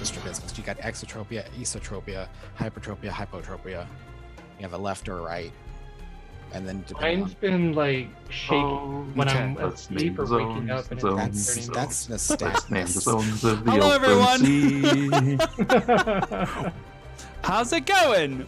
strabismus. You got exotropia, esotropia, hypertropia, hypotropia. You have a left or a right. And then Mine's been like shaking when I'm asleep or waking up, and that's nystagmus. Name the zones of the Hello, open everyone. sea. How's it going?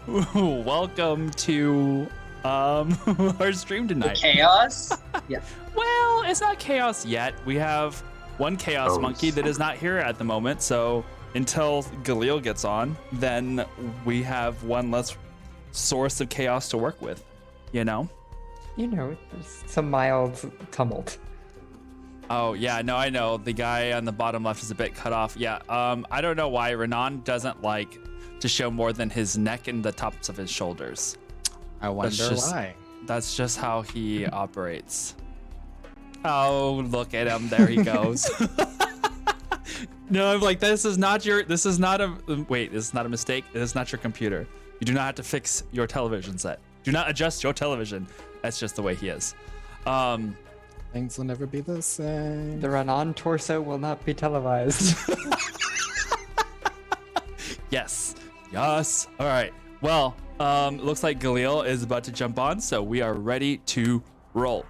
Welcome to our stream tonight. Chaos? Yeah. Well, it's not chaos yet. We have one chaos monkey that is not here at the moment, so until Galil gets on, then we have one less source of chaos to work with, you know? There's some mild tumult. Oh, yeah, no, I know. The guy on the bottom left is a bit cut off. Yeah, I don't know why Renan doesn't like to show more than his neck and the tops of his shoulders. I wonder why. That's just how he operates. Oh, look at him. There he goes. No, I'm like, this is not a mistake. It is not your computer. You do not have to fix your television set. Do not adjust your television. That's just the way he is. Things will never be the same. The run-on torso will not be televised. Yes. All right. Well, looks like Galil is about to jump on, so we are ready to roll.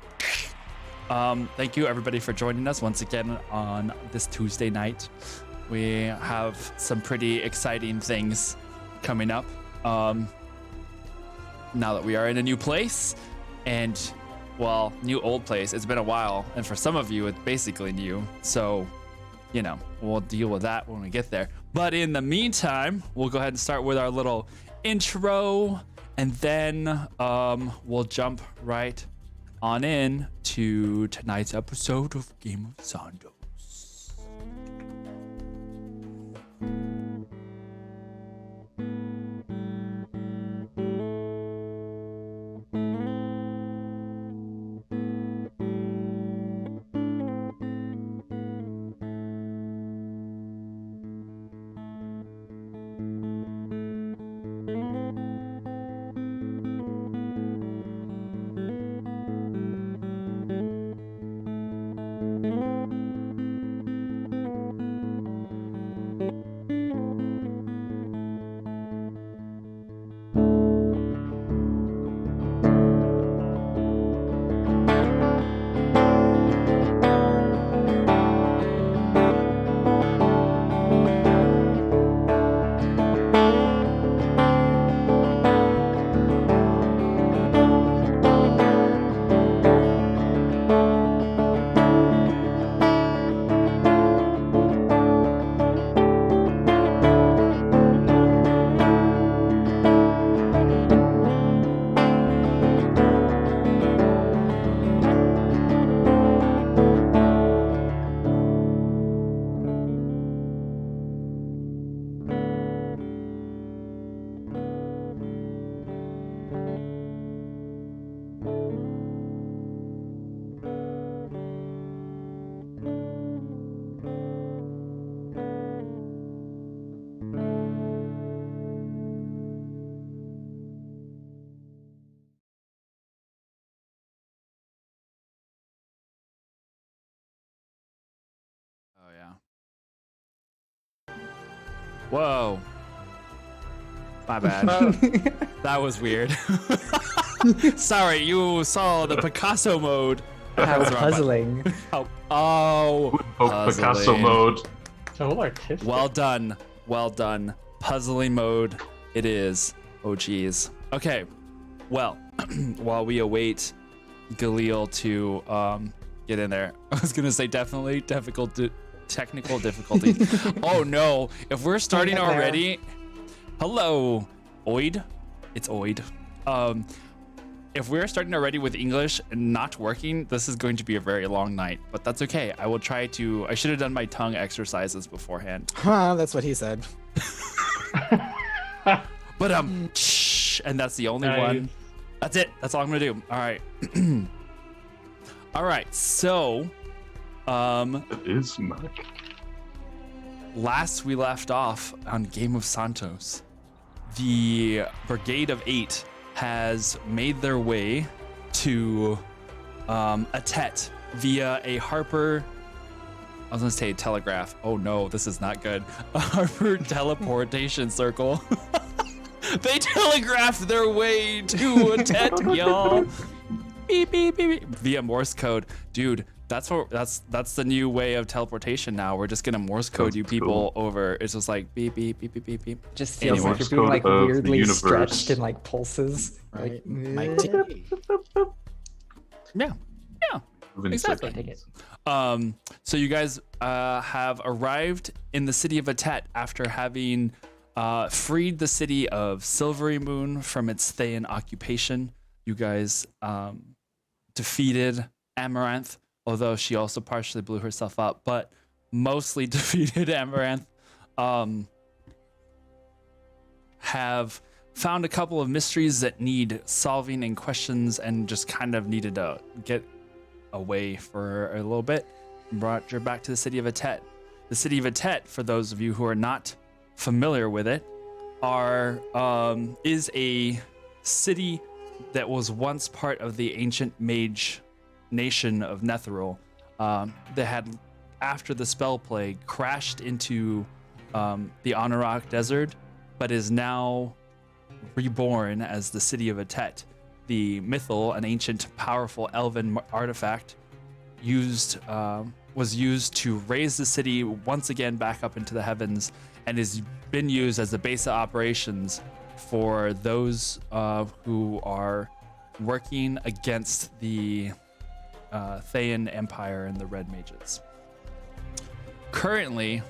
Thank you everybody for joining us once again on this Tuesday night. We have some pretty exciting things coming up. Now that we are in a new place, and well, new old place. It's been a while, and for some of you, it's basically new. So, we'll deal with that when we get there. But in the meantime, we'll go ahead and start with our little intro, and then we'll jump right on in to tonight's episode of Game of Santos. Whoa. My bad. That was weird. Sorry, you saw the Picasso mode. How puzzling. Picasso mode. So artistic. Well done. Puzzling mode it is. Oh, geez. Okay. Well, while we await Galil to get in there, I was going to say definitely technical difficulties. Oh no, if we're starting already, hello Oid, it's Oid. If we're starting already with English and not working, this is going to be a very long night, but that's okay. I should have done my tongue exercises beforehand. That's what he said. But and that's the only one. That's it. That's all I'm gonna do. All right. All right, so It is Mac. Last we left off on Game of Santos, the Brigade of 8 has made their way to Atet via a Harper I was gonna say telegraph. Oh no, this is not good. Armored teleportation circle. They telegraphed their way to a tet, y'all. Beep, beep, beep, beep. Via Morse code, dude. That's the new way of teleportation now. We're just gonna Morse code you people over. It's just like beep, beep, beep, beep, beep, beep. Just feels Anyway. like you're being like Code of the weirdly universe. stretched in like pulses. Right? Like, Mike "Meh." T. Yeah. Moving Exactly. seconds. So you guys have arrived in the city of Atet after having freed the city of Silvery Moon from its Thayan occupation. You guys defeated Amaranth, although she also partially blew herself up, but mostly defeated Amaranth. Have found a couple of mysteries that need solving and questions, and just kind of needed to get away for a little bit. Brought you back to the city of Atet. The city of Atet, for those of you who are not familiar with it, is a city that was once part of the ancient mage nation of Netheril. That had, after the spell plague, crashed into the Anorak Desert, but is now reborn as the city of Atet. The Mythal, an ancient, powerful elven artifact, was used to raise the city once again back up into the heavens, and has been used as the base of operations for those who are working against the Thayan Empire and the Red Mages. Currently,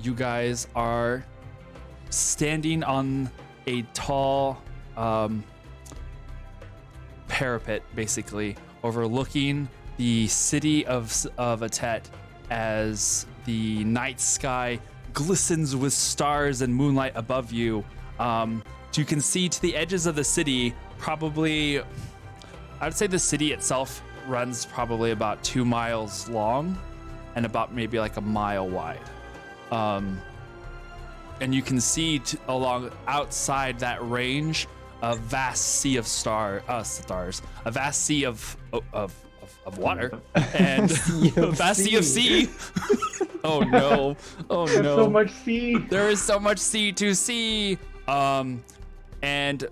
you guys are standing on a tall parapet, basically overlooking the city of Atet, as the night sky glistens with stars and moonlight above you. You can see to the edges of the city, probably, I would say the city itself runs probably about 2 miles long and about maybe like a mile wide. And you can see along outside that range a vast sea of stars, a vast sea of water, and a vast sea of sea. Oh no! Oh There's no! so much sea. There is so much sea to see. And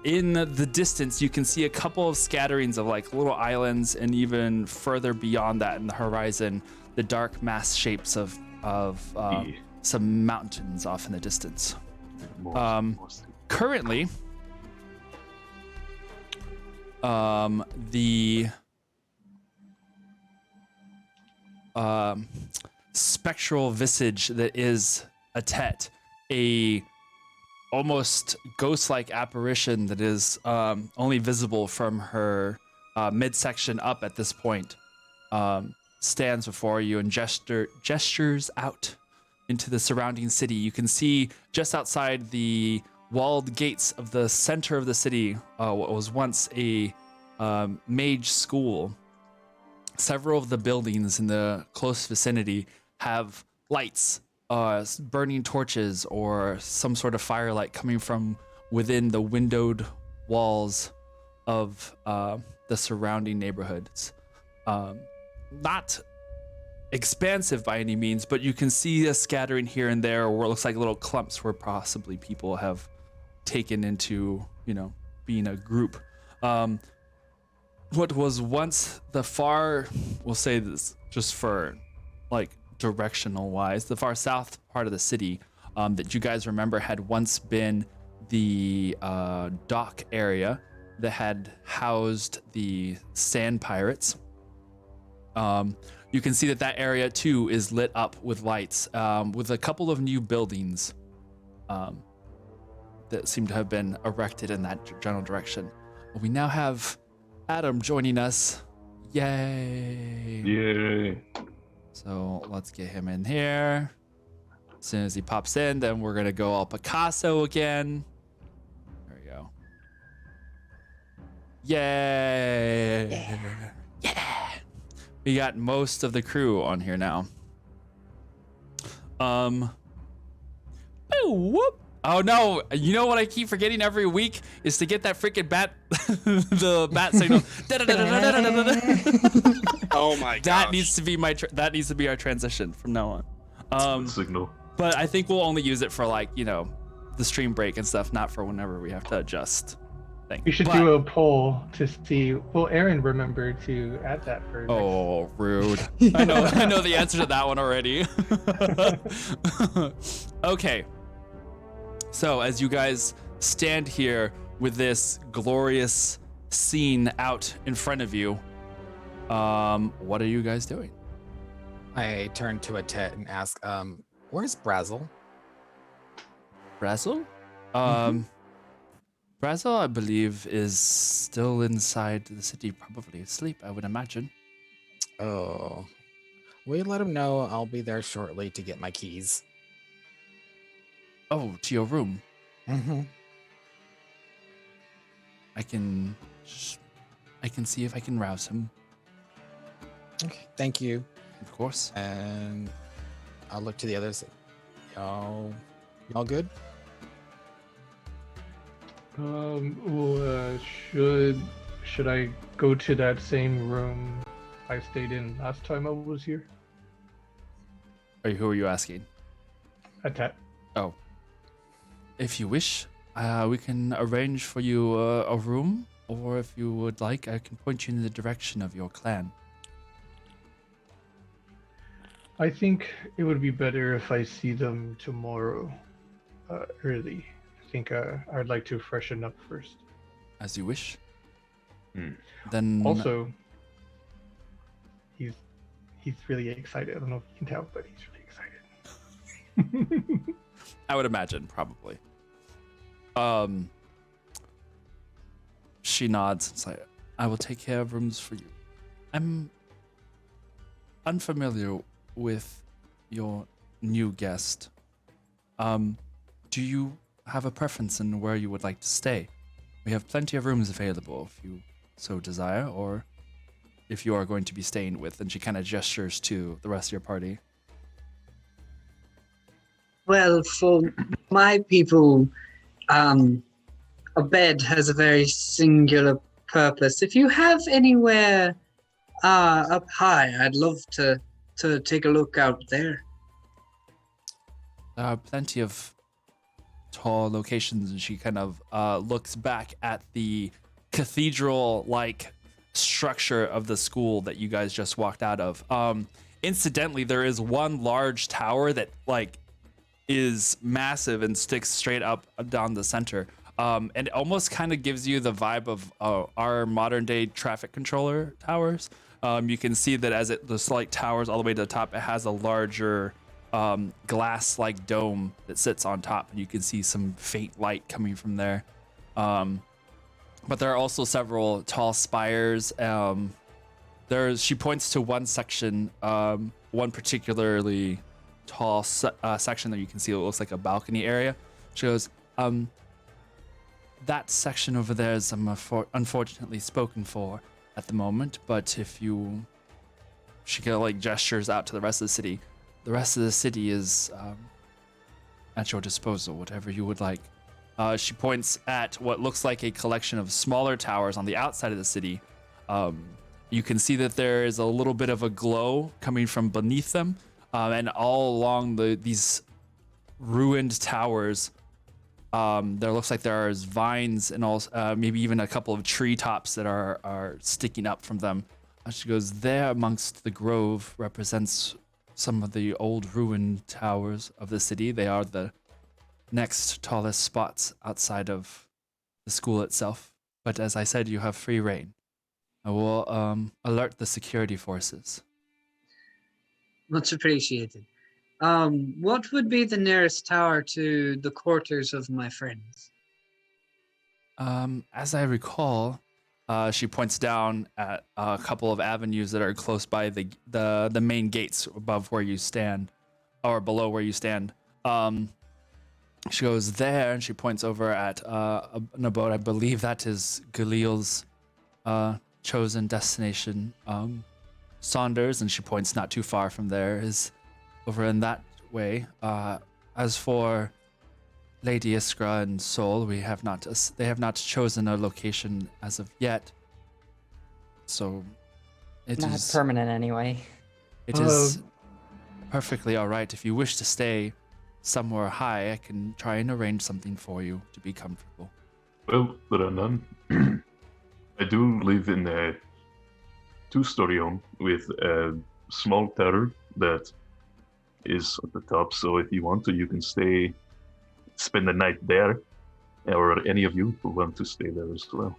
in the distance, you can see a couple of scatterings of like little islands, and even further beyond that in the horizon, the dark mass shapes of some mountains off in the distance. Currently, the spectral visage that is Atet, a almost ghost-like apparition that is only visible from her midsection up at this point, stands before you and gestures out into the surrounding city. You can see just outside the walled gates of the center of the city, what was once a mage school. Several of the buildings in the close vicinity have lights, burning torches, or some sort of firelight coming from within the windowed walls of the surrounding neighborhoods. Not expansive by any means, but you can see a scattering here and there where it looks like little clumps where possibly people have taken into, being a group. What was once the far, we'll say this just for like directional wise, the far south part of the city that you guys remember had once been the dock area that had housed the sand pirates. You can see that area too is lit up with lights, with a couple of new buildings that seem to have been erected in that general direction. We now have Adam joining us. Yay! Yay. So let's get him in here. As soon as he pops in, then we're gonna go all Picasso again. There we go. Yay! Yeah! We got most of the crew on here now. Whoop. Oh no, you know what I keep forgetting every week is to get that freaking bat the bat signal. Oh my god. That needs to be that needs to be our transition from now on. Signal. But I think we'll only use it for like, the stream break and stuff, not for whenever we have to adjust things. We should do a poll to see. Will Aaron remember to add that for? Oh, rude. I know the answer to that one already. Okay. So as you guys stand here with this glorious scene out in front of you, what are you guys doing? I turn to a Tet and ask, where's Brazel? Brazel? Brazel, I believe, is still inside the city, probably asleep, I would imagine. Oh. Will you let him know I'll be there shortly to get my keys? Oh, to your room. Mm-hmm. I can see if I can rouse him. Okay, thank you. Of course. And I'll look to the others. Y'all good? Should I go to that same room I stayed in last time I was here? Who are you asking? Attack. Oh. If you wish, we can arrange for you a room, or if you would like, I can point you in the direction of your clan. I think it would be better if I see them tomorrow, early. I think I'd like to freshen up first. As you wish. Hmm. Then Also, he's really excited. I don't know if you can tell, but he's really excited. I would imagine, probably. She nods. It's like, I will take care of rooms for you. I'm unfamiliar with your new guest. Do you have a preference in where you would like to stay? We have plenty of rooms available if you so desire, or if you are going to be staying with, and she kind of gestures to the rest of your party. Well, for my people, a bed has a very singular purpose. If you have anywhere up high, I'd love to take a look out there. There are plenty of tall locations, and she kind of looks back at the cathedral-like structure of the school that you guys just walked out of. Incidentally, there is one large tower that is massive and sticks straight up down the center. And it almost kind of gives you the vibe of our modern day traffic controller towers. You can see that as it just towers all the way to the top, it has a larger glass-like dome that sits on top, and you can see some faint light coming from there. But there are also several tall spires. She points to one section, one particularly tall section that you can see. It looks like a balcony area. She goes, that section over there is unfortunately spoken for at the moment, but if you... She kind of gestures out to the rest of the city. The rest of the city is at your disposal, whatever you would like. She points at what looks like a collection of smaller towers on the outside of the city. You can see that there is a little bit of a glow coming from beneath them, and all along these ruined towers, there looks like there are vines and also maybe even a couple of tree tops that are sticking up from them. She goes, there amongst the grove represents some of the old ruined towers of the city. They are the next tallest spots outside of the school itself. But as I said, you have free reign. I will alert the security forces. Much appreciated. What would be the nearest tower to the quarters of my friends? As I recall, she points down at a couple of avenues that are close by the main gates above where you stand, or below where you stand. She goes there, and she points over at an abode. I believe that is Galil's chosen destination. Saunders, and she points not too far from there, is over in that way. As for Lady Iskra and Sol, they have not chosen a location as of yet. So it Not is permanent anyway. perfectly all right. If you wish to stay somewhere high, I can try and arrange something for you to be comfortable. Well, Renan, I do live in a two-story home with a small terrace that is at the top. So if you want to, you can spend the night there, or any of you who want to stay there as well.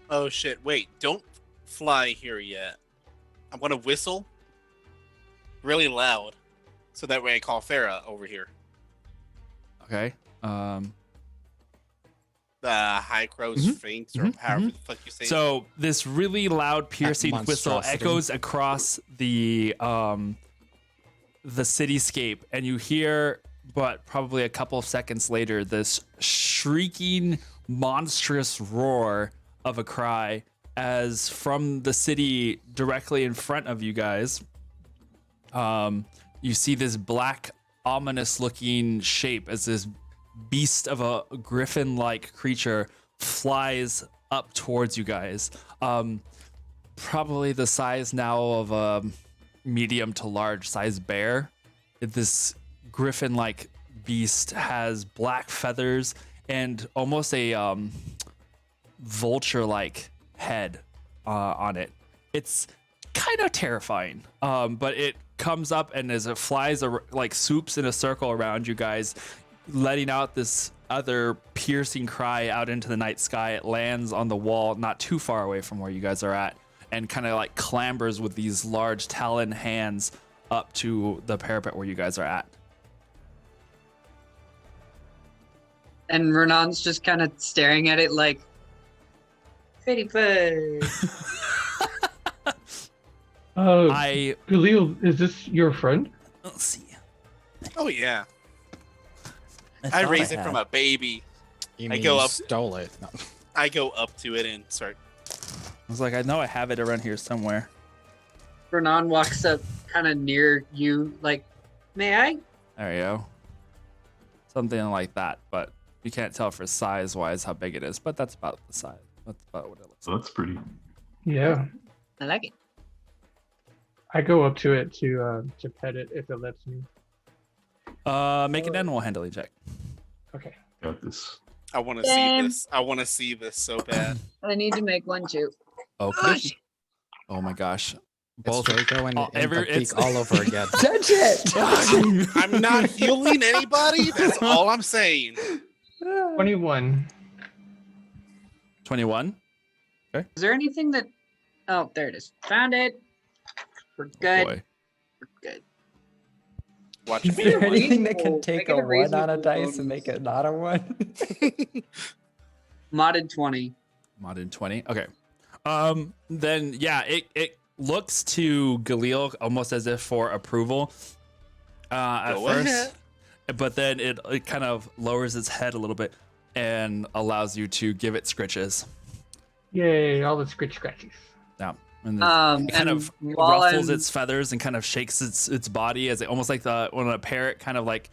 Oh shit! Wait, don't fly here yet. I'm gonna whistle really loud, so that way I call Farah over here. Okay. The High Crow's Sphinx, or however the fuck you say it. So this really loud, piercing whistle monstrosity. echoes across the cityscape, and you hear, but probably a couple of seconds later, this shrieking, monstrous roar of a cry as from the city directly in front of you guys, you see this black, ominous-looking shape as this beast of a griffin-like creature flies up towards you guys. Probably the size now of a medium to large size bear. This griffin-like beast has black feathers and almost a vulture-like head on it. It's kind of terrifying, but it comes up, and as it flies, like swoops in a circle around you guys, letting out this other piercing cry out into the night sky. It lands on the wall not too far away from where you guys are at, and kind of like clambers with these large talon hands up to the parapet where you guys are at. And Renan's just kind of staring at it like, pretty bird. Galil, is this your friend? Let's see. Oh yeah, I raised it from a baby. You I mean go you up- stole it? No. I go up to it and start. I was like, I know I have it around here somewhere. Renan walks up kind of near you, like, may I? There you go. Something like that, but you can't tell for size-wise how big it is, but that's about the size. That's about what it looks So like. that's pretty. Yeah. I like it. I go up to it to pet it if it lets me. Make an animal handling check. Okay. Got this. I want to see this. I want to see this so bad. I need to make one too. Okay. Oh my gosh. It's Draco and, it's all over again. Touch it! I'm not healing anybody. That's all I'm saying. 21. 21. Is there anything that? Oh, there it is. Found it. We're Oh good. boy. We're good. Watch Is me. there anything that can reasonable- take I a get a 1 on a reasonable dice and make bonus. it not a 1? Modded 20. Modded 20. Okay. Then yeah, it looks to Galil almost as if for approval. At Go first. ahead. But then it kind of lowers its head a little bit and allows you to give it scritches. Yay, all the scratchies. Yeah. And it kind And of while ruffles I'm- its feathers and kind of shakes its body as it almost like when a parrot kind of like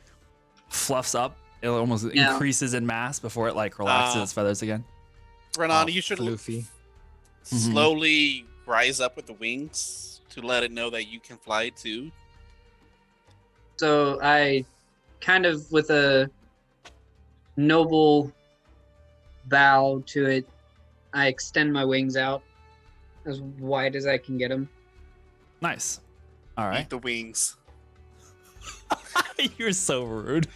fluffs up, it almost Yeah. increases in mass before it like relaxes its feathers again. Renan, Oh, you should floofy. slowly rise up with the wings to let it know that you can fly too. So I kind of, with a noble bow to it, I extend my wings out as wide as I can get them. Nice. All right. Eat the wings. You're so rude.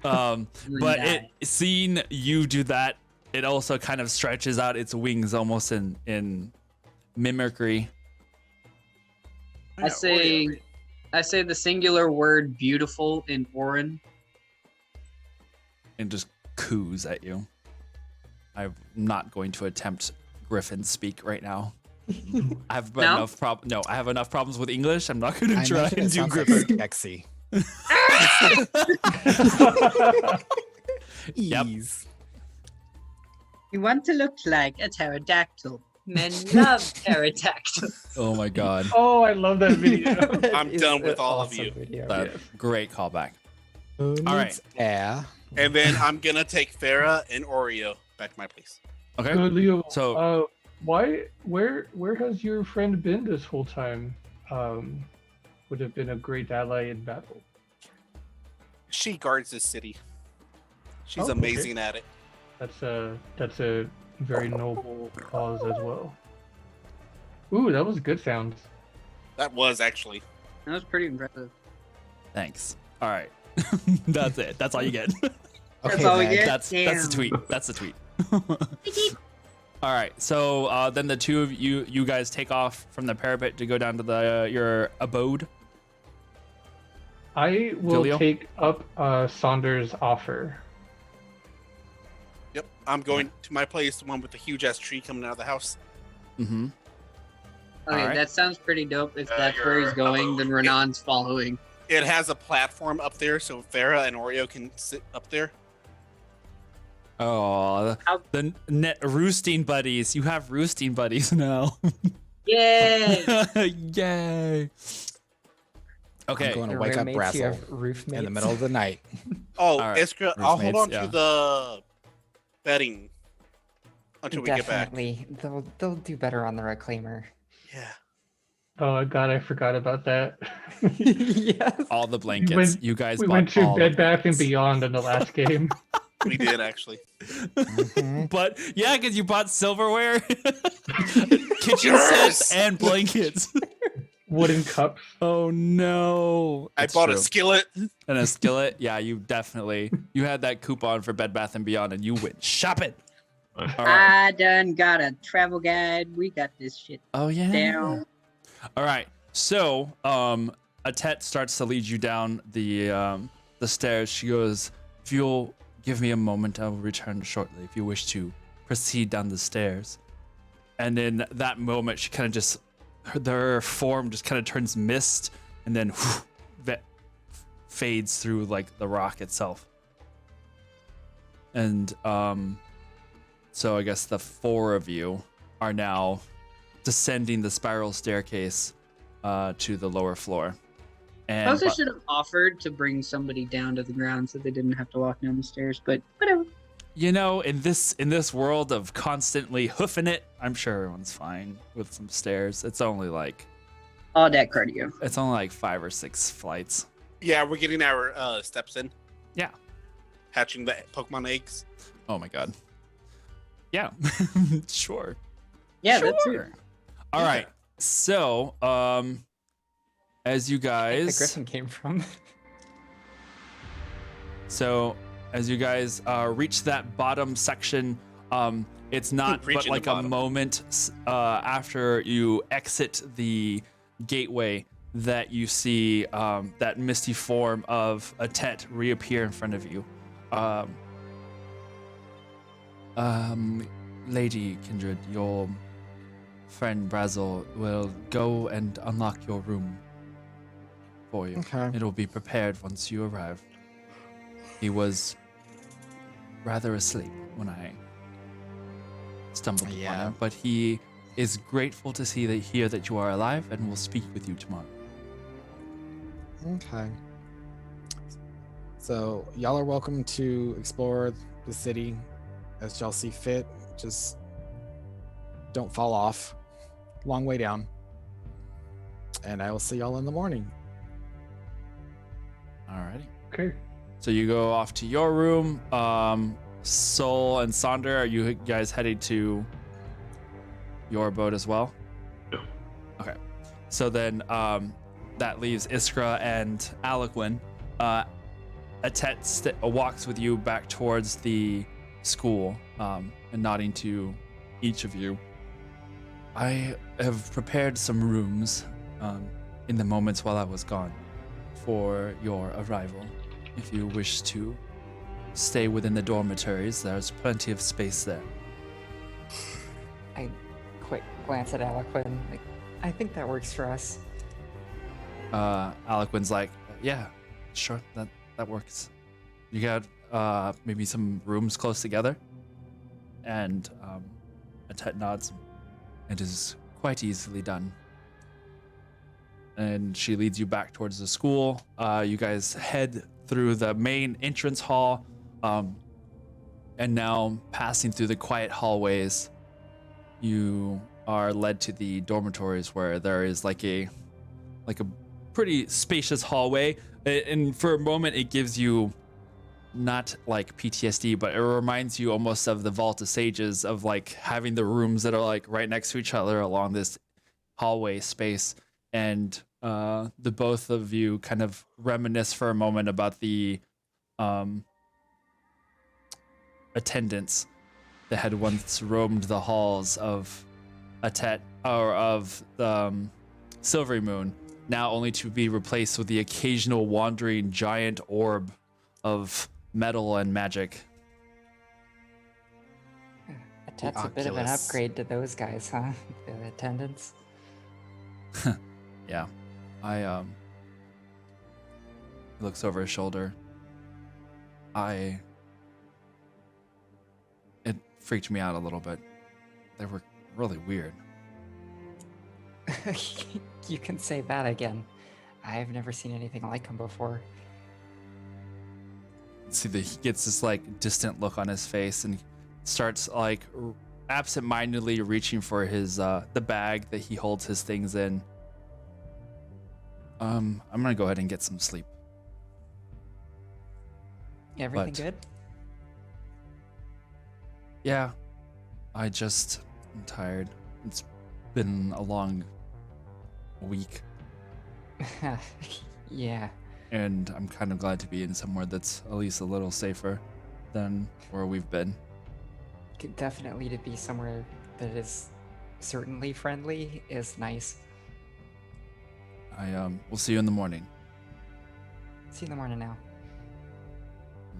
But seeing you do that, it also kind of stretches out its wings almost in mimicry. I say the singular word "beautiful" in Orin. And just coos at you. I'm not going to attempt Griffin speak right now. I have No? enough I have enough problems with English. I'm not going I to try imagine and it do sounds like Griffin. Skexy. Yep. Ease. You want to look like a pterodactyl. Men love pterodactyls. Oh my god. Oh, I love that video. I'm It's done with an all of awesome you. video. That great callback. Who All right. needs air And then I'm gonna take Farah and Oreo back to my place. Okay. Leo, So- where has your friend been this whole time? Would have been a great ally in battle. She guards this city. She's Oh, okay. amazing at it. That's a very noble cause as well. Ooh, that was good sounds. That was actually. That was pretty impressive. Thanks. All right. That's it. That's all you get. That's all we Meg. get? That's the tweet. That's the tweet. All right. So then the two of you guys take off from the parapet to go down to the your abode. I will Galileo? take up Saunders' offer. Yep. I'm going to my place, the one with the huge ass tree coming out of the house. Mm-hmm. Okay, Alright. that sounds pretty dope. If that's where he's going, then Renan's following. It has a platform up there, so Farah and Oreo can sit up there. Oh, the net roosting buddies. You have roosting buddies now. Yay! Yay. Okay. I'm going to Your wake up roommates, you Brazzle have roofmates. in the middle of the night. Oh, Alright, Iskra, I'll hold roommates, on yeah. to the bedding until we get back. Definitely. They'll do better on the reclaimer. Yeah. Oh God, I forgot about that. Yes. All the blankets. went- You guys we bought went to all the Bed Bath and blankets. Beyond in the last game. We did actually. Mhm. But yeah, because you bought silverware, kitchen Yes! sets, and blankets. Wooden cups. Oh no! I It's bought true. a skillet. And a skillet. Yeah, you had that coupon for Bed Bath and Beyond, and you went shopping. All right. I done got a travel guide. We got this shit Oh yeah. down. All right. So, Atet starts to lead you down the stairs. She goes, "If you'll give me a moment, I will return shortly. If you wish to proceed down the stairs." And in that moment, she kind of just her form just kind of turns mist, and then fades through like the rock itself. And so I guess the four of you are now descending the spiral staircase to the lower floor. And I also should have offered to bring somebody down to the ground so they didn't have to walk down the stairs, but whatever. you know, in this world of constantly hoofing it, I'm sure everyone's fine with some stairs. It's only like All that cardio. 5 or 6 flights. Yeah, we're getting our steps in. Yeah. Hatching the Pokemon eggs. Oh my god. Yeah. Sure. Yeah, that's it. Sure. All right. So, as you The guys Griffin came from. So, as you guys reach that bottom section, it's not but Reaching the like a bottom. moment after you exit the gateway that you see that misty form of Atet reappear in front of you. Lady Kindred, your friend Brazzle will go and unlock your room for you. Okay. It'll be prepared once you arrive. He was rather asleep when I stumbled upon Yeah. him, but he is grateful to hear that you are alive and will speak with you tomorrow. Okay. So y'all are welcome to explore the city as y'all see fit. Just don't fall off. Long way down. And I will see y'all in the morning. Alrighty. Okay. So you go off to your room. Sol and Sonder, are you guys headed to your abode as well? Yeah. Okay. So then that leaves Iskra and Aliquin. Atet walks with you back towards the school and nodding to each of you. I have prepared some rooms in the moments while I was gone for your arrival. If you wish to stay within the dormitories, there's plenty of space there. I quick glance at Aliquin. Like, I think that works for us. Aliquin's like, yeah, sure, that works. You got maybe some rooms close together? And Atet nods. It is quite easily done. And she leads you back towards the school. You guys head through the main entrance hall, And now, passing through the quiet hallways, you are led to the dormitories where there is like a pretty spacious hallway. And for a moment, it gives you not like PTSD, but it reminds you almost of the Vault of Sages, of like having the rooms that are like right next to each other along this hallway space. And the both of you kind of reminisce for a moment about the attendants that had once roamed the halls of Atet, or of the Silvery Moon, now only to be replaced with the occasional wandering giant orb of metal and magic. That's a bit of an Oculus. upgrade to those guys, huh? The attendants. Yeah. He looks over his shoulder. It freaked me out a little bit. They were really weird. You can say that again. I've never seen anything like them before. See that he gets this like distant look on his face and starts like absent-mindedly reaching for his the bag that he holds his things in. I'm gonna go ahead and get some sleep. Everything But- good? Yeah, I'm tired. It's been a long week, Yeah. and I'm kind of glad to be in somewhere that's at least a little safer than where we've been. Definitely to be somewhere that is certainly friendly is nice. We'll see you in the morning. See you in the morning now.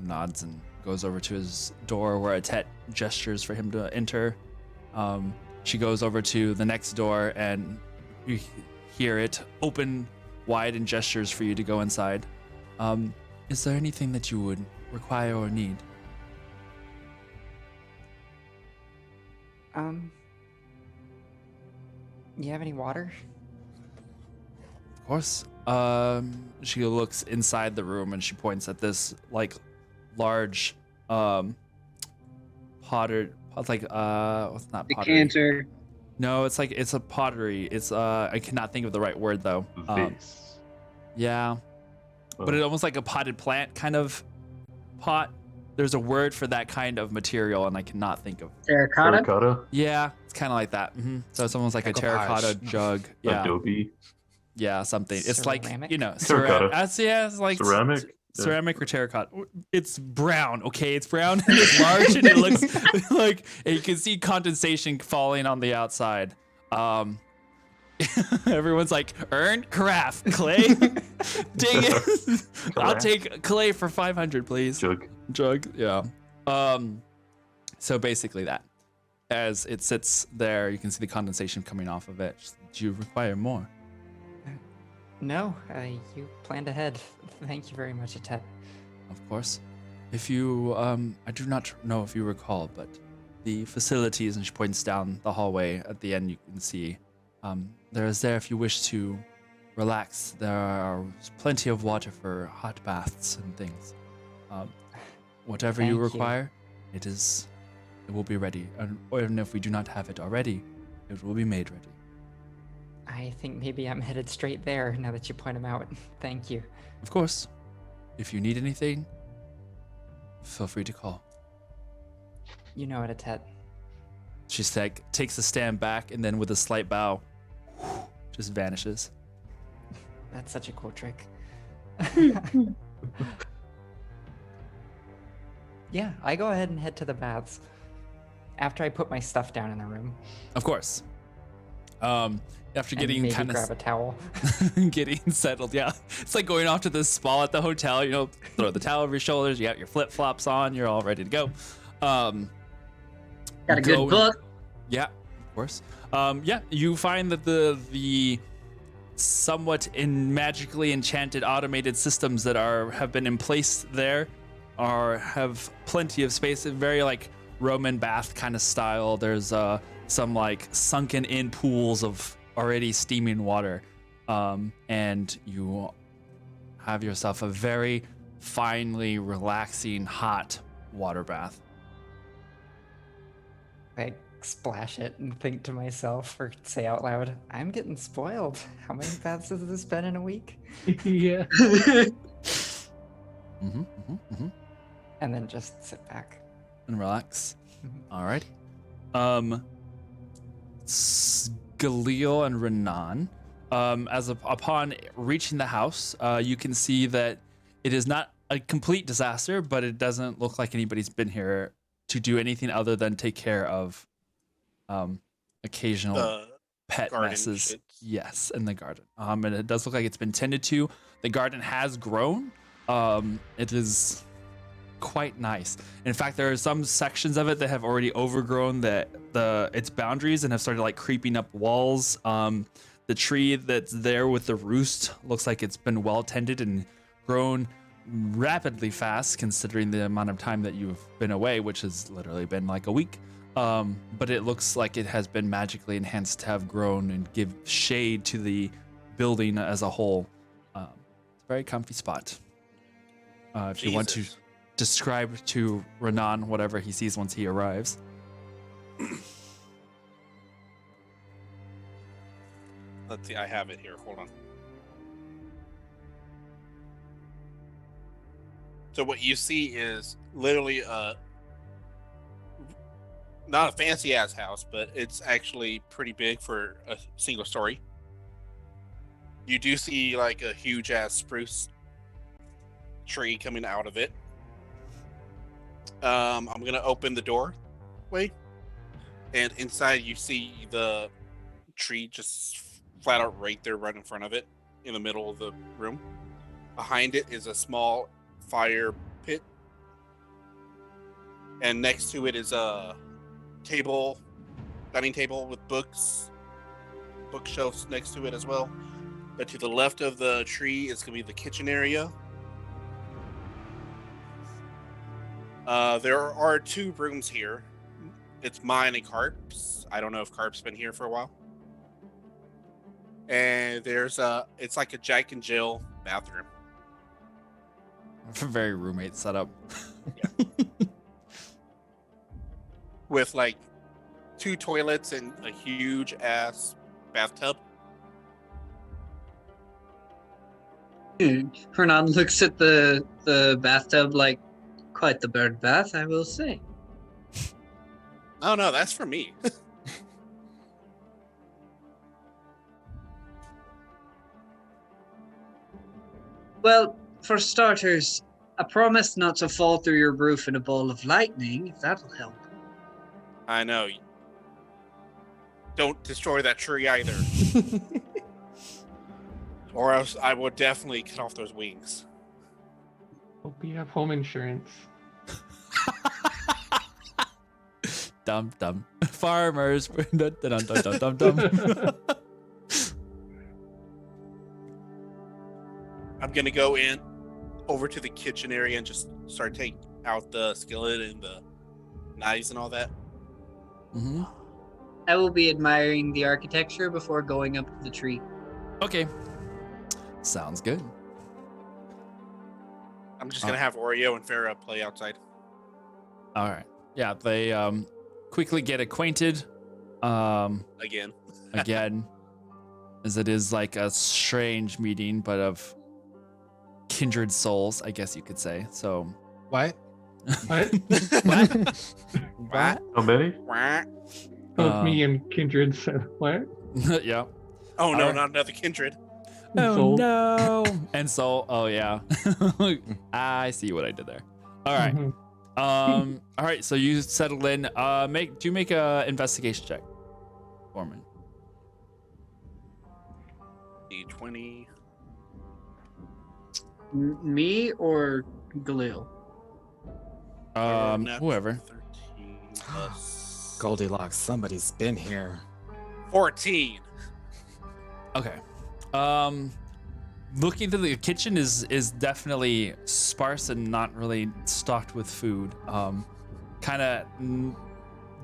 Nods and goes over to his door where Atet gestures for him to enter. She goes over to the next door and you hear it open wide and gestures for you to go inside. Is there anything that you would require or need? You have any water? Of course. She looks inside the room and she points at this like large pottered, like what's not pottery? Decanter. No, it's a pottery. It's I cannot think of the right word though. Vase. Yeah, but it's almost like a potted plant kind of pot. There's a word for that kind of material, and I cannot think of. Terracotta. Terracotta. Yeah, it's kind of like that. So it's almost like a Decoupage. terracotta jug. Yeah, Adobe. yeah, something. It's like Ceramic? Terracotta. Yeah, it's like Ceramic. Yeah. ceramic or terracotta. It's brown. Okay, it's brown and it's large and it looks like, and you can see condensation falling on the outside. Everyone's like, earn craft clay. Dang it! I'll take clay for 500, please. Jug. Yeah. So basically that. As it sits there, you can see the condensation coming off of it. Do you require more? No, you planned ahead. Thank you very much, Atet. Of course. If you, I do not know if you recall, but the facilities, and she points down the hallway at the end, you can see, there is there if you wish to relax. There are plenty of water for hot baths and things. Whatever Thank you you. require, it will be ready. And even if we do not have it already, it will be made ready. I think maybe I'm headed straight there now that you point them out. Thank you. Of course. If you need anything, feel free to call. You know it, Atet. She takes a stand back and then with a slight bow, just vanishes. That's such a cool trick. Yeah, I go ahead and head to the baths after I put my stuff down in the room. Of course. After And getting maybe kind grab a of towel. getting settled, yeah. It's like going off to the spa at the hotel, throw the towel over your shoulders, you got your flip-flops on, you're all ready to go. Got a good book. Yeah, of course. Yeah, you find that the somewhat magically enchanted automated systems that have been in place there have plenty of space, very like Roman bath kind of style. There's some like sunken in pools of already steaming water, and you have yourself a very finely relaxing hot water bath. I splash it and think to myself, or say out loud, I'm getting spoiled. How many baths has this been in a week? Yeah. And then just sit back. And relax. Mhm. All right. Galil and Renan. Upon reaching the house, you can see that it is not a complete disaster, but it doesn't look like anybody's been here to do anything other than take care of occasional The pet garden messes. shits. Yes, in the garden. And it does look like it's been tended to. The garden has grown. It is quite nice. In fact, there are some sections of it that have already overgrown its boundaries and have started like creeping up walls. The tree that's there with the roost looks like it's been well tended and grown rapidly fast, considering the amount of time that you've been away, which has literally been like a week. But it looks like it has been magically enhanced to have grown and give shade to the building as a whole. It's a very comfy spot. If you want to Jesus. describe to Renan whatever he sees once he arrives. Let's see, I have it here. Hold on. So what you see is literally not a fancy ass house, but it's actually pretty big for a single story. You do see like a huge ass spruce tree coming out of it. I'm gonna open the door. Wait. And inside you see the tree just flat out right there right in front of it in the middle of the room. Behind it is a small fire pit. And next to it is a dining table with bookshelves next to it as well. But to the left of the tree is going to be the kitchen area. There are 2 rooms here. It's mine and Carp's. I don't know if Carp's been here for a while. And it's like a Jack and Jill bathroom. Very roommate setup. With like 2 toilets and a huge ass bathtub. Hernan looks at the bathtub like quite the bird bath, I will say. Oh no, that's for me. Well, for starters, I promise not to fall through your roof in a ball of lightning, if that'll help. I know. Don't destroy that tree either. Or else I would definitely cut off those wings. Hope you have home insurance. Dum dum. Farmers. Dum dum dum dum dum. I'm gonna go in over to the kitchen area and just start taking out the skillet and the knives and all that. Mm-hmm. I will be admiring the architecture before going up the tree. Okay. Sounds good. I'm just gonna have Oreo and Farah play outside. All right. Yeah, they quickly get acquainted. Again. Again, as it is like a strange meeting, but of kindred souls, I guess you could say. So, What? What? what? How many? Both me and Kindred said what? Yeah. Oh no, Alright. not another kindred. Oh Soul. no. And so, oh yeah. I see what I did there. All right. Mhm. All right. So you settle in. Make a investigation check for me. D20. Me or Galil? Whoever. 13 plus Goldilocks, somebody's been here. 14. Okay. Looking to the kitchen is definitely sparse and not really stocked with food. Kind of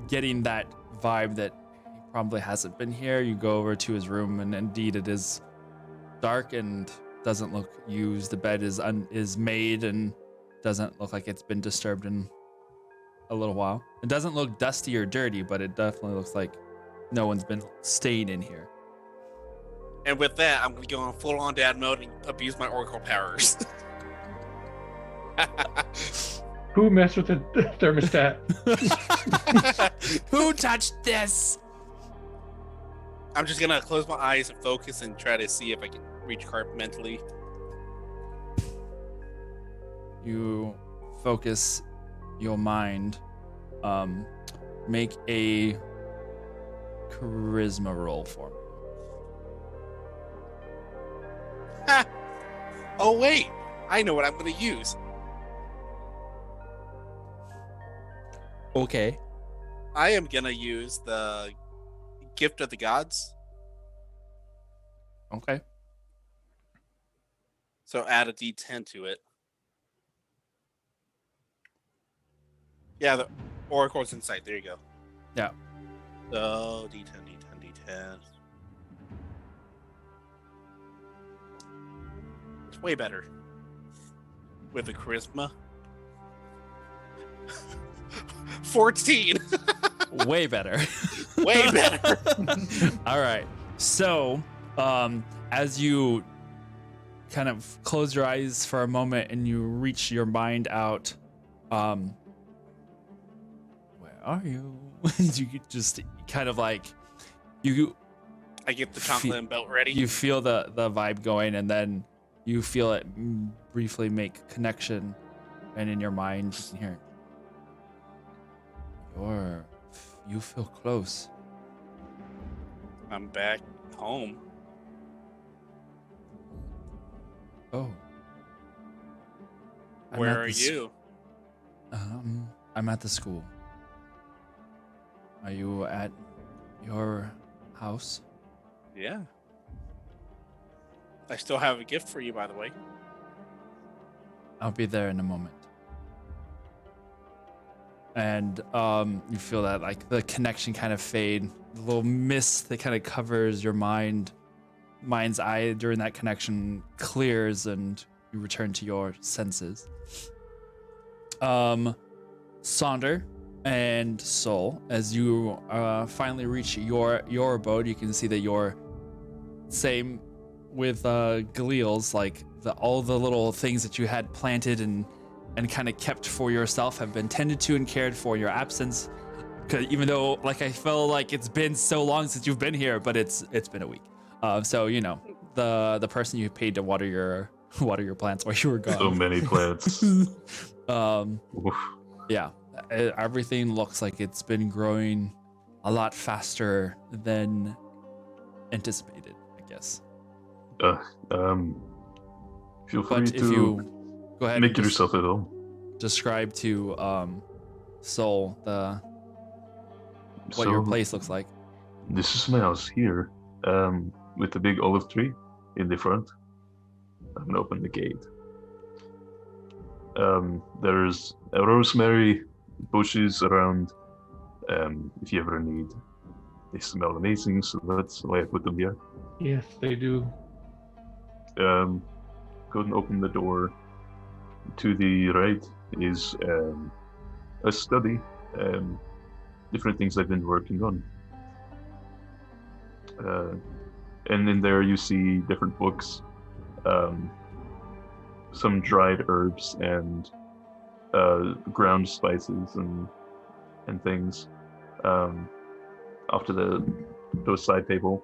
getting that vibe that he probably hasn't been here. You go over to his room, and indeed it is dark and doesn't look used. The bed is made and doesn't look like it's been disturbed in a little while. It doesn't look dusty or dirty, but it definitely looks like no one's been staying in here. And with that, I'm going to go on full-on dad mode and abuse my oracle powers. Who messed with the thermostat? Who touched this? I'm just going to close my eyes and focus and try to see if I can reach Carp mentally. You focus your mind. Make a charisma roll for me. Ha! Oh, wait. I know what I'm going to use. Okay. I am going to use the Gift of the Gods. Okay. So add a D10 to it. Yeah, the Oracle's Insight. There you go. Yeah. So D10, D10, D10. It's way better. With the charisma. 14. Way better. Way better. All right. So, as you kind of close your eyes for a moment and you reach your mind out, where are you? You just kind of like you. I get the chocolate and belt ready. You feel the vibe going, and then you feel it briefly make connection, and in your mind you can hear it. You feel close. I'm back home. Oh. Where are you? I'm at the school. Are you at your house? Yeah. I still have a gift for you, by the way. I'll be there in a moment. And you feel that like the connection kind of fade, the little mist that kind of covers your mind's eye during that connection clears, and you return to your senses. Sonder and Soul, as you finally reach your abode, you can see that you're same with Galil's, like all the little things that you had planted and kind of kept for yourself have been tended to and cared for in your absence. Because even though, like, I feel like it's been so long since you've been here, but it's been a week. So you know the person you paid to water your plants while you were gone. So many plants. Oof. Yeah, everything looks like it's been growing a lot faster than anticipated, I guess. Feel free But if to you go ahead make and yourself at home. describe to Soul what your place looks like. This is my house here, with the big olive tree in the front. I'm gonna open the gate. There's a rosemary bushes around, if you ever need. They smell amazing, so that's why I put them here. Yes, they do. Go and open the door. To the right is a study, different things I've been working on. And in there you see different books, some dried herbs and ground spices and things off to the side table.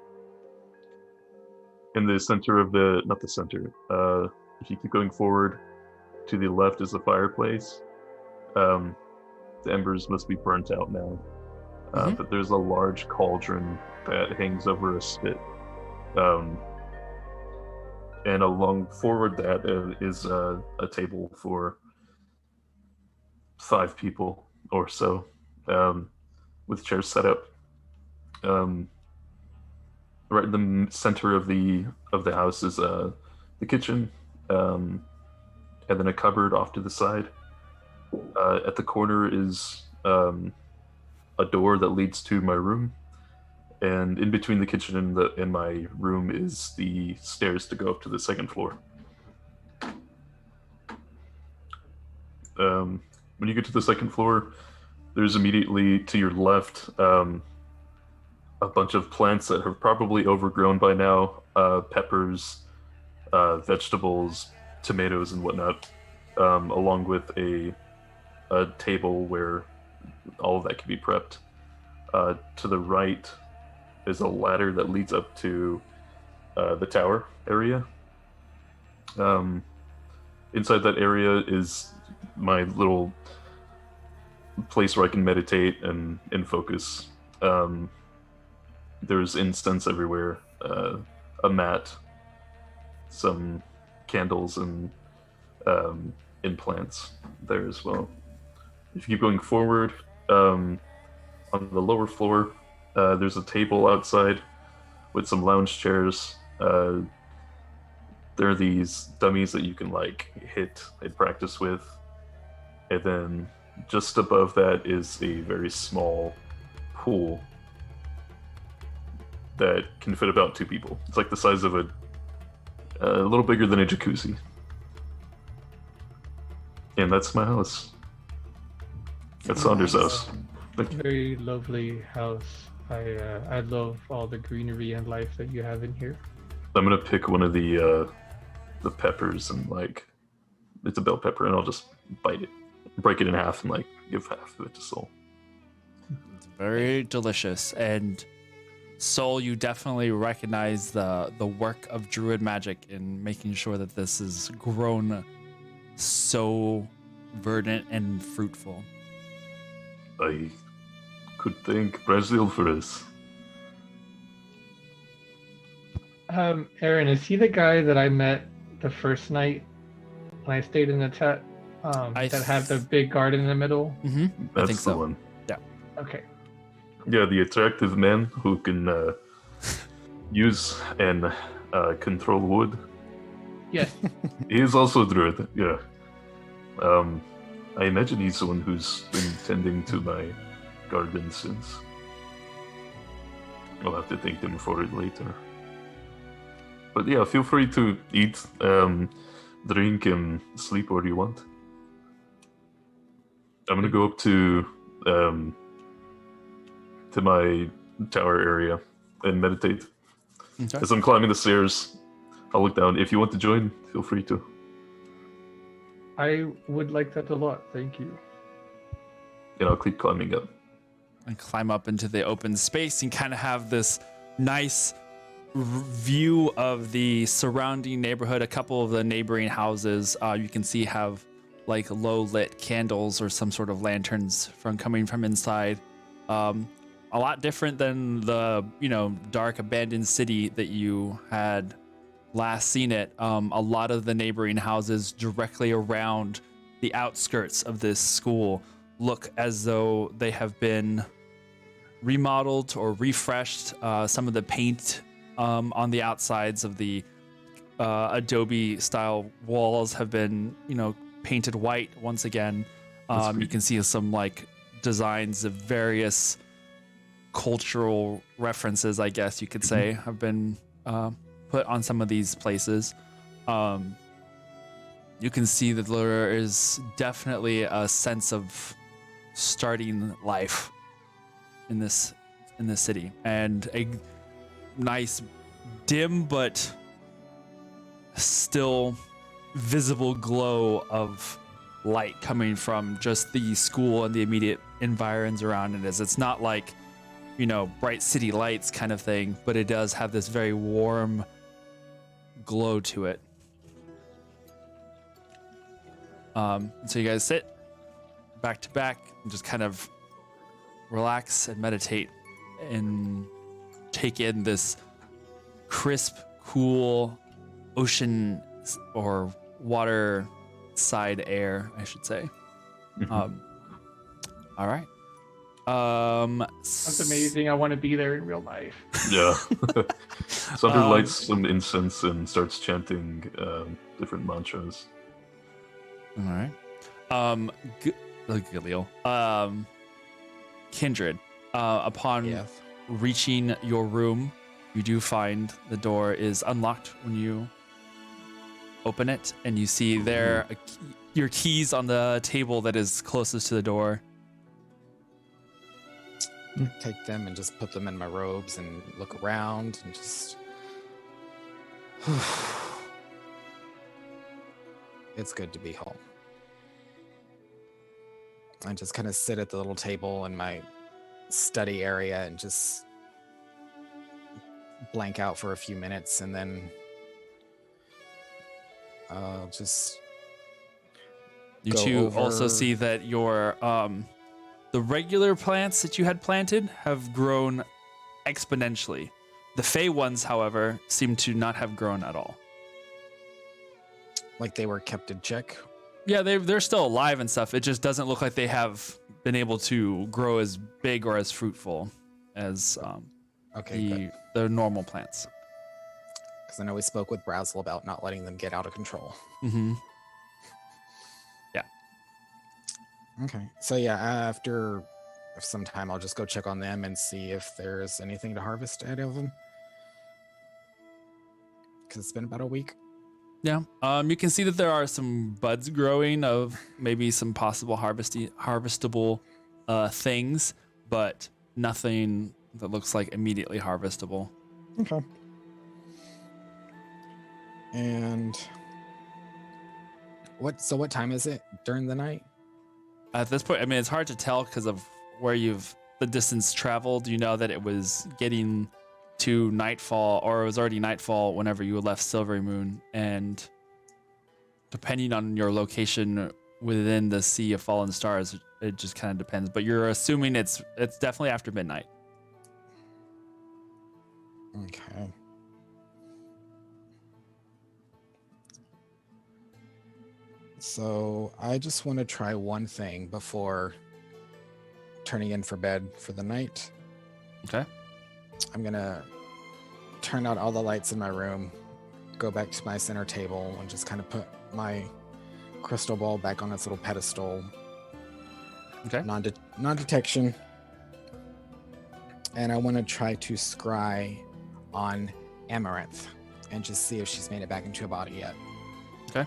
In the center of not the center, if you keep going forward, to the left is the fireplace. The embers must be burnt out now. But there's a large cauldron that hangs over a spit. And along forward that is a table for 5 people or so, with chairs set up. Right in the center of the house is the kitchen, and then a cupboard off to the side. At the corner is a door that leads to my room, and in between the kitchen and my room is the stairs to go up to the second floor. When you get to the second floor, there's immediately to your left a bunch of plants that have probably overgrown by now, peppers, vegetables, tomatoes, and whatnot, along with a table where all of that can be prepped. To the right is a ladder that leads up to the tower area. Inside that area is my little place where I can meditate and focus. There's incense everywhere, a mat, some candles, and plants there as well. If you keep going forward, on the lower floor, there's a table outside with some lounge chairs. There are these dummies that you can like hit and practice with, and then just above that is a very small pool that can fit about 2 people. It's like the size of a little bigger than a jacuzzi. And that's my house. That's Saunders' house. Thank you. Very lovely house. I love all the greenery and life that you have in here. I'm gonna pick one of the peppers and like it's a bell pepper, and I'll just bite it, break it in half, and like give half of it to Soul. It's very delicious. And Soul, you definitely recognize the work of druid magic in making sure that this is grown so verdant and fruitful. I could thank Brazil for this. Aaron, is he the guy that I met the first night when I stayed in the tent? That had the big garden in the middle? Mm-hmm. That's I think so. the one. Yeah. Okay. Yeah, the attractive man who can use and control wood. Yes. He is also a druid, yeah. I imagine he's the one who's been tending to my garden since. I'll have to thank him for it later. But yeah, feel free to eat, drink, and sleep where you want. I'm gonna go up to my tower area and meditate. Okay. As I'm climbing the stairs, I'll look down. If you want to join, feel free to. I would like that a lot. Thank you. And I'll keep climbing up. And climb up into the open space and kind of have this nice view of the surrounding neighborhood. A couple of the neighboring houses you can see have like low lit candles or some sort of lanterns coming from inside. A lot different than the dark abandoned city that you had last seen it. A lot of the neighboring houses directly around the outskirts of this school look as though they have been remodeled or refreshed. Some of the paint on the outsides of the Adobe style walls have been, painted white once again. You can see some like designs of various cultural references, I guess you could say, have been put on some of these places. You can see that there is definitely a sense of starting life in this city, and a nice dim but still visible glow of light coming from just the school and the immediate environs around it. It's not like bright city lights kind of thing, but it does have this very warm glow to it. So you guys sit back to back and just kind of relax and meditate and take in this crisp, cool ocean or water side air, I should say. All right. That's amazing. I want to be there in real life. Yeah. Sunder lights some incense and starts chanting different mantras. All right. Galil. Kindred. Upon reaching your room, you do find the door is unlocked when you open it, and you see there your keys on the table that is closest to the door. take them and just put them in my robes and look around and just. It's good to be home. I just kind of sit at the little table in my study area and just blank out for a few minutes, and then just You go two also over- see that your the regular plants that you had planted have grown exponentially. The Fey ones, however, seem to not have grown at all. like they were kept in check. Yeah, they're still alive and stuff. It just doesn't look like they have been able to grow as big or as fruitful as Okay, the normal plants. because I know we spoke with Brazel about not letting them get out of control. Mm-hmm. Okay, so yeah, after some time, I'll just go check on them and see if there's anything to harvest out of them. Because it's been about a week. Yeah. You can see that there are some buds growing of maybe some possible harvestable things, but nothing that looks like immediately harvestable. Okay. And what time is it during the night? At this point, I mean, it's hard to tell because of where the distance traveled. You know that it was getting to nightfall, or it was already nightfall whenever you left Silvery Moon, and depending on your location within the Sea of Fallen Stars, it just kind of depends. But you're assuming it's definitely after midnight. Okay. So I just want to try one thing before turning in for bed for the night. Okay. I'm gonna turn out all the lights in my room, go back to my center table, and just kind of put my crystal ball back on its little pedestal. Okay. Non-detection. And I want to try to scry on Amaranth and just see if she's made it back into a body yet. Okay.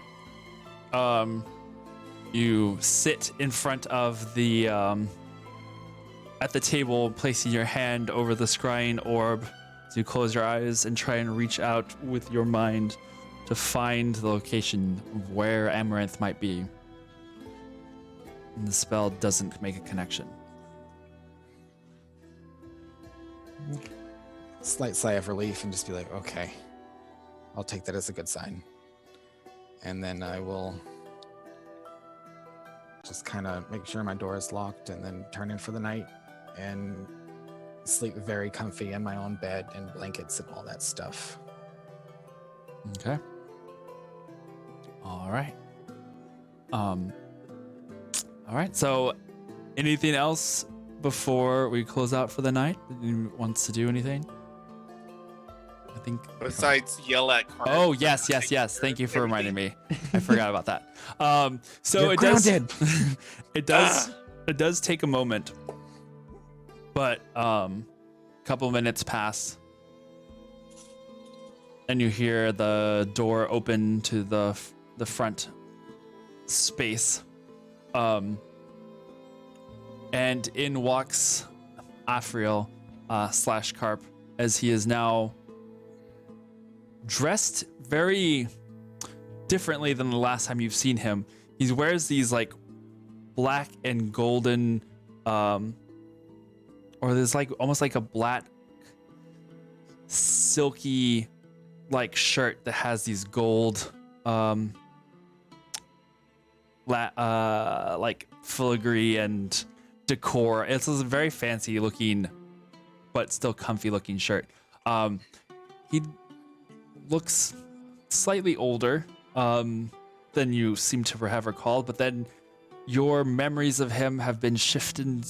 You sit in front of the at the table, placing your hand over the scrying orb. So you close your eyes and try and reach out with your mind to find the location of where Amaranth might be. And the spell doesn't make a connection. Slight sigh of relief and just be like, okay, I'll take that as a good sign. And then I will just kind of make sure my door is locked and then turn in for the night and sleep very comfy in my own bed and blankets and all that stuff. Okay. All right. All right. So, anything else before we close out for the night? Anyone wants to do anything? I think. Besides yell at Carmen. Oh yes. Thank you for reminding me. I forgot about that. So You're it grounded. does. It does take a moment, but a couple minutes pass, and you hear the door open to the front space, and in walks Afriel / Carp, as he is now dressed very differently than the last time you've seen him. He wears these like black and golden, or there's like almost like a black silky like shirt that has these gold like filigree and decor. It's a very fancy looking but still comfy looking shirt. He looks slightly older than you seem to have recalled, but then your memories of him have been shifting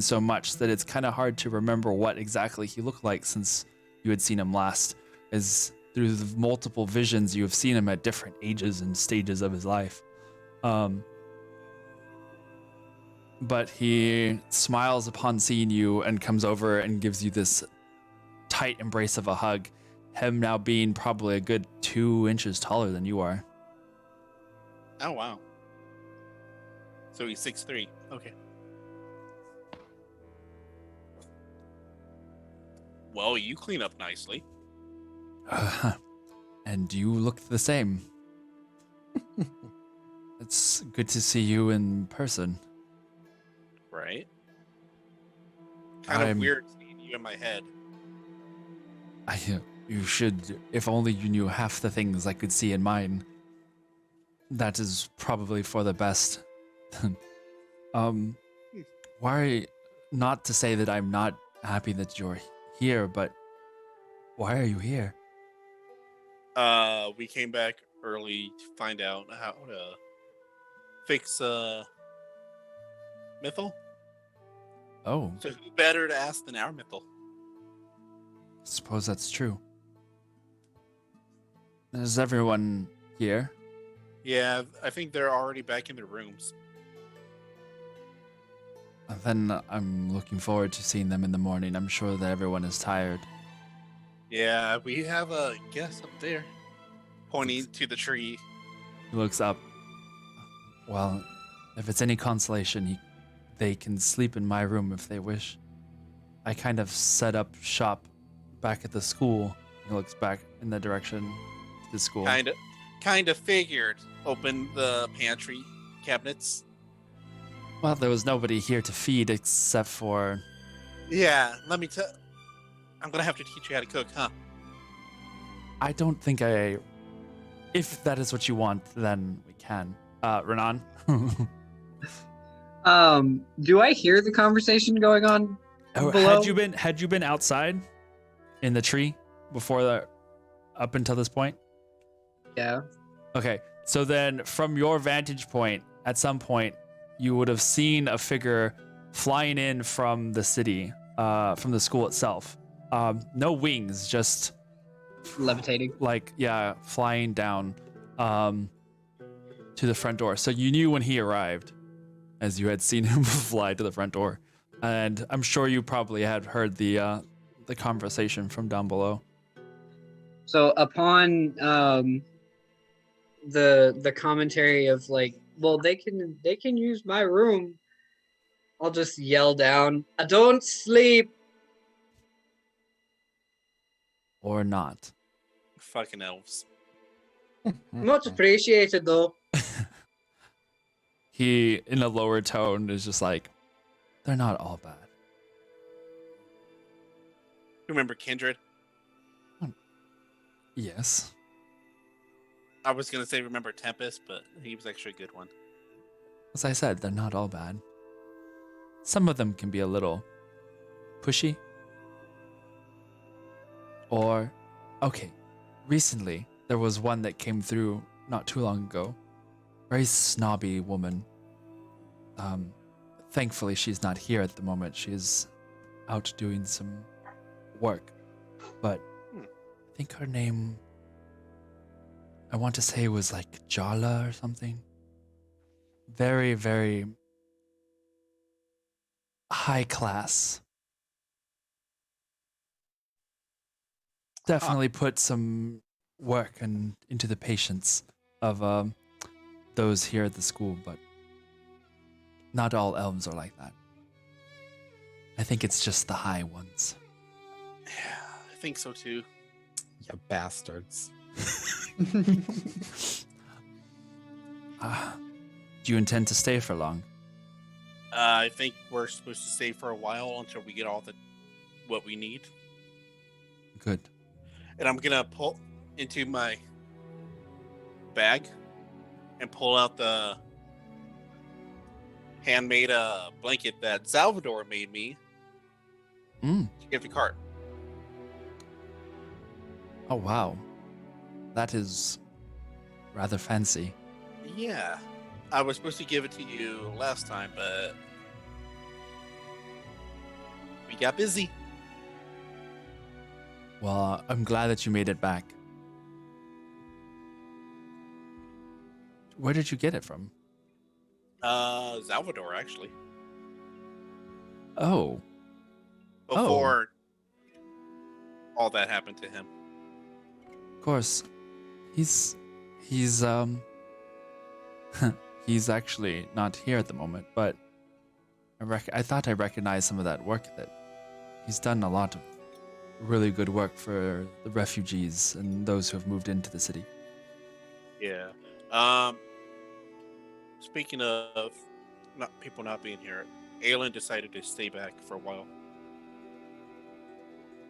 so much that it's kind of hard to remember what exactly he looked like since you had seen him last. As through the multiple visions, you have seen him at different ages and stages of his life. But he smiles upon seeing you and comes over and gives you this tight embrace of a hug, him now being probably a good 2 inches taller than you are. Oh, wow. So he's 6'3". Okay. Well, you clean up nicely. And you look the same. It's good to see you in person. Right? Kind of I'm- weird seeing you in my head. You should, if only you knew half the things I could see in mine. That is probably for the best. Why, not to say that I'm not happy that you're here, but why are you here? We came back early to find out how to fix Mythal. Oh, So who better to ask than our Mythal? suppose that's true. Is everyone here? Yeah, I think they're already back in their rooms. Then I'm looking forward to seeing them in the morning. I'm sure that everyone is tired. Yeah, we have a guest up there. Pointing to the tree. He looks up. Well, if it's any consolation, they can sleep in my room if they wish. I kind of set up shop back at the school. He looks back in the direction to the school. Kind of figured. Open the pantry cabinets. Well, there was nobody here to feed except for... Yeah, let me tell. I'm gonna have to teach you how to cook, huh? I don't think I... If that is what you want, then we can. Renan? Do I hear the conversation going on below? Had you been outside in the tree up until this point? Yeah. Okay, so then from your vantage point, at some point, you would have seen a figure flying in from the city, from the school itself. No wings, just Levitating. flying down to the front door. So you knew when he arrived, as you had seen him fly to the front door. And I'm sure you probably had heard the conversation from down below. So upon the commentary of like, well, they can use my room, I'll just yell down, I don't sleep. Or not. Fucking elves. Much appreciated though. He, in a lower tone, is just like, they're not all bad. Remember Kindred? Yes. I was gonna say remember Tempest, but he was actually a good one. As I said, they're not all bad. Some of them can be a little pushy. Or, okay, recently there was one that came through not too long ago. Very snobby woman. Thankfully she's not here at the moment. She's out doing some work. But I think her name, I want to say, was like Jala or something. Very, very high class. Definitely put some work into the patience of those here at the school, but not all elves are like that. I think it's just the high ones. Yeah, I think so too. You bastards. Do you intend to stay for long? I think we're supposed to stay for a while until we get all what we need. Good. And I'm gonna pull into my bag and pull out the handmade blanket that Salvador made me to give to Cart. Oh, wow. That is rather fancy. Yeah, I was supposed to give it to you last time, but we got busy. Well, I'm glad that you made it back. Where did you get it from? Salvador, actually. Oh. Before all that happened to him. Of course. He's he's actually not here at the moment, but I thought I recognized some of that work that he's done. A lot of really good work for the refugees and those who have moved into the city. Yeah. Speaking of people not being here, Aelin decided to stay back for a while.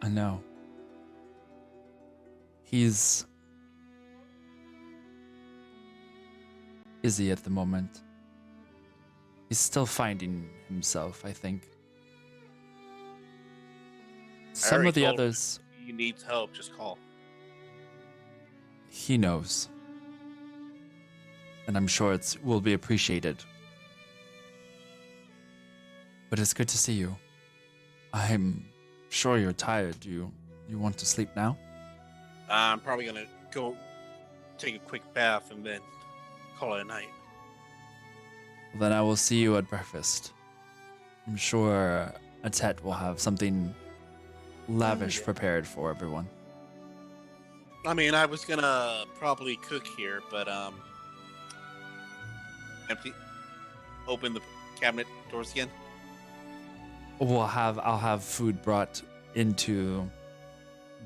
I know. He's busy at the moment. He's still finding himself, I think. Some of the told him others, if he needs help, just call. he knows. And I'm sure it will be appreciated. But it's good to see you. I'm sure you're tired. You want to sleep now? I'm probably gonna go take a quick bath and then call it a night. Well, then I will see you at breakfast. I'm sure Atet will have something lavish prepared for everyone. I mean, I was gonna probably cook here, but open the cabinet doors again. I'll have food brought into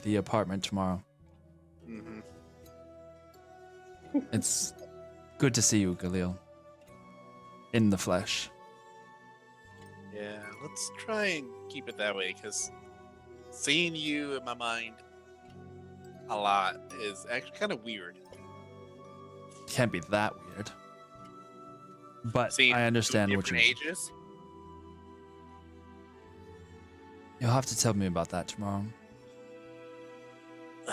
the apartment tomorrow. Mm-hmm. It's good to see you, Galil. In the flesh. Yeah, let's try and keep it that way, because seeing you in my mind a lot is actually kind of weird. Can't be that weird. But Seeing I understand two what you different mean. ages. You'll have to tell me about that tomorrow.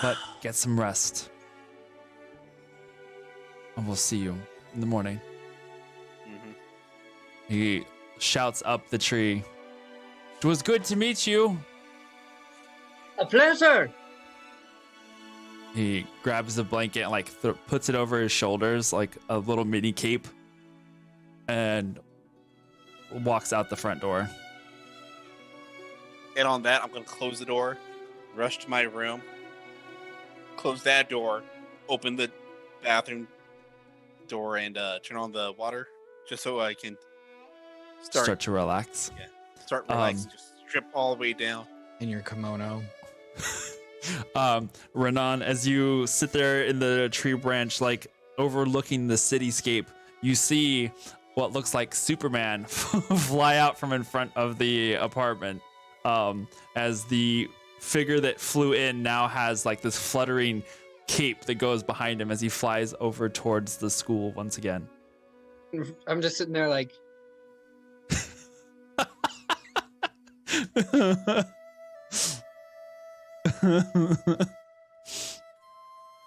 But get some rest. And we'll see you in the morning. Mm-hmm. He shouts up the tree. It was good to meet you. A pleasure. He grabs the blanket and puts it over his shoulders like a little mini cape and walks out the front door. And on that, I'm gonna close the door, rush to my room, close that door, open the bathroom door, and turn on the water just so I can Start to relax. start relaxing. Just strip all the way down. In your kimono. Renan, as you sit there in the tree branch, overlooking the cityscape, you see what looks like Superman fly out from in front of the apartment. As the figure that flew in now has this fluttering cape that goes behind him as he flies over towards the school once again. I'm just sitting there like,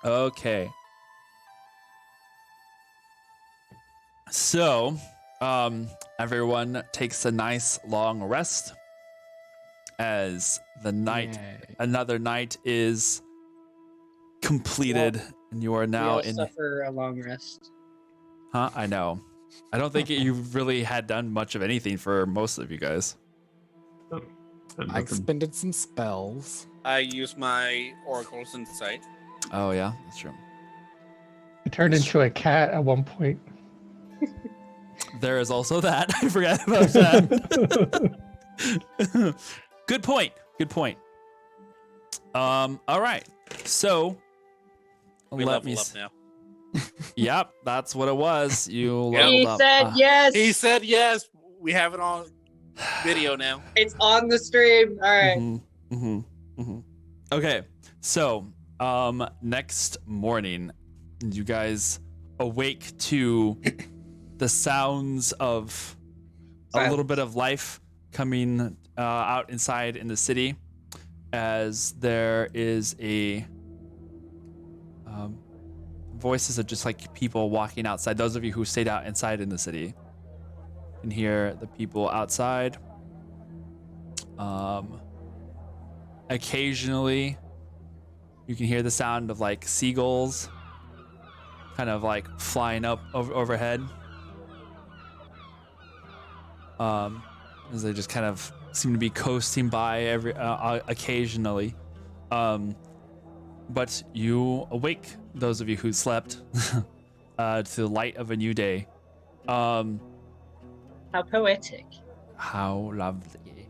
Okay. So, everyone takes a nice long rest as another night is completed, and you are now we all suffer a long rest. Huh? I know. I don't think you really had done much of anything for most of you guys. I expended some spells. I use my Oracle's Insight. Oh yeah, that's true. I turned into a cat at one point. There is also that. I forgot about that. Good point. Good point. All right. So We let level me. up now. Yep, that's what it was. You Yep. leveled He up. said yes. He said yes. We have it on video now. It's on the stream. All right. Okay, so next morning, you guys awake to the sounds of a little bit of life coming out inside in the city, as there is a voices of just people walking outside. Those of you who stayed out inside in the city can hear the people outside. Occasionally you can hear the sound of seagulls kind of flying up overhead, as they just kind of seem to be coasting by occasionally. But you awake, those of you who slept, to the light of a new day. How poetic. How lovely.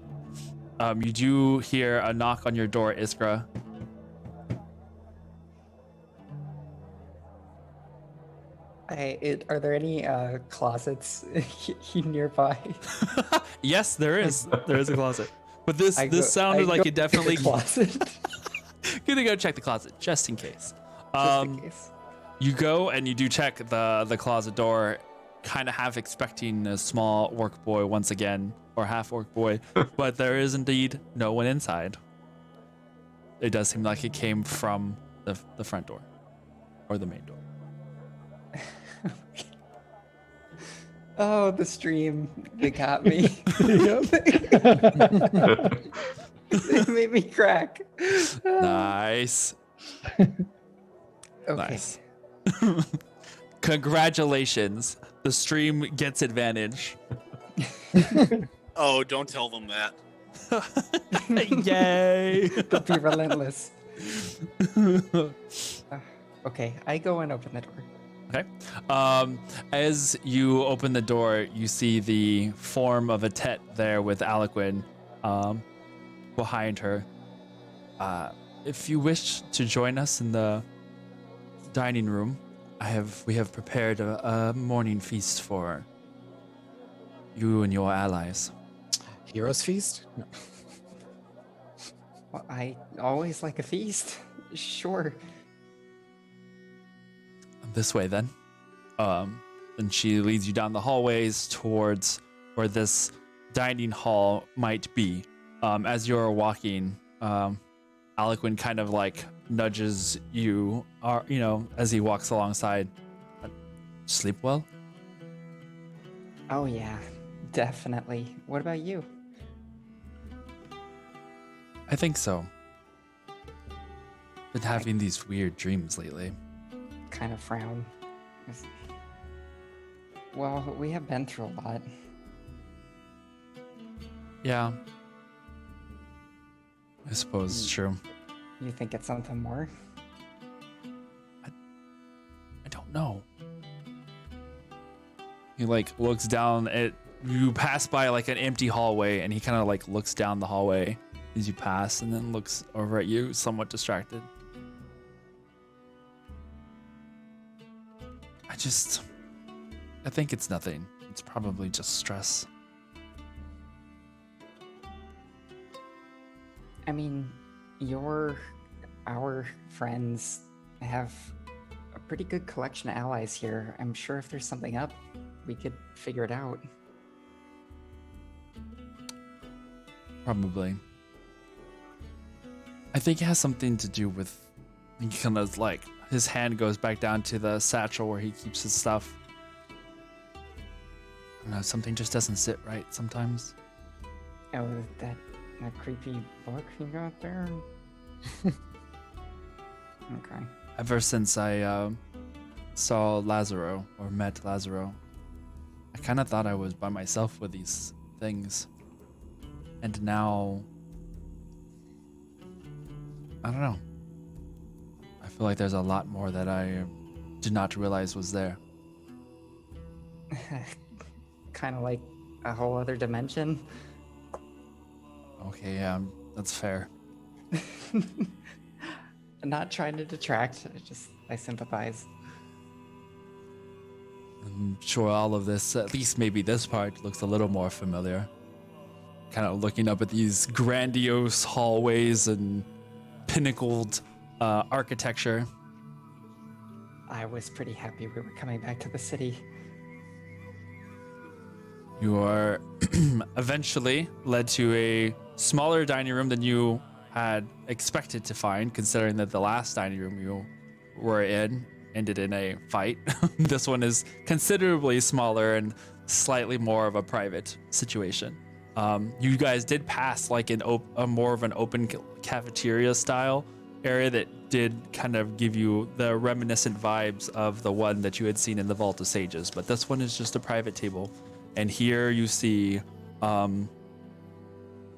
You do hear a knock on your door, Iskra. Are there any closets nearby? Yes, there is. There is a closet. But this I sounded like go it to the definitely. closet Gonna go check the closet just in case. just in case. You go and you do check the closet door, kind of half expecting a small orc boy once again, or half orc boy, but there is indeed no one inside. It does seem like it came from the front door, or the main door. Oh, the stream. They got me. It made me crack. Nice. Okay. Nice. Congratulations. The stream gets advantage. Oh, don't tell them that. Yay. Don't be relentless. Okay, I go and open the door. Okay. As you open the door, you see the form of a Tet there with Aliquin behind her. If you wish to join us in the dining room, we have prepared a morning feast for you and your allies. Heroes feast? No. Well, I always like a feast. Sure. This way then. And she leads you down the hallways towards where this dining hall might be. As you're walking, Aliquin kind of like nudges you, as he walks alongside. Sleep well? Oh yeah, definitely. What about you? I think so. Been having these weird dreams lately. Kind of frown. Well, we have been through a lot. Yeah. I suppose it's true. You think it's something more? I don't know. He like looks down at you, pass by like an empty hallway, and he kind of like looks down the hallway as you pass and then looks over at you, somewhat distracted. I think it's nothing. It's probably just stress. I mean, our friends have a pretty good collection of allies here. I'm sure if there's something up, we could figure it out. Probably. I think it has something to do with, he kind of like, his hand goes back down to the satchel where he keeps his stuff. I don't know, something just doesn't sit right sometimes. Oh, that creepy book you got there? Okay. Ever since I saw Lazaro, or met Lazaro, I kind of thought I was by myself with these things. And now, I don't know. I feel like there's a lot more that I did not realize was there. Kind of like a whole other dimension. Okay, yeah, that's fair. Not trying to detract, I sympathize. I'm sure all of this, at least maybe this part, looks a little more familiar. Kind of looking up at these grandiose hallways and pinnacled architecture. I was pretty happy we were coming back to the city. You are eventually led to a smaller dining room than you had expected to find, considering that the last dining room you were in ended in a fight. This one is considerably smaller and slightly more of a private situation. You guys did pass like a more of an open cafeteria style area that did kind of give you the reminiscent vibes of the one that you had seen in the Vault of Sages, but this one is just a private table. And here you see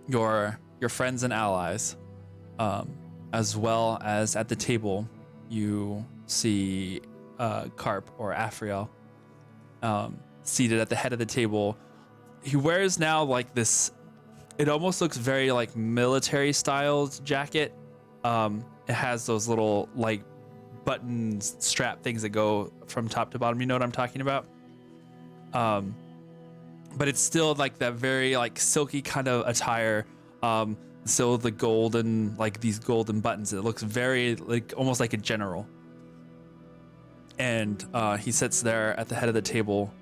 your friends and allies, as well as at the table you see Carp or Afriel seated at the head of the table. He wears now like this it almost looks very like military styled jacket. It has those little like buttons, strap things that go from top to bottom. You know what I'm talking about? But it's still like that very like silky kind of attire. Still the golden, like these golden buttons. It looks very like almost like a general. And he sits there at the head of the table.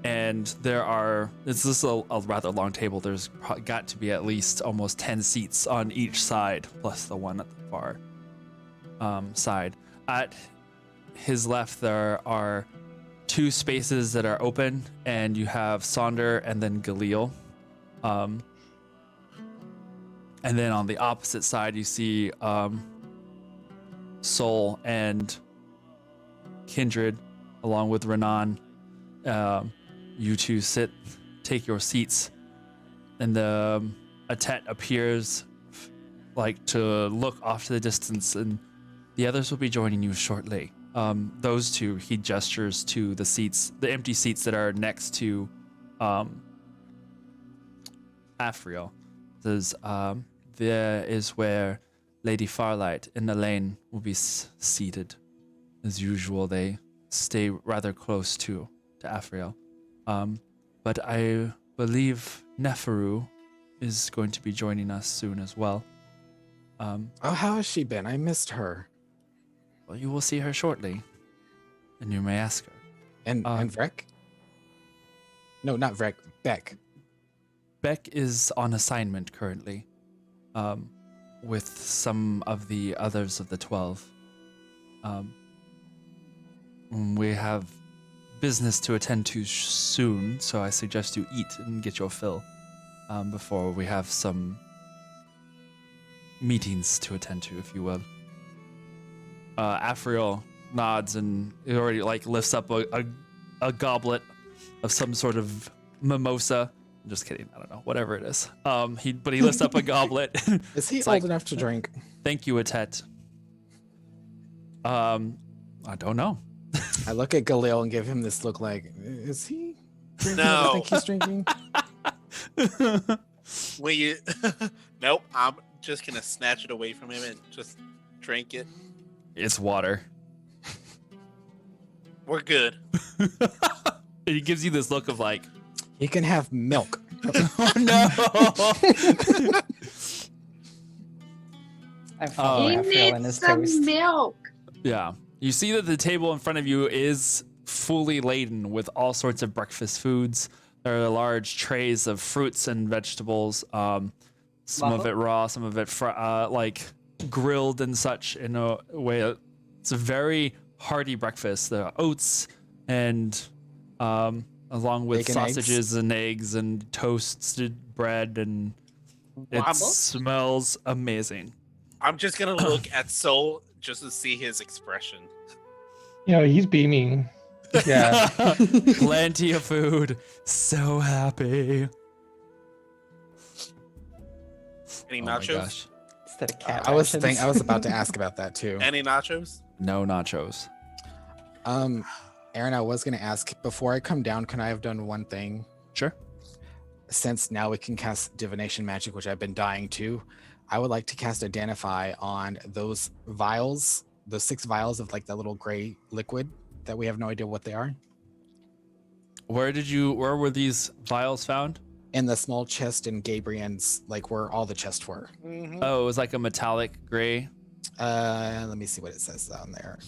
And this is a rather long table. There's got to be at least almost 10 seats on each side, plus the one at the far side. At his left, there are 2 spaces that are open, and you have Sonder and then Galil. And then on the opposite side, you see Sol and Kindred, along with Renan. You two take your seats, and the Atet appears like to look off to the distance, and the others will be joining you shortly. Those 2, he gestures to the seats, the empty seats that are next to Afriel. Says, there is where Lady Farlight and Elaine will be seated. As usual, they stay rather close to Afriel. But I believe Neferu is going to be joining us soon as well. Oh, how has she been? I missed her. Well, you will see her shortly, and you may ask her. And Vrek? No, not Vrek. Beck. Beck is on assignment currently, with some of the others of the 12. We have business to attend to soon, so I suggest you eat and get your fill before we have some meetings to attend to, if you will. Afriel nods and he already like lifts up a goblet of some sort of mimosa. I'm just kidding. I don't know, whatever it is. He lifts up a goblet. Is he It's old like, enough to drink? Thank you, Atet. I don't know. I look at Galil and give him this look like, is he drinking? No. I think he's drinking. When you, nope, I'm just gonna snatch it away from him and just drink it. It's water. We're good. He gives you this look of like, He can have milk. oh no. I'm following He Afriel and needs his some toast. milk. Yeah. You see that the table in front of you is fully laden with all sorts of breakfast foods. There are large trays of fruits and vegetables. Some of it raw, some of it like grilled and such in a way. It's a very hearty breakfast. There are oats and along with Bacon, eggs. sausages and eggs and toasted bread, and it Waffles? smells amazing. I'm just gonna look at Soul just to see his expression. He's beaming. Yeah. Plenty of food. So happy. Any Oh my nachos? gosh. Instead of cat I was rations. about to ask about that too. Any nachos? No nachos. Aaron, I was gonna ask before I come down, can I have done one thing? Sure. Since now we can cast divination magic, which I've been dying to, I would like to cast Identify on those vials, those 6 vials of like that little gray liquid that we have no idea what they are. Where were these vials found? In the small chest in Gabriel's, like where all the chests were. Mm-hmm. Oh, it was like a metallic gray. Let me see what it says on there.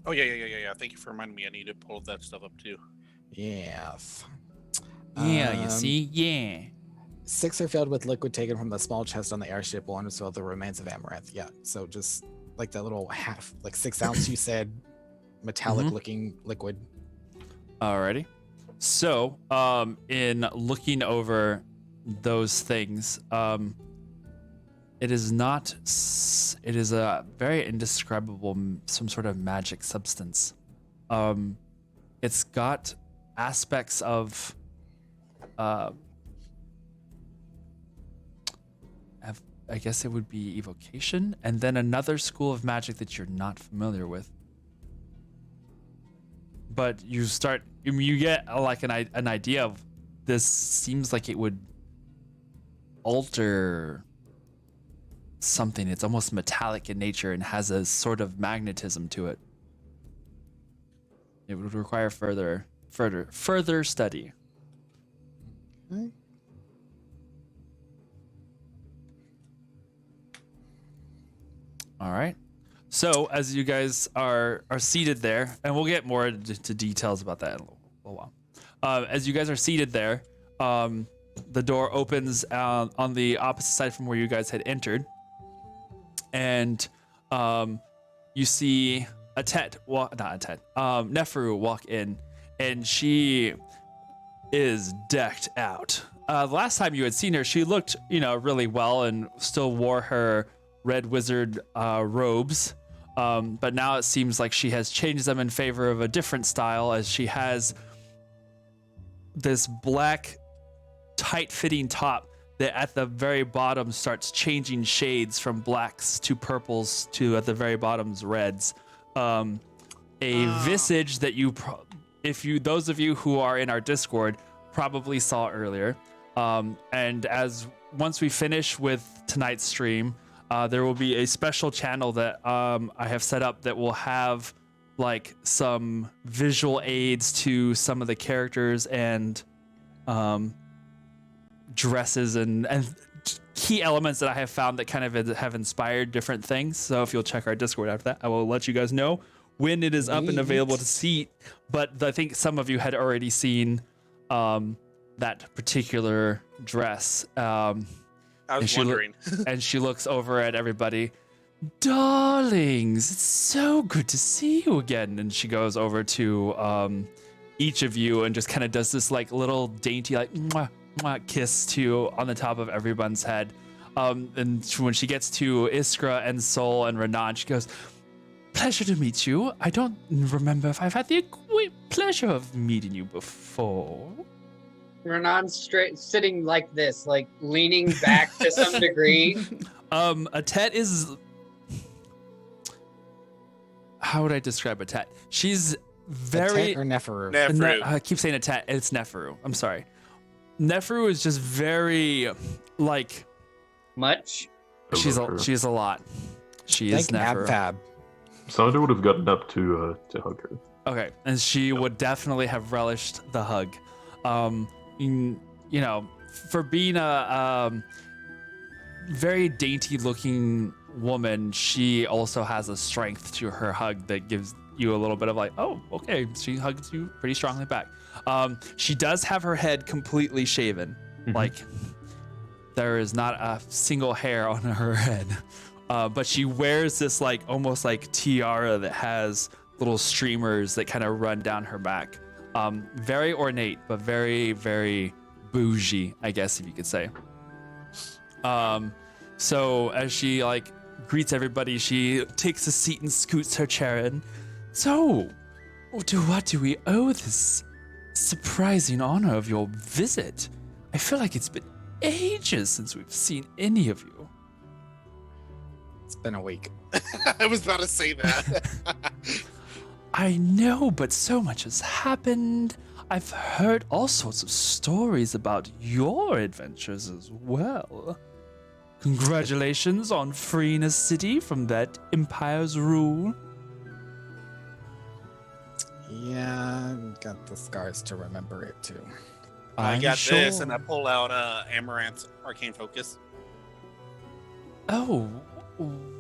Oh yeah. Thank you for reminding me. I need to pull that stuff up too. Yes. Yeah, you see? Yeah. 6 are filled with liquid taken from the small chest on the airship. 1 is filled with the remains of Amaranth. Yeah. So just like that little half, like 6 ounce, you said, metallic looking liquid. Alrighty. So, in looking over those things, it is a very indescribable, some sort of magic substance. It's got aspects of, I guess it would be evocation, and then another school of magic that you're not familiar with. But you get like an idea of this seems like it would alter something. It's almost metallic in nature and has a sort of magnetism to it. It would require further study. Okay. All right. So as you guys are seated there, and we'll get more to details about that in a little while. As you guys are seated there, the door opens on the opposite side from where you guys had entered, and you see Neferu walk in, and she is decked out. The last time you had seen her, she looked, really well and still wore her red wizard robes. But now it seems like she has changed them in favor of a different style, as she has this black, tight-fitting top that at the very bottom starts changing shades from blacks to purples to at the very bottom's reds. Visage that those of you who are in our Discord probably saw earlier. And once we finish with tonight's stream, there will be a special channel that I have set up that will have like some visual aids to some of the characters and dresses and key elements that I have found that kind of have inspired different things. So if you'll check our Discord after that, I will let you guys know when it is up and available to see. But I think some of you had already seen that particular dress. I was wondering. And she looks over at everybody. Darlings, it's so good to see you again. And she goes over to each of you and just kind of does this like little dainty like mwah, mwah, kiss on the top of everyone's head. And when she gets to Iskra and Sol and Renan, she goes, "Pleasure to meet you. I don't remember if I've had the pleasure of meeting you before." Renan's straight sitting like this, like leaning back to some degree. Atet is... How would I describe Atet? She's very... Atet or Neferu? Neferu. I keep saying Atet. It's Neferu. I'm sorry. Neferu is just very, like... Much? She's a lot. She is Thank Neferu. Fab. Sandra would have gotten up to hug her. Okay, and she would definitely have relished the hug. For being a very dainty-looking woman, she also has a strength to her hug that gives you a little bit of like, oh, okay, she hugs you pretty strongly back. She does have her head completely shaven. Mm-hmm. Like, there is not a single hair on her head. But she wears this like almost like tiara that has little streamers that kind of run down her back. Very ornate, but very, very bougie, I guess if you could say. So as she like greets everybody, she takes a seat and scoots her chair in. So, to what do we owe this surprising honor of your visit? I feel like it's been ages since we've seen any of you. It's been a week. I was about to say that. I know, but so much has happened. I've heard all sorts of stories about your adventures as well. Congratulations on freeing a city from that empire's rule. Yeah, got the scars to remember it too. I got sure. this, and I pull out Amaranth's Arcane Focus. Oh,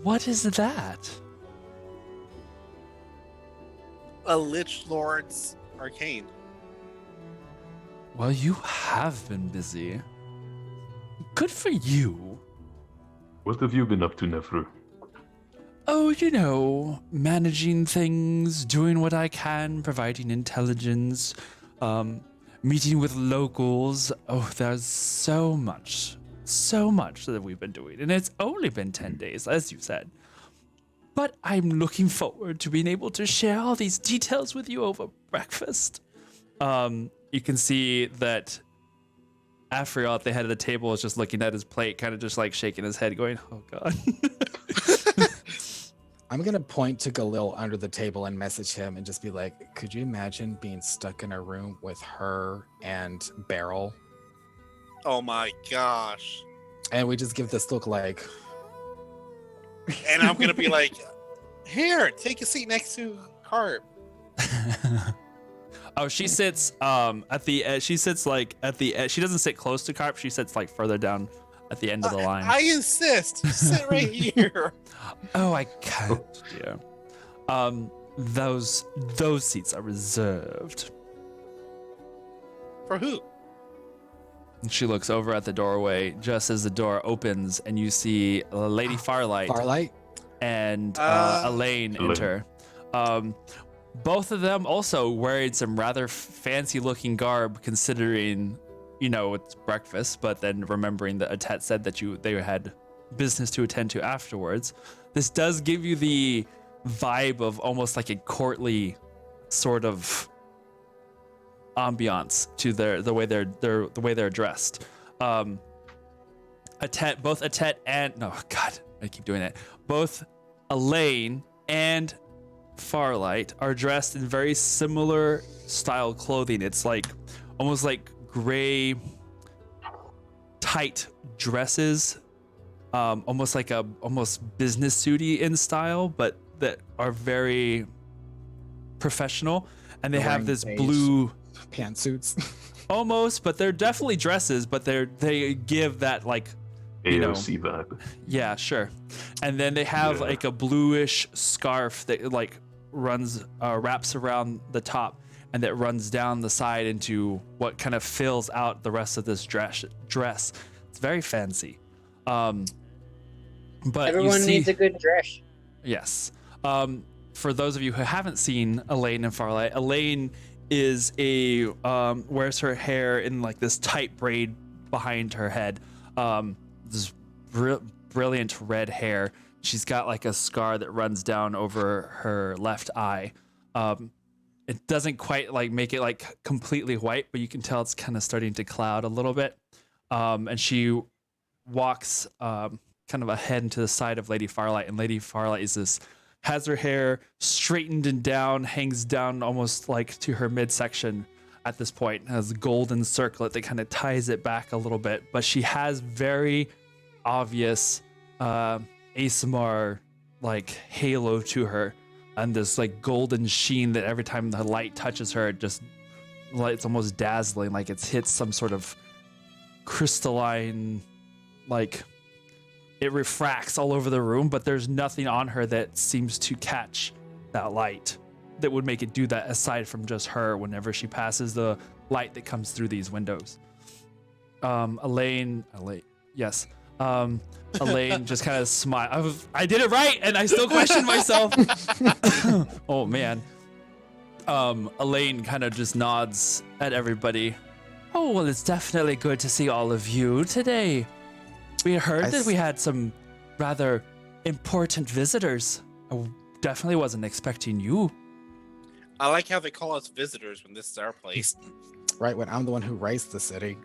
what is that? A Lich Lord's Arcane. Well, you have been busy. Good for you. What have you been up to, Neferu? Oh, managing things, doing what I can, providing intelligence, meeting with locals. Oh, there's so much that we've been doing. And it's only been 10 days, as you said. But I'm looking forward to being able to share all these details with you over breakfast. You can see that Afriel at the head of the table is just looking at his plate, kind of just like shaking his head, going, "Oh God." I'm gonna point to Galil under the table and message him and just be like, could you imagine being stuck in a room with her and Beryl? Oh my gosh. And we just give this look like, And I'm gonna be like, here, take a seat next to Carp. Oh, she sits at the edge. She sits like at the edge. She doesn't sit close to Carp. She sits like further down at the end of the line. I insist. Sit right here. Oh, I can't. Yeah. Those seats are reserved. For who? And she looks over at the doorway just as the door opens, and you see Lady Farlight Farlight? and Elaine enter. Both of them also wearing some rather fancy-looking garb, considering, it's breakfast. But then remembering that Atet said that they had business to attend to afterwards. This does give you the vibe of almost like a courtly sort of ambiance to the way they're dressed. Both Atet and I keep doing it. Both Elaine and Farlight are dressed in very similar style clothing. It's like almost like gray tight dresses, almost like almost business suity in style, but that are very professional. And they have this blue pantsuits. Almost, but they're definitely dresses, but they give that like AOC vibe. Yeah, sure. And then they have like a bluish scarf that like wraps around the top and that runs down the side into what kind of fills out the rest of this dress. It's very fancy. But everyone needs a good dress. Yes. For those of you who haven't seen Elaine and Farlight, Elaine is wears her hair in like this tight braid behind her head. This brilliant red hair. She's got like a scar that runs down over her left eye. It doesn't quite like make it like completely white, but you can tell it's kind of starting to cloud a little bit. And she walks kind of ahead and to the side of Lady Farlight, and Lady Farlight has her hair straightened and down, hangs down almost like to her midsection at this point, has a golden circlet that kind of ties it back a little bit, but she has very obvious ASMR like halo to her, and this like golden sheen that every time the light touches her, it just like it's almost dazzling, like it's hit some sort of crystalline, like it refracts all over the room, but there's nothing on her that seems to catch that light that would make it do that aside from just her whenever she passes the light that comes through these windows. Elaine, yes. Elaine just kind of smiled. I did it right, and I still questioned myself. Oh man. Elaine kind of just nods at everybody. Oh, well, it's definitely good to see all of you today. We heard that we had some rather important visitors. I definitely wasn't expecting you. I like how they call us visitors when this is our place. Right, when I'm the one who raised the city.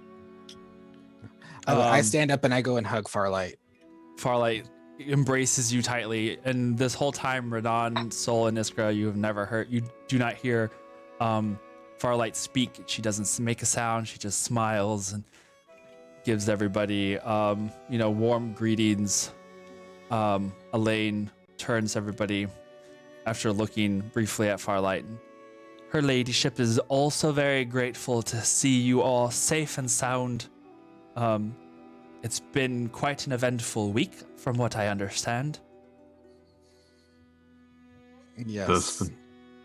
I stand up and I go and hug Farlight. Farlight embraces you tightly, and this whole time, Radon, Sol, and Iskra, you do not hear Farlight speak. She doesn't make a sound. She just smiles and gives everybody, warm greetings. Elaine turns to everybody after looking briefly at Farlight. Her ladyship is also very grateful to see you all safe and sound. It's been quite an eventful week, from what I understand. Yes.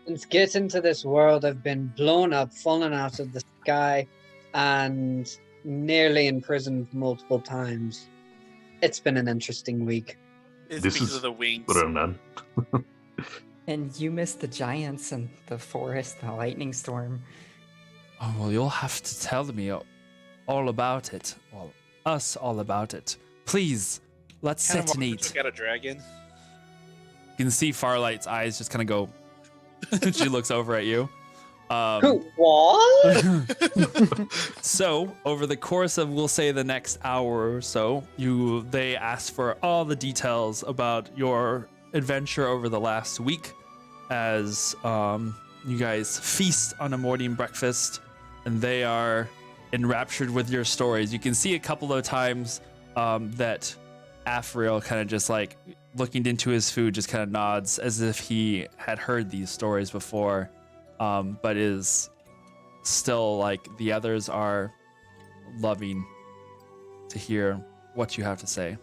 Since getting to this world, I've been blown up, fallen out of the sky, and nearly imprisoned multiple times. It's been an interesting week. It's This because is of the wings. Renan. And you missed the giants and the forest and the lightning storm. Oh, well, you'll have to tell me all about it. Well, us all about it. Please, let's sit and eat. Got a dragon. You can see Farlight's eyes just kind of go. She looks over at you. What? So, over the course of, we'll say, the next hour or so, they ask for all the details about your adventure over the last week as you guys feast on a morning breakfast, and they are enraptured with your stories. You can see a couple of times that Afriel kind of just like looking into his food just kind of nods as if he had heard these stories before, but is still like the others are loving to hear what you have to say.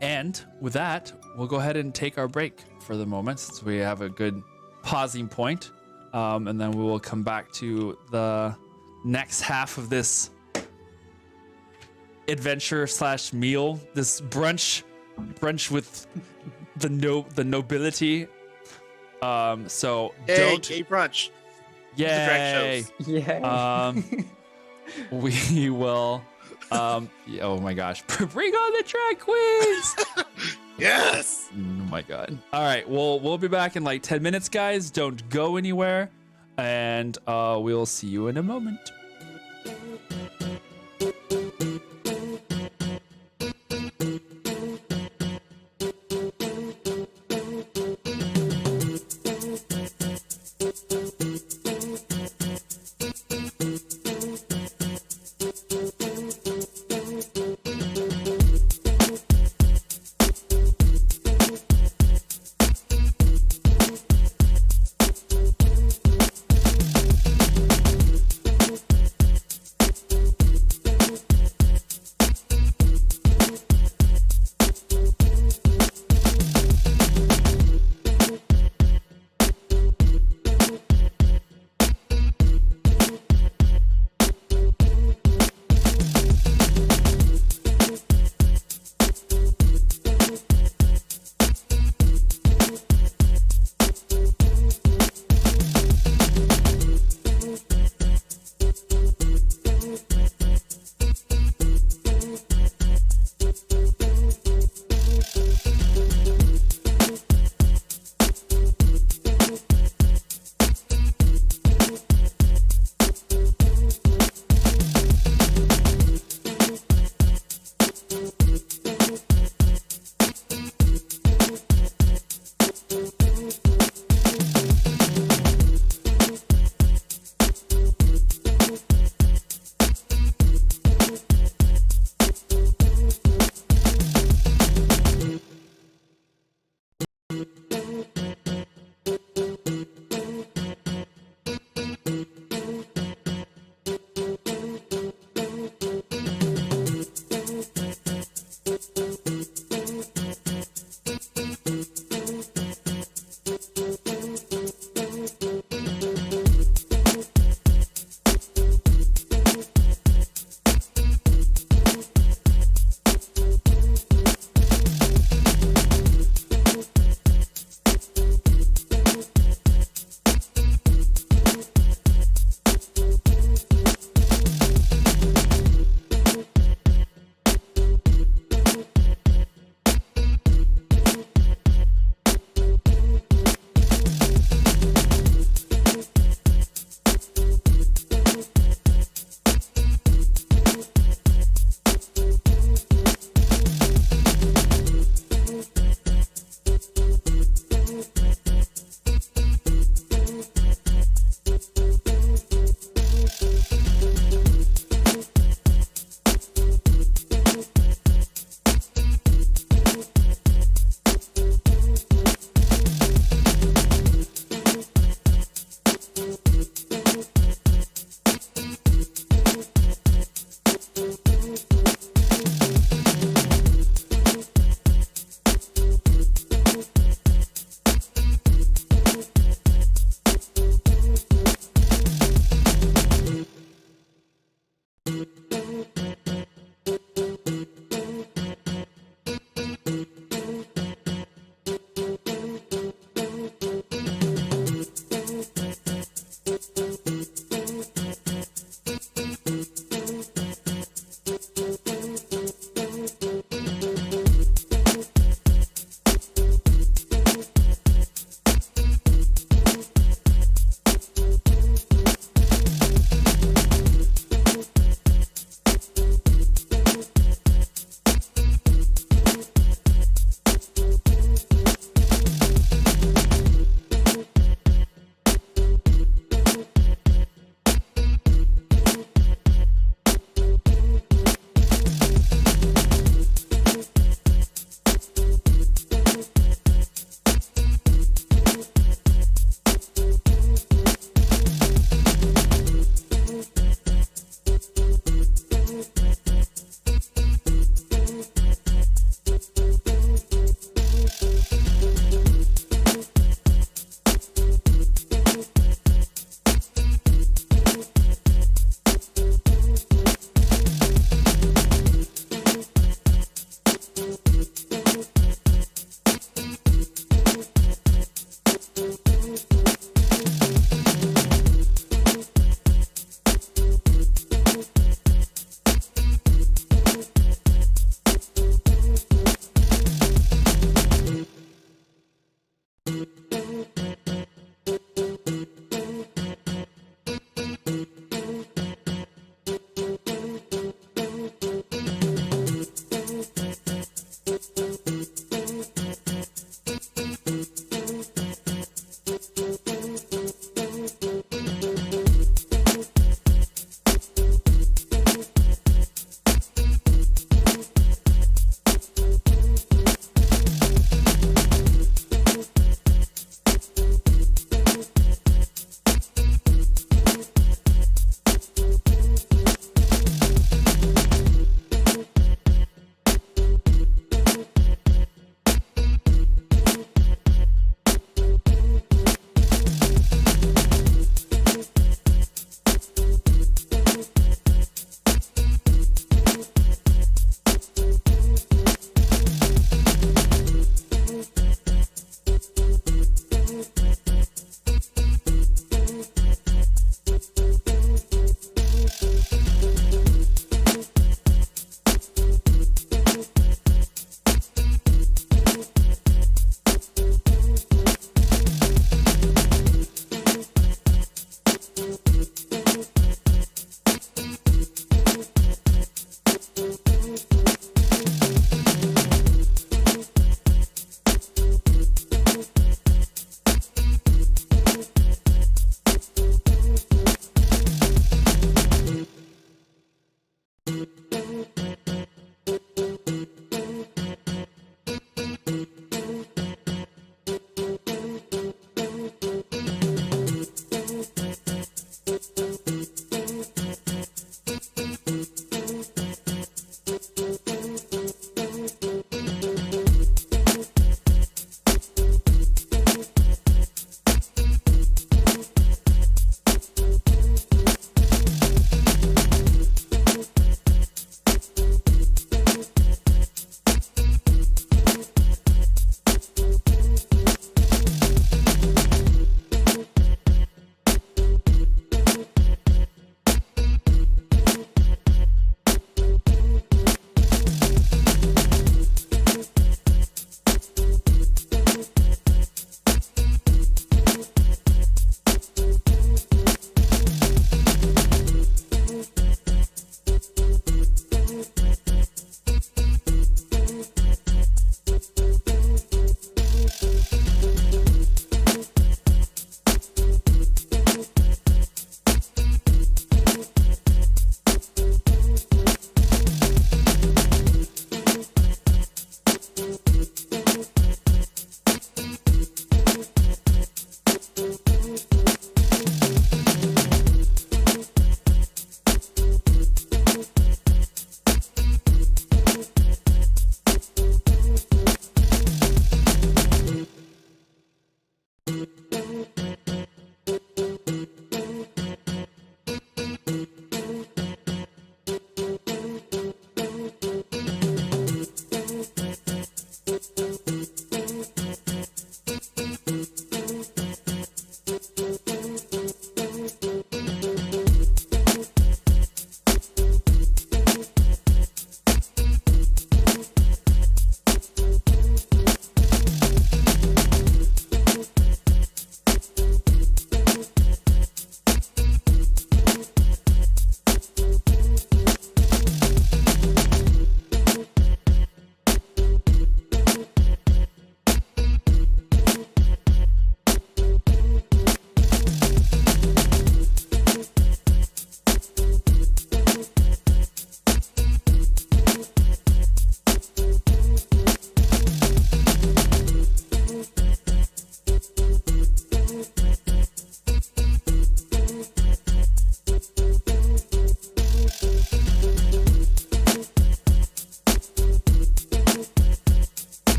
And with that, we'll go ahead and take our break for the moment since we have a good pausing point. And then we will come back to the next half of this adventure / meal, this brunch with the nobility. So Hey, don't gay brunch. The drag yay. shows. Yeah. We will oh my gosh, bring on the drag queens. Yes. Oh my god. All right, we'll be back in like 10 minutes, guys. Don't go anywhere, and we'll see you in a moment.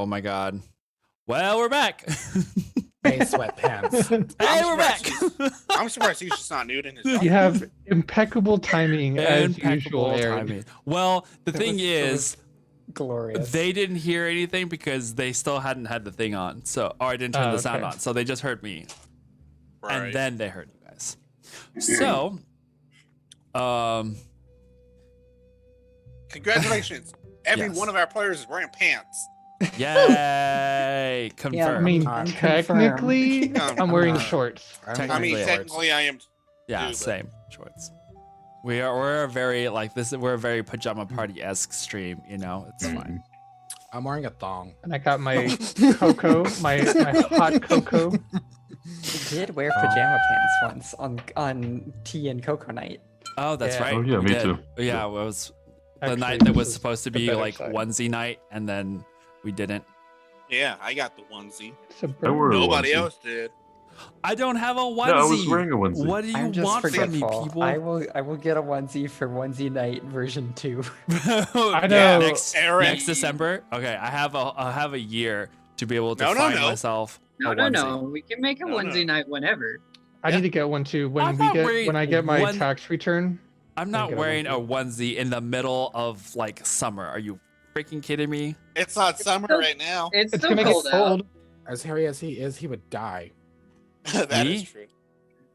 my god. Well, we're back. Hey, sweatpants. Hey, we're back. I'm surprised he's just not nude in his. You have impeccable timing as usual, Aaron. timing. Well, the thing It was is, glorious. they didn't hear anything because they still hadn't had the thing on. So, or I didn't turn the sound okay. on. So they just heard me, Right. and then they heard you guys. So, Congratulations. Every Yes. one of our players is wearing pants. yay! Confirmed. I mean, Confirmed. technically, I'm wearing shorts. I'm I Technically, mean, yeah. technically, I am. Yeah, Dude, same shorts. We're a very like this. We're a very pajama party esque stream. You know, it's fine. I'm wearing a thong. And I got my cocoa, my hot cocoa. I did wear pajama pants once on tea and cocoa night. Oh, that's Yeah. right. Oh, yeah, we me did. too. Yeah, it was the Actually, night that this was is supposed to the be better like side. onesie night, and then we didn't. Yeah, I got the onesie. It's a I wore a Nobody onesie. else did. I don't have a onesie. No, I was wearing a onesie. What do you I'm just want from me, forgetful. people? I will get a onesie for onesie night version 2. I Yeah, know. Aaron. next December. Okay, I have a year to be able to No, no, find no. myself No, a no, onesie. no. We can make a No, onesie no. night whenever. I Yeah. need to get one too. I'm not wearing When I get my one- tax return. I'm not get a wearing a onesie in the middle of like summer. Are you freaking kidding me? It's not summer still- right now. It's, It's still gonna get cold out. cold. As hairy as he is, he would die. That Me? is true.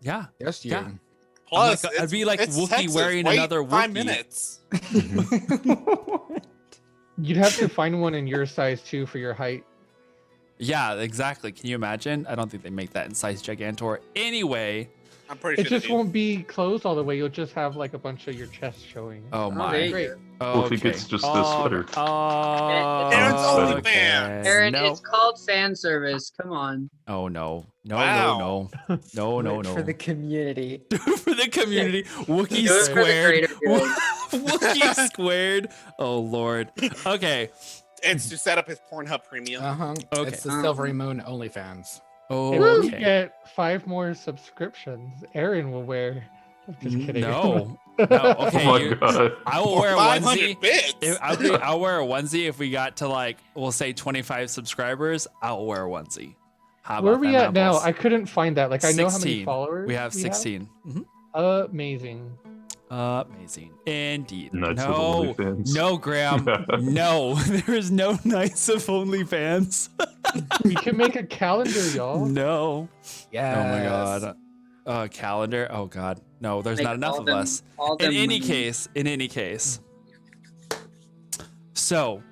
Yeah. Yes, you. Yeah. Plus, like- I'd it's- be like it's Wookiee Texas. wearing Wait another 5 Wookiee. minutes. You'd have to find one in your size too for your height. Yeah, exactly. Can you imagine? I don't think they make that in size Gigantor. Anyway, I'm pretty It sure. just won't be closed all the way. You'll just have like a bunch of your chest showing. oh there my. you Great. go. Well, I think Okay. it's just a sweater. Oh, Aaron's OnlyFans. okay. Aaron, No. it's called fan service. Come on. Oh no. No, Wow. no, no. No, no, For the no. community. For the community. Wookiee Do it for the squared. greater good. Wookiee squared. Oh lord. Okay. It's to set up his Pornhub premium. Uh-huh. Okay. It's the Silvery Moon OnlyFans. If we Okay. get 5 more subscriptions, Aaron will wear. I'm just kidding. No. No. Okay. Oh my you- god. I will For wear a 500 onesie. bits. I'll wear a onesie if we got to like, we'll say 25 subscribers. I'll wear a onesie. How Where are about we that, at now? Apples? I couldn't find that. Like I know how many 16. followers We have 16. Mhm. Amazing. Amazing. Indeed. Knights of No. OnlyFans. No, Graham. No. There is no Knights of OnlyFans. We can make a calendar, y'all. No. Yeah. Oh my god. Calendar. Oh god. No, there's Make not enough all of them- us. all In them any money. case. So,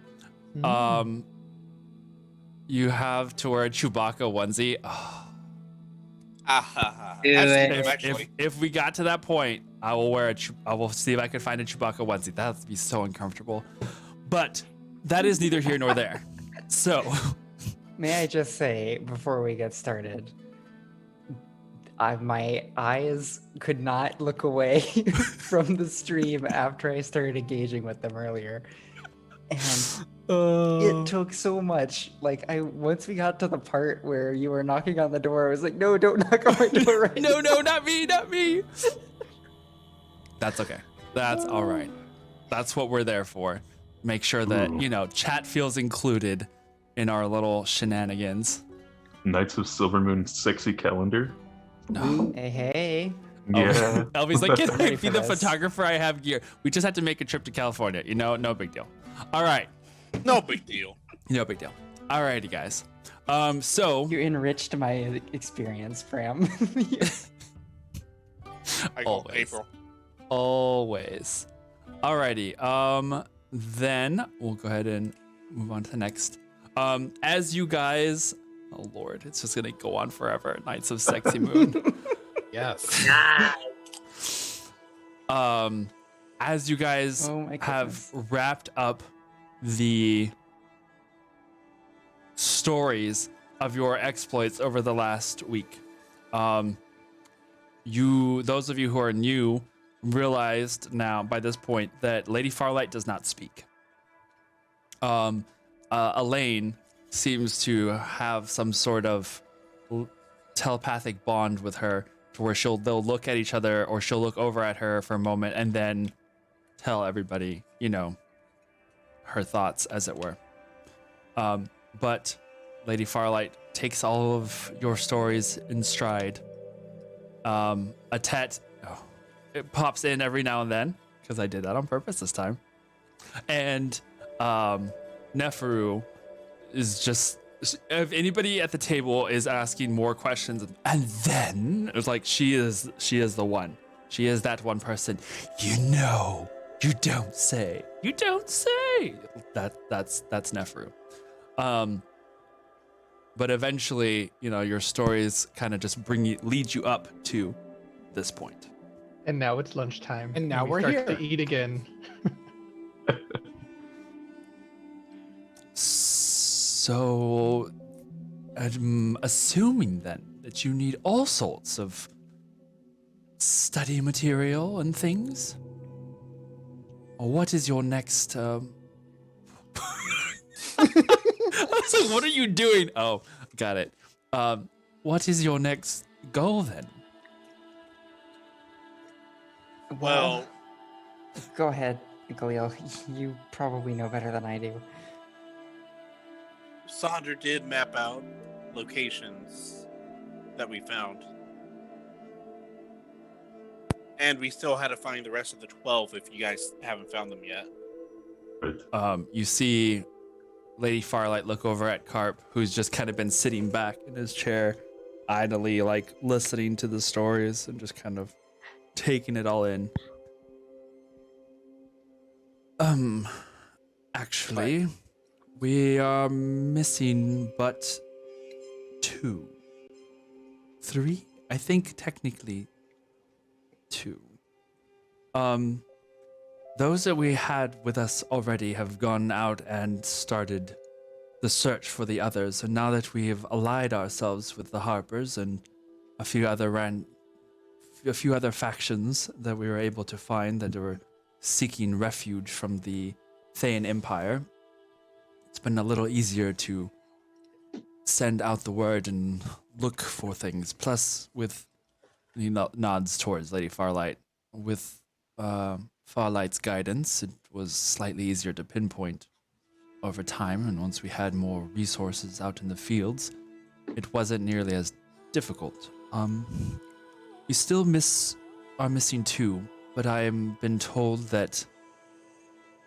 you have to wear a Chewbacca onesie. Oh, Do I've seen it. them, if, actually. if we got to that point, I will wear I will see if I can find a Chewbacca onesie. That would be so uncomfortable. But that is neither here nor there. So, May I just say before we get started, my eyes could not look away from the stream after I started engaging with them earlier, and it took so much. Like once we got to the part where you were knocking on the door, I was like, "No, don't knock on my door right no, not me, not me. That's okay. That's all right. That's what we're there for. Make sure that, Ooh. Chat feels included in our little shenanigans. Knights of Silvermoon sexy calendar. No. Hey, hey. Yeah. Elvie's like, can I Ready be for the this. photographer? I have gear. We just have to make a trip to California. No big deal. All right. No big deal. No big deal. Alrighty, guys. So You enriched my experience, Bram. I go Always. April. always. Alrighty. Then we'll go ahead and move on to the next. As you guys, oh lord, it's just gonna go on forever. Knights of Sexy Moon. Yes. As you guys Oh my have goodness. wrapped up the stories of your exploits over the last week, those of you who are new, realized now by this point that Lady Farlight does not speak. Elaine seems to have some sort of telepathic bond with her, to where they'll look at each other, or she'll look over at her for a moment and then tell everybody, her thoughts, as it were. but Lady Farlight takes all of your stories in stride. Atet, it pops in every now and then because I did that on purpose this time, and Neferu is just, if anybody at the table is asking more questions, and then it's like she is the one. She is that one person. You know, you don't say. You don't say. That's Neferu. But eventually, your stories kind of just lead you up to this point. And now it's lunchtime. And now we we're start here. to eat again. So, I'm assuming then that you need all sorts of study material and things. Or what is your next? I was like, what are you doing? Oh, got it. What is your next goal then? Well, Go ahead, Galil. You probably know better than I do. Sandra did map out locations that we found. And we still had to find the rest of the 12 if you guys haven't found them yet. Right. You see Lady Farlight look over at Carp, who's just kind of been sitting back in his chair, idly, like, listening to the stories and just kind of taking it all in. Actually, we are missing but 2. 3? I think technically 2. Those that we had with us already have gone out and started the search for the others, and now that we have allied ourselves with the Harpers and a few other factions that we were able to find that were seeking refuge from the Thayan Empire, it's been a little easier to send out the word and look for things. Plus, with he nods towards Lady Farlight, with Farlight's guidance, it was slightly easier to pinpoint over time, and once we had more resources out in the fields, it wasn't nearly as difficult. We still are missing 2, but I am been told that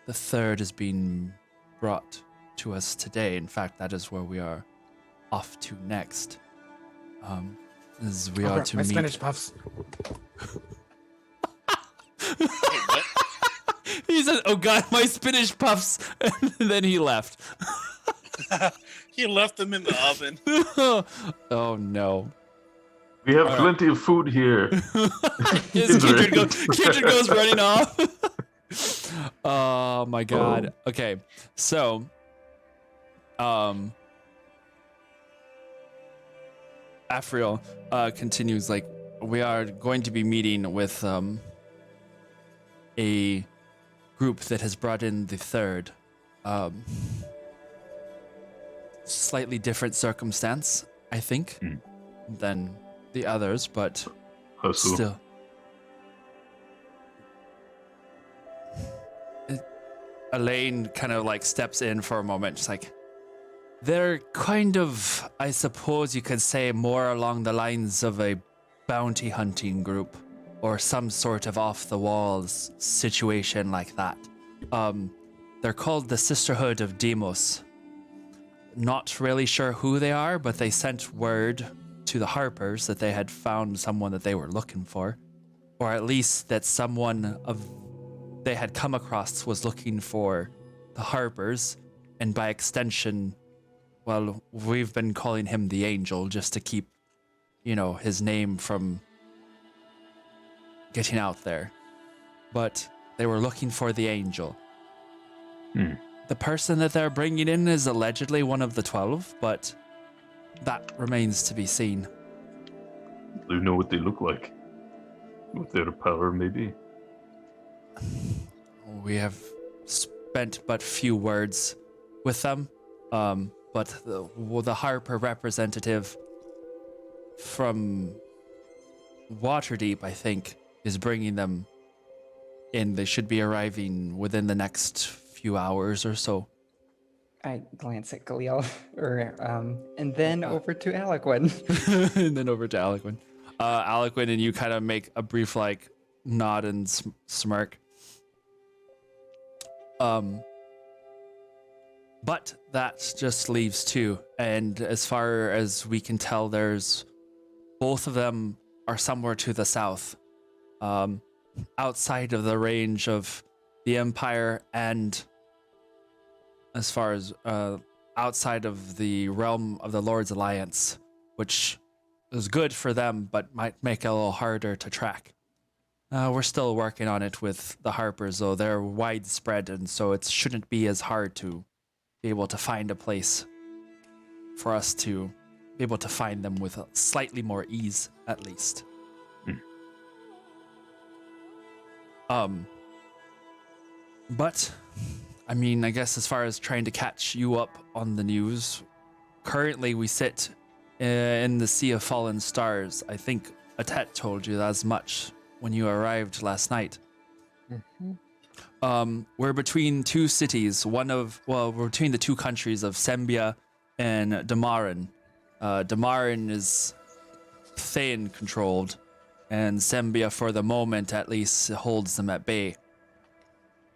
the 3rd is being brought to us today. In fact, that is where we are off to next. As we are to my meet. spinach puffs. Wait, what? He said, "Oh God, my spinach puffs," and then he left. He left them in the oven. Oh no. We have All right. plenty of food here. Yes, Kindred goes running off. Oh my God. Okay, so, Afriel continues, like, we are going to be meeting with a group that has brought in the 3rd. Slightly different circumstance, I think, than the others, but Hustle. still. Elaine kind of like steps in for a moment. She's like, they're kind of, I suppose you could say, more along the lines of a bounty hunting group or some sort of off the walls situation like that. They're called the Sisterhood of Demos. Not really sure who they are, but they sent word to the Harpers that they had found someone that they were looking for, or at least that someone they had come across was looking for the Harpers, and by extension, well, we've been calling him the Angel just to keep, his name from getting out there. But they were looking for the Angel. The person that they're bringing in is allegedly one of the 12, but that remains to be seen. Do you know what they look like? What their power may be? We have spent but few words with them, but the Harper representative from Waterdeep, I think, is bringing them in. They should be arriving within the next few hours or so. I glance at Galil, and then over to Aliquin. And then over to Aliquin. Aliquin and you kind of make a brief like nod and smirk. But that just leaves two, and as far as we can tell, there's both of them are somewhere to the south, outside of the range of the Empire, and as far as outside of the realm of the Lord's Alliance, which is good for them, but might make it a little harder to track. We're still working on it with the Harpers, though they're widespread, and so it shouldn't be as hard to be able to find a place for us to be able to find them with slightly more ease, at least. But I mean, I guess as far as trying to catch you up on the news, currently we sit in the Sea of Fallen Stars. I think Atet told you as much when you arrived last night. We're between two cities. We're between the two countries of Sembia and Damarin. Damarin is Thayan controlled, and Sembia, for the moment at least, holds them at bay.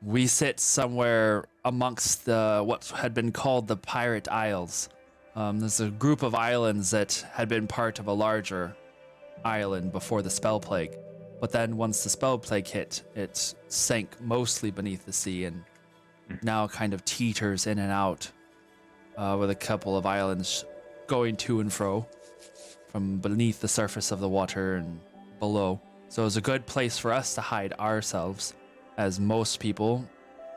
We sit somewhere amongst what had been called the Pirate Isles. There's a group of islands that had been part of a larger island before the Spell Plague. But then once the Spell Plague hit, it sank mostly beneath the sea and now kind of teeters in and out, with a couple of islands going to and fro from beneath the surface of the water and below. So it's a good place for us to hide ourselves, as most people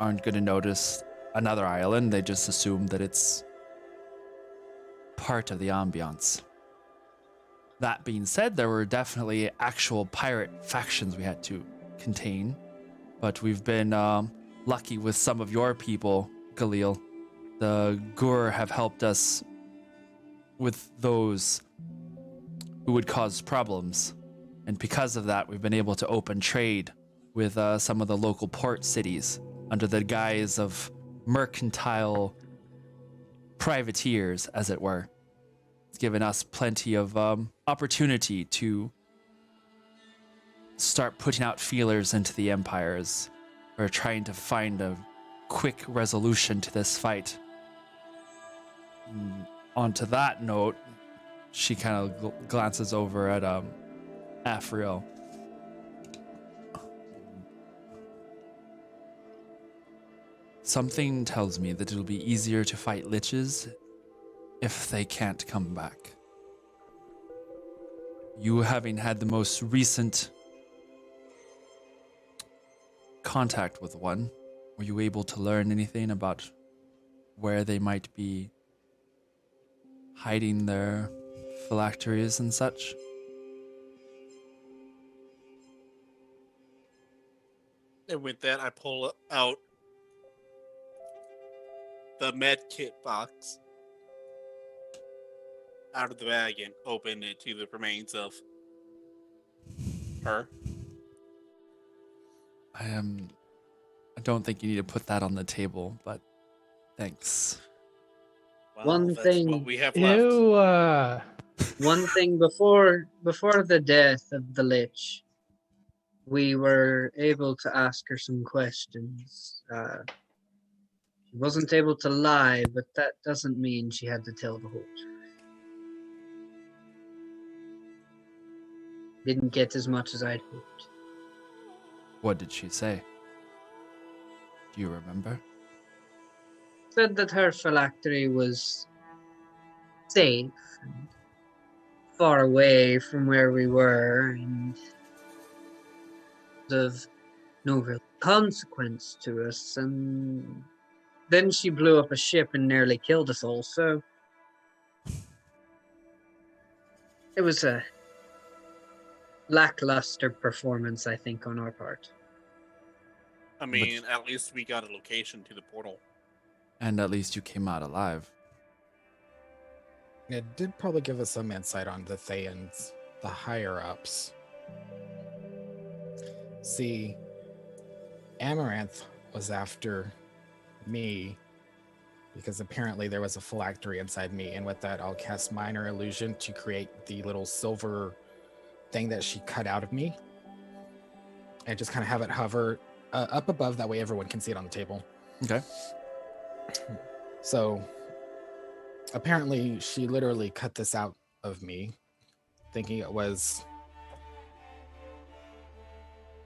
aren't going to notice another island. They just assume that it's part of the ambiance. That being said, there were definitely actual pirate factions we had to contain, but we've been lucky with some of your people, Galil. The Gur have helped us with those who would cause problems, and because of that, we've been able to open trade with some of the local port cities under the guise of mercantile privateers, as it were. It's given us plenty of opportunity to start putting out feelers into the empires. We're trying to find a quick resolution to this fight. Onto that note, she kind of glances over at Afriel. Something tells me that it'll be easier to fight liches if they can't come back. You having had the most recent contact with one, were you able to learn anything about where they might be hiding their phylacteries and such? And with that, I pull out the med kit box out of the bag and open it to the remains of her. I don't think you need to put that on the table, but thanks. Well, One that's thing- what we have left. Ew. One thing before the death of the Lich, we were able to ask her some questions. She wasn't able to lie, but that doesn't mean she had to tell the whole truth. Didn't get as much as I'd hoped. What did she say? Do you remember? Said that her phylactery was safe and far away from where we were, and of no real consequence to us. And then she blew up a ship and nearly killed us all. So it was a lackluster performance, I think, on our part. I mean, at least we got a location to the portal. And at least you came out alive. It did probably give us some insight on the Thayans, the higher ups. See, Amaranth was after me because apparently there was a phylactery inside me, and with that, I'll cast Minor Illusion to create the little silver thing that she cut out of me, and just kind of have it hover up above. That way, everyone can see it on the table. Okay. So apparently, she literally cut this out of me, thinking it was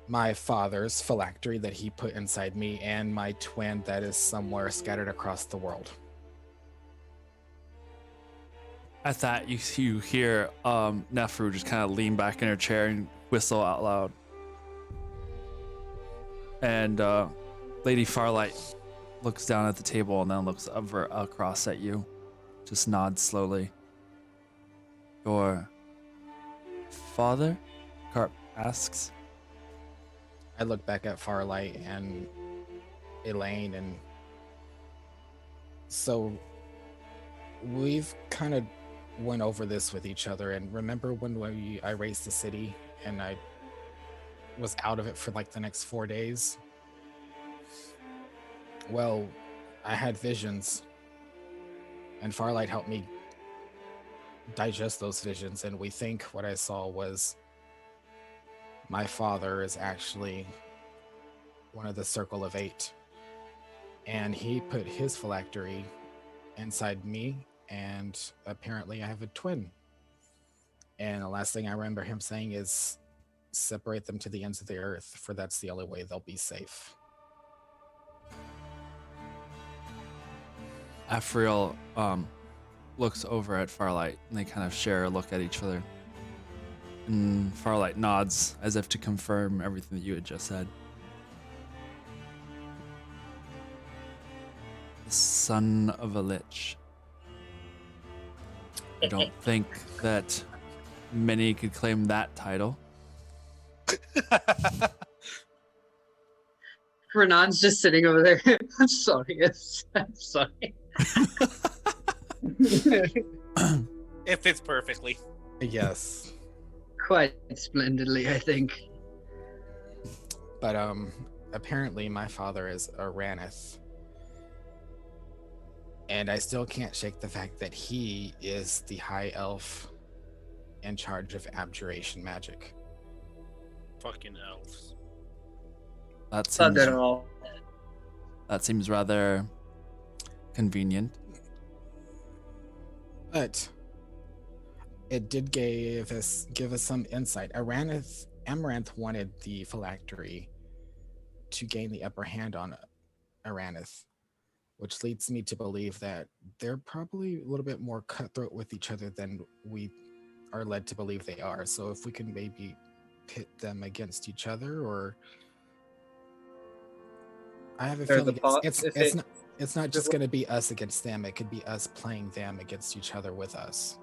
my father's phylactery that he put inside me and my twin that is somewhere scattered across the world. At that, you hear Nefru just kind of lean back in her chair and whistle out loud. And Lady Farlight looks down at the table and then looks over across at you. Just nods slowly. Your father? Carp asks. I look back at Farlight and Elaine, and so we've kind of went over this with each other. And remember when I raced the city and I was out of it for like the next 4 days? Well, I had visions, and Farlight helped me digest those visions, and we think what I saw was my father is actually one of the Circle of Eight, and he put his phylactery inside me, and apparently I have a twin. And the last thing I remember him saying is, separate them to the ends of the earth, for that's the only way they'll be safe. Afriel looks over at Farlight, and they kind of share a look at each other. And Farlight nods as if to confirm everything that you had just said. The son of a lich. I don't think that many could claim that title. Renan's just sitting over there. I'm sorry. I'm sorry. It fits perfectly. Yes. Quite splendidly, I think. But apparently my father is a Ranith. And I still can't shake the fact that he is the high elf in charge of abjuration magic. Fucking elves. That Not seems at all. that seems rather convenient. But it did give us some insight. Amaranth wanted the phylactery to gain the upper hand on Aranith, which leads me to believe that they're probably a little bit more cutthroat with each other than we are led to believe they are. So if we can maybe pit them against each other, or I have a There's feeling a pot- it's not just going to be us against them. It could be us playing them against each other with us.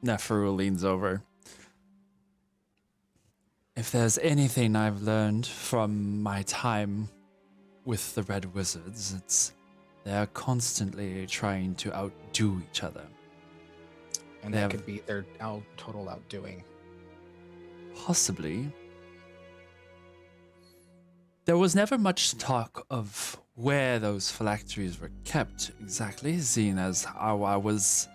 Nefru leans over. If there's anything I've learned from my time with the Red Wizards, it's they're constantly trying to outdo each other. And that could be their total outdoing. Possibly. There was never much talk of where those phylacteries were kept exactly, seeing as how I was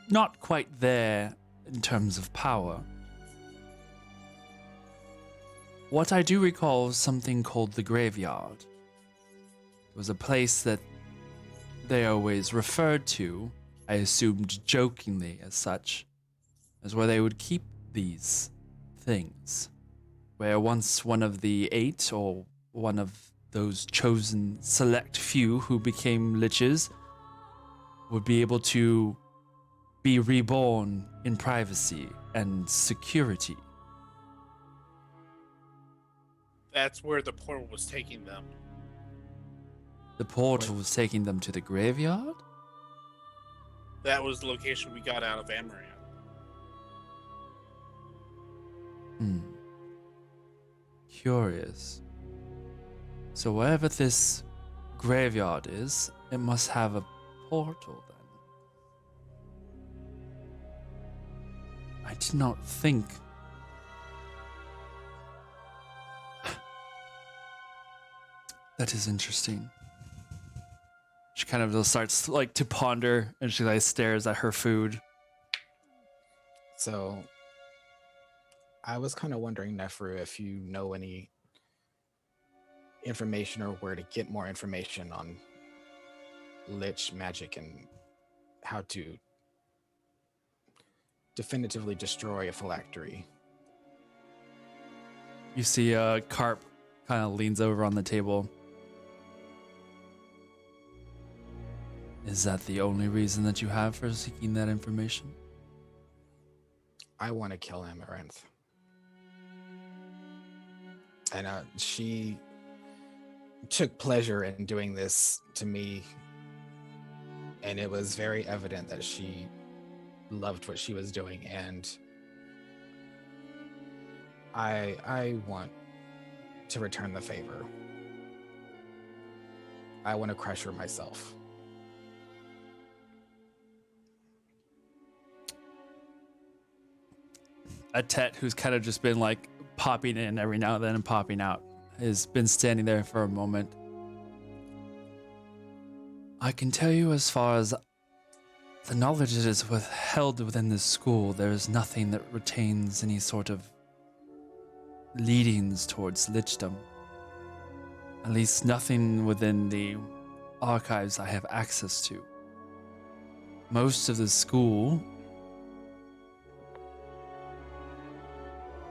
not quite there in terms of power. What I do recall is something called the graveyard. It was a place that they always referred to, I assumed jokingly as such, as where they would keep these things. Where once one of the 8, or one of those chosen select few who became liches, would be able to be reborn in privacy and security. That's where the portal was taking them. The portal was taking them to the graveyard? That was the location we got out of Amaranth. Curious. So wherever this graveyard is, it must have a portal then. I did not think. That is interesting. She kind of just starts like to ponder, and she like stares at her food. So I was kind of wondering, Nefru, if you know any information or where to get more information on Lich magic and how to definitively destroy a phylactery. You see Carp kind of leans over on the table. Is that the only reason that you have for seeking that information? I want to kill Amaranth. And she took pleasure in doing this to me. And it was very evident that she loved what she was doing. And I want to return the favor. I want to crush her myself. Atet, who's kind of just been like popping in every now and then and popping out, has been standing there for a moment. I can tell you, as far as the knowledge that is withheld within this school, there is nothing that retains any sort of leadings towards lichdom. At least nothing within the archives I have access to. Most of the school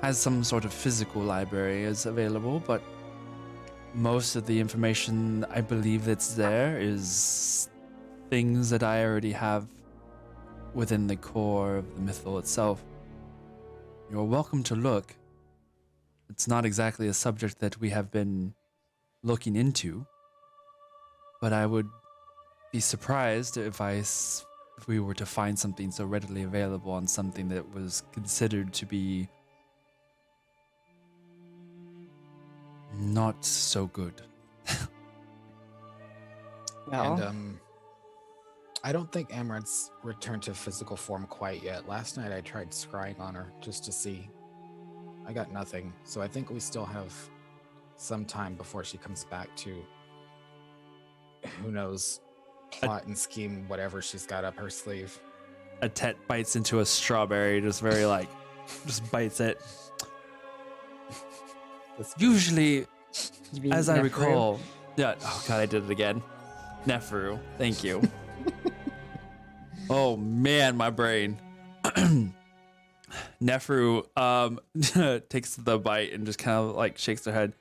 has some sort of physical library is available, but most of the information I believe that's there is things that I already have within the core of the mythal itself. You're welcome to look. It's not exactly a subject that we have been looking into, but I would be surprised if we were to find something so readily available on something that was considered to be not so good. Well, And I don't think Amaranth's returned to physical form quite yet. Last night I tried scrying on her just to see. I got nothing. So I think we still have some time before she comes back to, who knows, plot and scheme whatever she's got up her sleeve. Atet bites into a strawberry, just very like, just bites it. Usually, you mean as I Nefru? recall, yeah. Oh god, I did it again. Nefru, thank you. Oh man, my brain. Nefru takes the bite and just kind of like shakes her head.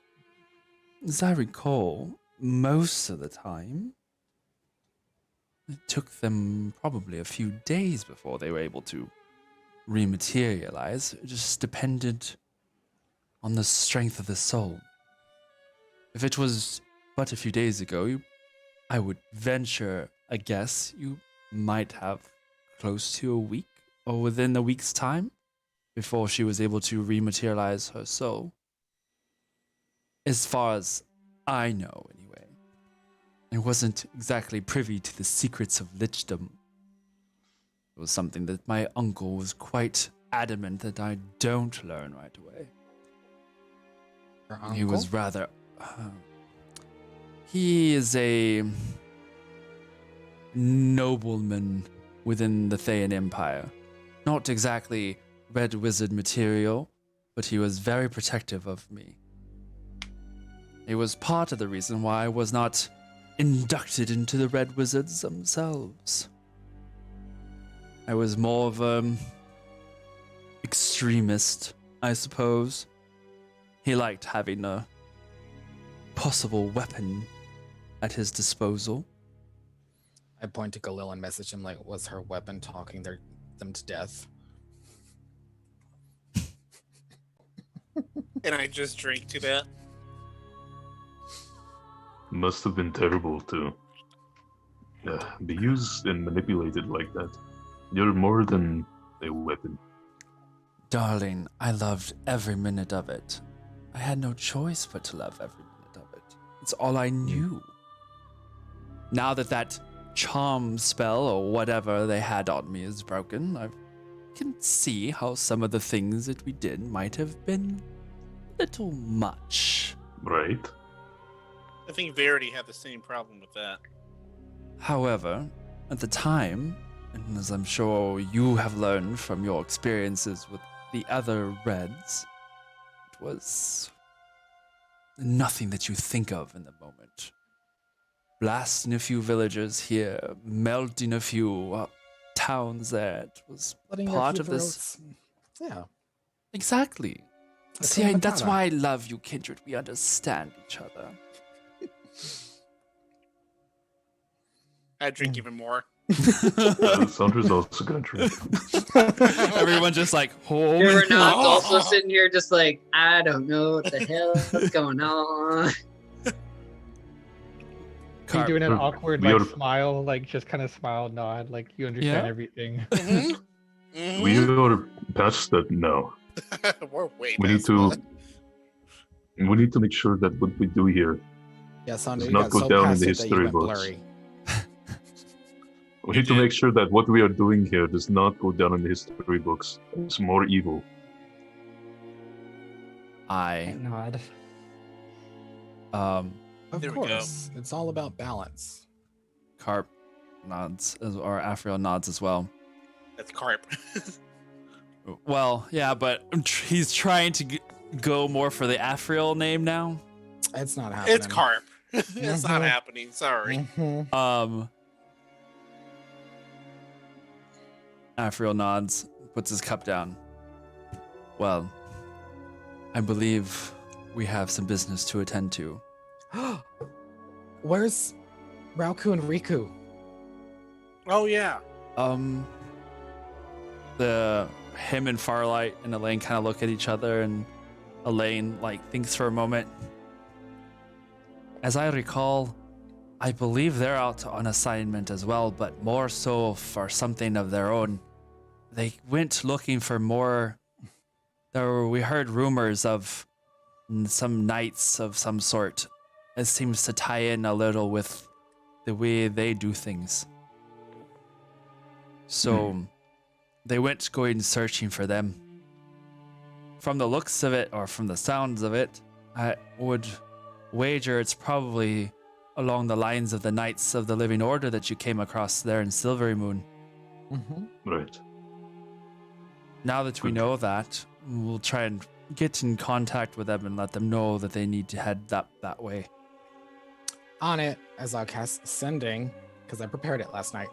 As I recall, most of the time, it took them probably a few days before they were able to rematerialize. It just depended on the strength of the soul. If it was but a few days ago, I would venture a guess you might have close to a week or within a week's time before she was able to rematerialize her soul. As far as I know, anyway. I wasn't exactly privy to the secrets of lichdom. It was something that my uncle was quite adamant that I don't learn right away. Her uncle? He was rather... he is a nobleman within the Thayan Empire. Not exactly Red Wizard material, but he was very protective of me. It was part of the reason why I was not inducted into the Red Wizards themselves. I was more of an extremist, I suppose. He liked having a possible weapon at his disposal. I point to Galil and message him like, was her weapon talking them to death? And I just drink to that. Must have been terrible to be used and manipulated like that. You're more than a weapon. Darling, I loved every minute of it. I had no choice but to love every minute of it. It's all I knew. Now that that charm spell or whatever they had on me is broken, I can see how some of the things that we did might have been a little much. Right? I think Verity had the same problem with that. However, at the time, and as I'm sure you have learned from your experiences with the other Reds, it was nothing that you think of in the moment. Blasting a few villages here, melting a few towns there. It was Letting a part few of this. throats- Yeah. Exactly. See, Hakuna that's Matata. why I love you, Kindred. We understand each other. I drink even more. Sandra's also gonna drink. Everyone just like, oh my Renard's God. also sitting here just like, I don't know what the hell is going on. You're Carp. doing an awkward We like are- smile, like just kind of smile, nod, like you understand Yeah. everything. We are past that now. We're way We need past to. that. We need to make sure that what we do here Yeah, Sandra, does you not got go so down in past the it that you history went books. blurry. We need to make sure that what we are doing here does not go down in the history books. It's more evil. I Nod. Of There we go. course. It's all about balance. Carp nods, or Afriel nods as well. That's carp. Well, yeah, but he's trying to go more for the Afriel name now. It's not happening. It's carp. It's not Mhm. happening. Sorry. Mhm. Afriel nods, puts his cup down. Well, I believe we have some business to attend to. Where's Rauku and Riku? Oh yeah. Him and Farlight and Elaine kind of look at each other, and Elaine like thinks for a moment. As I recall, I believe they're out on assignment as well, but more so for something of their own. They went looking for more. We heard rumors of some knights of some sort. It seems to tie in a little with the way they do things. So they went going searching for them. From the looks of it, or from the sounds of it, I would wager it's probably along the lines of the Knights of the Living Order that you came across there in Silvery Moon. Right. Now that we Good. know that, we'll try and get in contact with them and let them know that they need to head that way. On it, as I'll cast Sending, because I prepared it last night.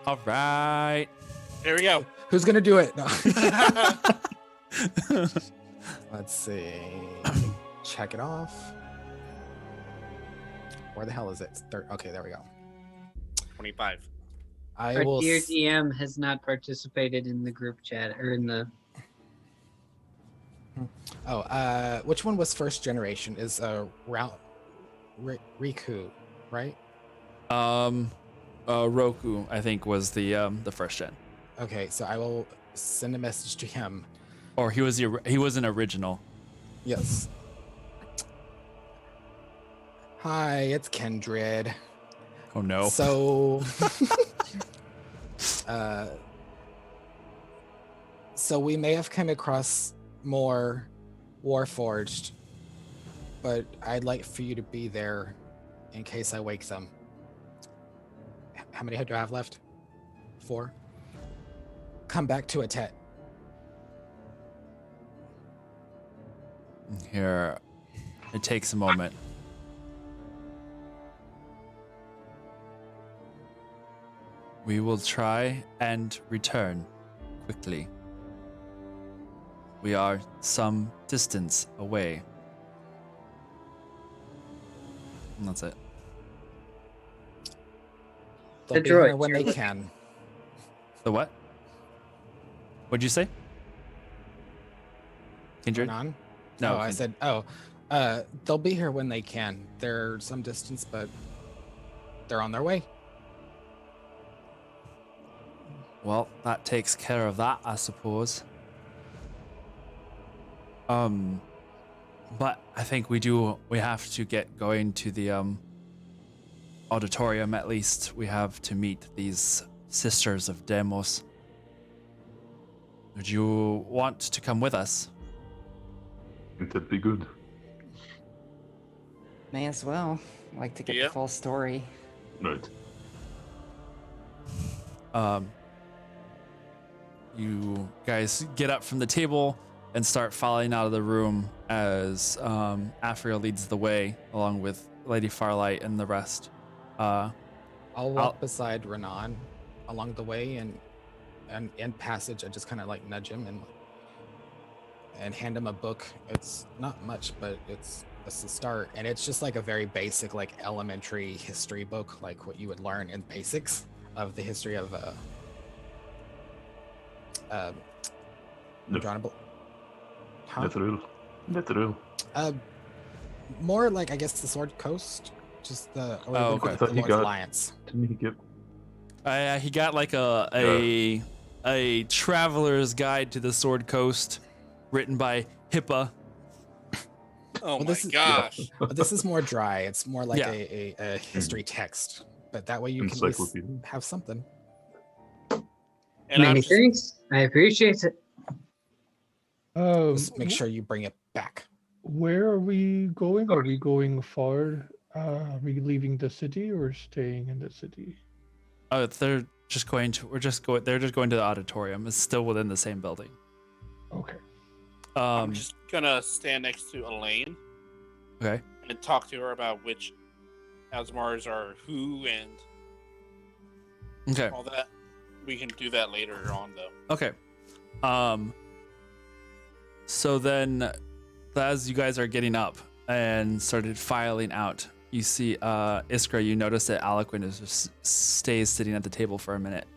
All right. Here we go. Who's gonna do it? No. Let's see. Check it off. Where the hell is it? Okay, there we go. 25. I Our will. dear DM has not participated in the group chat or in the. Which one was first generation? Is Riku, right? Roku, I think, was the first gen. Okay, so I will send a message to him. Or he was an original. Yes. Hi, it's Kindred. Oh no. So, so we may have come across more Warforged, but I'd like for you to be there in case I wake them. How many do I have left? 4. Come back to Atet. Here, it takes a moment. We will try and return quickly. We are some distance away. And that's it. They'll The be here droids when are they looking. can. The what? What'd you say? Kindred? On? No, Oh, I Kindred. said, they'll be here when they can. They're some distance, but they're on their way. Well, that takes care of that, I suppose. But I think we have to get going to the auditorium at least. We have to meet these sisters of Demos. Would you want to come with us? I think that'd be good. May as well. Like to get the Yep. full story. Right. You guys get up from the table and start filing out of the room as Afriel leads the way along with Lady Farlight and the rest. I'll walk I'll- beside Renan along the way, and in passage, I just kind of like nudge him and hand him a book. It's not much, but it's a start, and it's just like a very basic, like elementary history book, like what you would learn in basics of the history of No. Drownable. Huh? Literal. More like, I guess, the Sword Coast, just the Oh, the okay. I thought he Lord's got- Alliance. Didn't he get? He got like a traveler's guide to the Sword Coast, written by Hippa. Oh my this is- gosh. But this is more dry. It's more like Yeah. a history text. But that way you can at least Encyclopedia. have something. And I'm Many just, thanks. I appreciate it. Just make sure you bring it back. Where are we going? Are we going far? Are we leaving the city or staying in the city? They're just going to. They're just going to the auditorium. It's still within the same building. Okay. I'm just gonna stand next to Elaine Okay. and talk to her about which Asmars are who and Okay. all that. We can do that later on, though. Okay. So then, as you guys are getting up and started filing out, you see Iskra. You notice that Aliquin stays sitting at the table for a minute,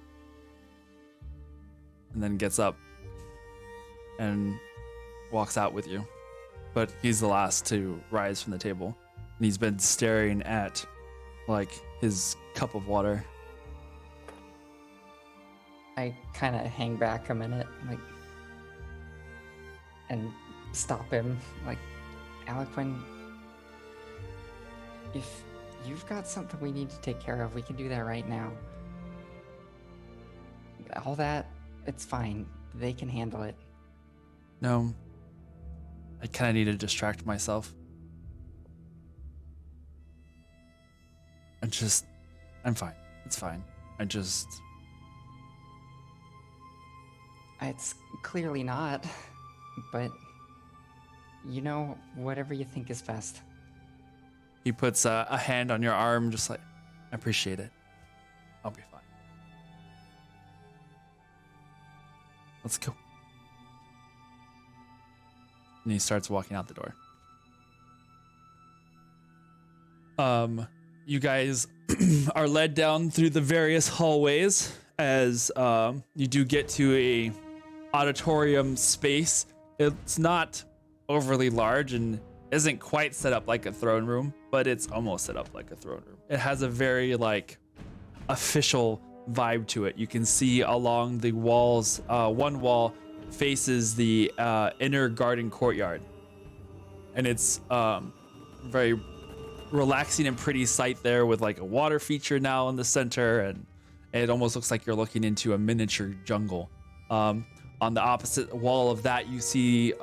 and then gets up and walks out with you. But he's the last to rise from the table, and he's been staring at like his cup of water. I kind of hang back a minute, like, and stop him, like, Aliquin, if you've got something we need to take care of, we can do that right now. All that, it's fine. They can handle it. No, I kind of need to distract myself. I'm fine. It's fine. It's clearly not, but you know, whatever you think is best. He puts a hand on your arm, just like, I appreciate it. I'll be fine. Let's go. And he starts walking out the door. You guys are led down through the various hallways as you do get to a auditorium space. It's not overly large and isn't quite set up like a throne room, but it's almost set up like a throne room. It has a very like official vibe to it. You can see along the walls, one wall faces the inner garden courtyard, and it's very relaxing and pretty sight there with like a water feature now in the center, and it almost looks like you're looking into a miniature jungle. On the opposite wall of that, you see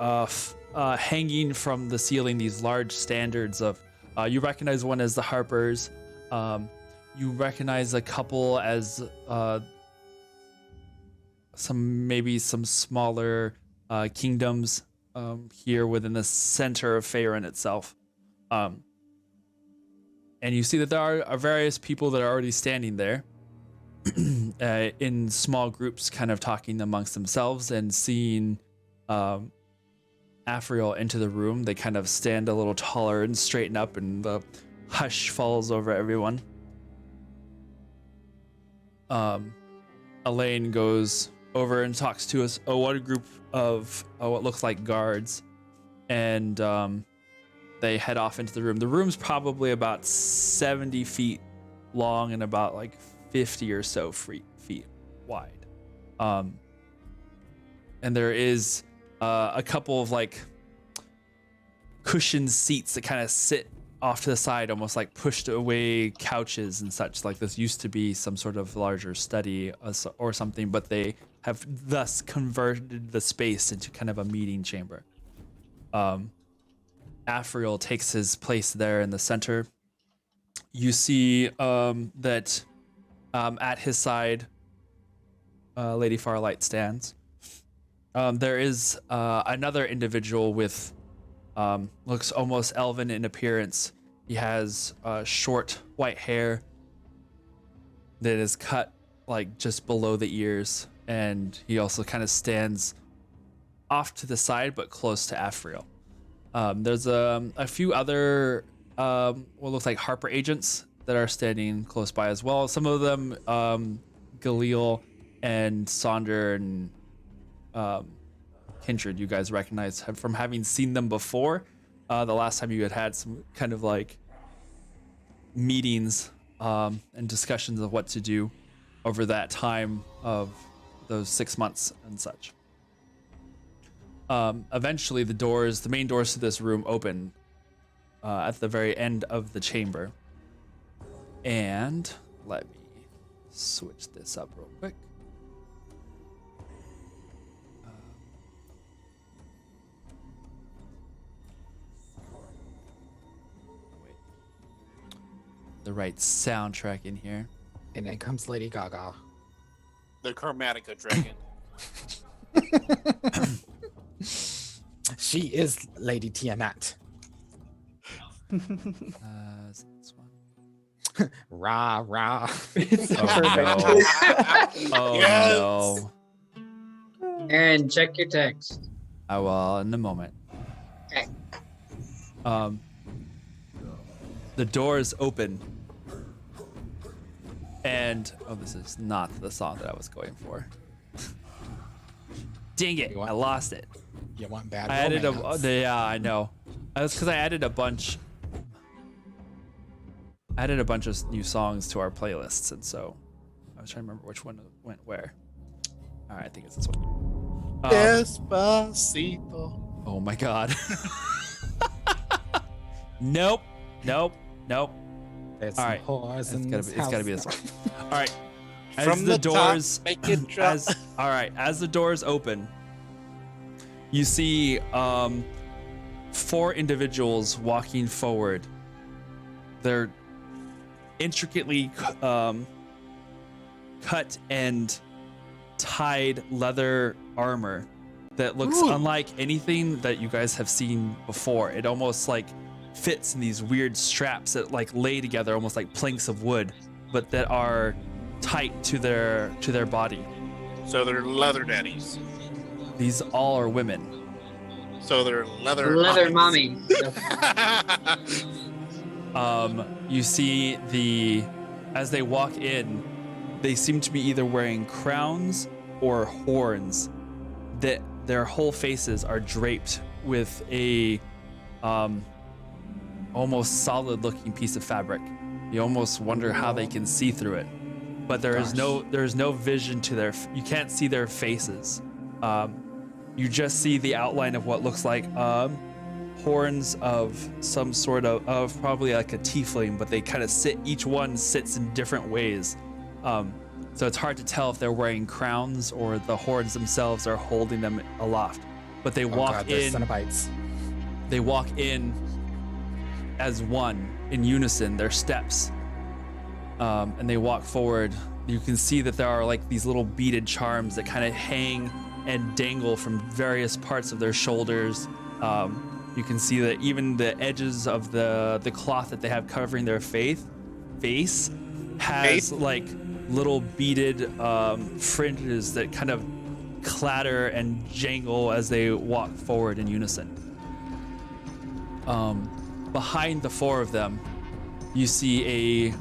hanging from the ceiling these large standards of, you recognize one as the Harpers. You recognize a couple as some smaller kingdoms here within the center of Faerun itself. And you see that there are various people that are already standing there in small groups, kind of talking amongst themselves, and seeing Afriel into the room. They kind of stand a little taller and straighten up, and the hush falls over everyone. Elaine goes over and talks to us one group of what looks like guards, and they head off into the room. The room's probably about 70 feet long and about like 50 or so feet wide. And there is a couple of like cushioned seats that kind of sit off to the side, almost like pushed away couches and such. Like this used to be some sort of larger study or something, but they have thus converted the space into kind of a meeting chamber. Afriel takes his place there in the center. You see that at his side, Lady Farlight stands. There is another individual with looks almost elven in appearance. He has short white hair that is cut like just below the ears, and he also kind of stands off to the side but close to Afriel. There's a few other what looks like Harper agents that are standing close by as well. Some of them, Galil and Sonder and Kindred, you guys recognize from having seen them before. The last time you had some kind of like meetings and discussions of what to do over that time of those 6 months and such. Eventually the main doors to this room open at the very end of the chamber. And let me switch this up real quick. Wait. The right soundtrack in here. And then comes Lady Gaga. The Chromatica dragon. She is Lady Tiamat. Is this one? Rah, rah. Oh Yes. no. Aaron, check your text. I will in a moment. Okay. The doors open, and this is not the song that I was going for. Dang it! I lost it. You want bad I added romance. yeah, I know. That's because I added a bunch. I added a bunch of new songs to our playlists, and so I was trying to remember which one went where. All right, I think it's this one. Despacito. Oh my god. Nope. There's All some right. whores It's in gotta this be, it's gotta be house. this one. All right. As From the the doors, top, make it drop. as the doors open, you see 4 individuals walking forward. They're intricately cut and tied leather armor that looks Ooh. unlike anything that you guys have seen before. It almost like fits in these weird straps that like lay together almost like planks of wood, but that are tight to their body. So they're leather daddies. These all are women. So they're leather Mommy. You see as they walk in, they seem to be either wearing crowns or horns that their whole faces are draped with a almost solid looking piece of fabric. You almost wonder how they can see through it, but there is no vision to you can't see their faces. You just see the outline of what looks like horns of some sort of probably like a tiefling, but they kind of each one sits in different ways. So it's hard to tell if they're wearing crowns or the horns themselves are holding them aloft. But they walk in. Cenobites. They walk in as one in unison, their steps, and they walk forward. You can see that there are like these little beaded charms that kind of hang and dangle from various parts of their shoulders. You can see that even the edges of the cloth that they have covering their face has like little beaded fringes that kind of clatter and jangle as they walk forward in unison. Behind the 4 of them, you see a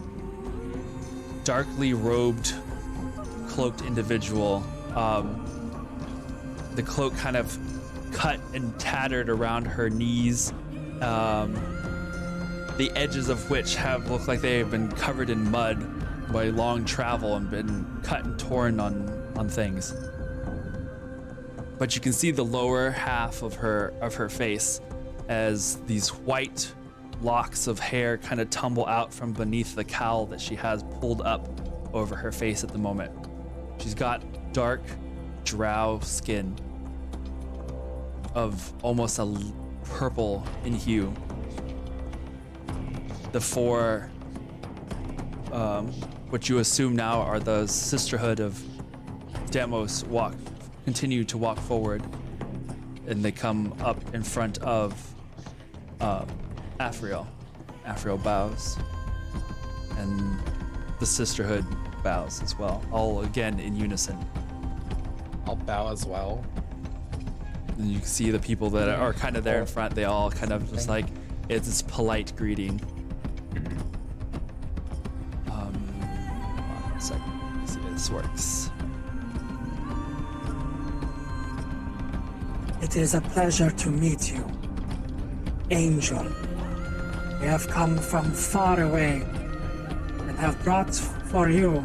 darkly robed, cloaked individual. The cloak kind of cut and tattered around her knees, the edges of which look like they have been covered in mud by long travel and been cut and torn on things. But you can see the lower half of her face as these white locks of hair kind of tumble out from beneath the cowl that she has pulled up over her face at the moment. She's got dark drow skin of almost a purple in hue. The four, what you assume now are the Sisterhood of Demos, continue to walk forward, and they come up in front of Afriel. Afriel bows, and the Sisterhood bows as well, all again in unison. I'll bow as well. And you can see the people that are kind of there in front, they all kind of just like, it's this polite greeting. Hold on a second, let's see if this works. It is a pleasure to meet you, Angel. We have come from far away and have brought for you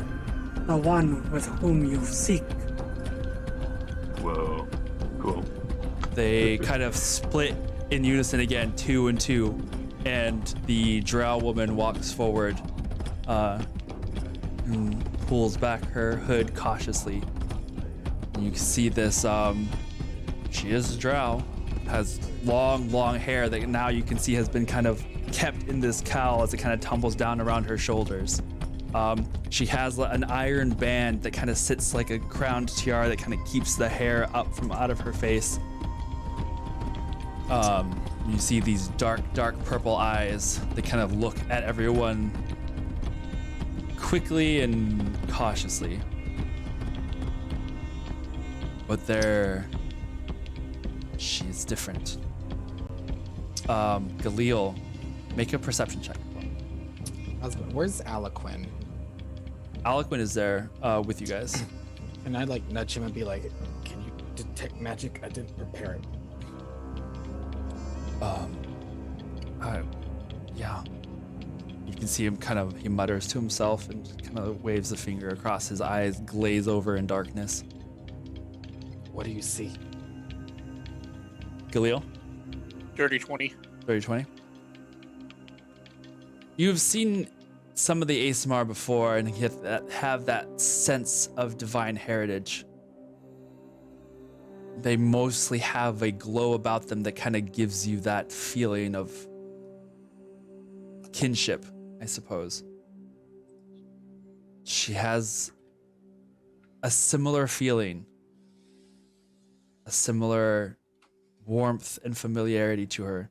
the one with whom you seek. Whoa, cool. They kind of split in unison again, 2 and 2, and the drow woman walks forward and pulls back her hood cautiously. And you can see this, she is a drow, has long hair that now you can see has been kind of kept in this cowl as it kind of tumbles down around her shoulders. She has an iron band that kind of sits like a crowned tiara that kind of keeps the hair up from out of her face. You see these dark purple eyes that kind of look at everyone quickly and cautiously. But she's different. Galil, make a perception check. Where's Aliquin? Aliquin is there with you guys. And I'd like nudge him and be like, can you detect magic? I didn't prepare it. Yeah. You can see him he mutters to himself and kind of waves a finger across. His eyes glaze over in darkness. What do you see? Galil? Dirty 20. 30-20. You've seen some of the ASMR before and have that sense of divine heritage. They mostly have a glow about them that kind of gives you that feeling of kinship, I suppose. She has a similar feeling, a similar warmth and familiarity to her,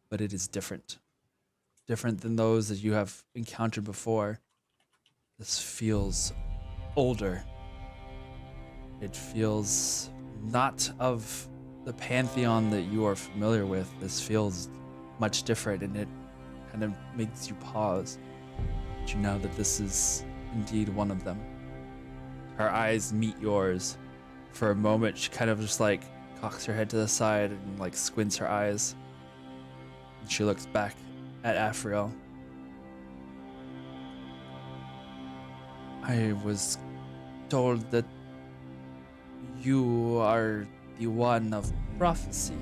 but it is different. Different than those that you have encountered before. This feels older. It feels not of the pantheon that you are familiar with. This feels much different, and it kind of makes you pause. But you know that this is indeed one of them. Her eyes meet yours. For a moment, she kind of just like cocks her head to the side and like squints her eyes. And she looks back at Afriel. I was told that you are the one of prophecy.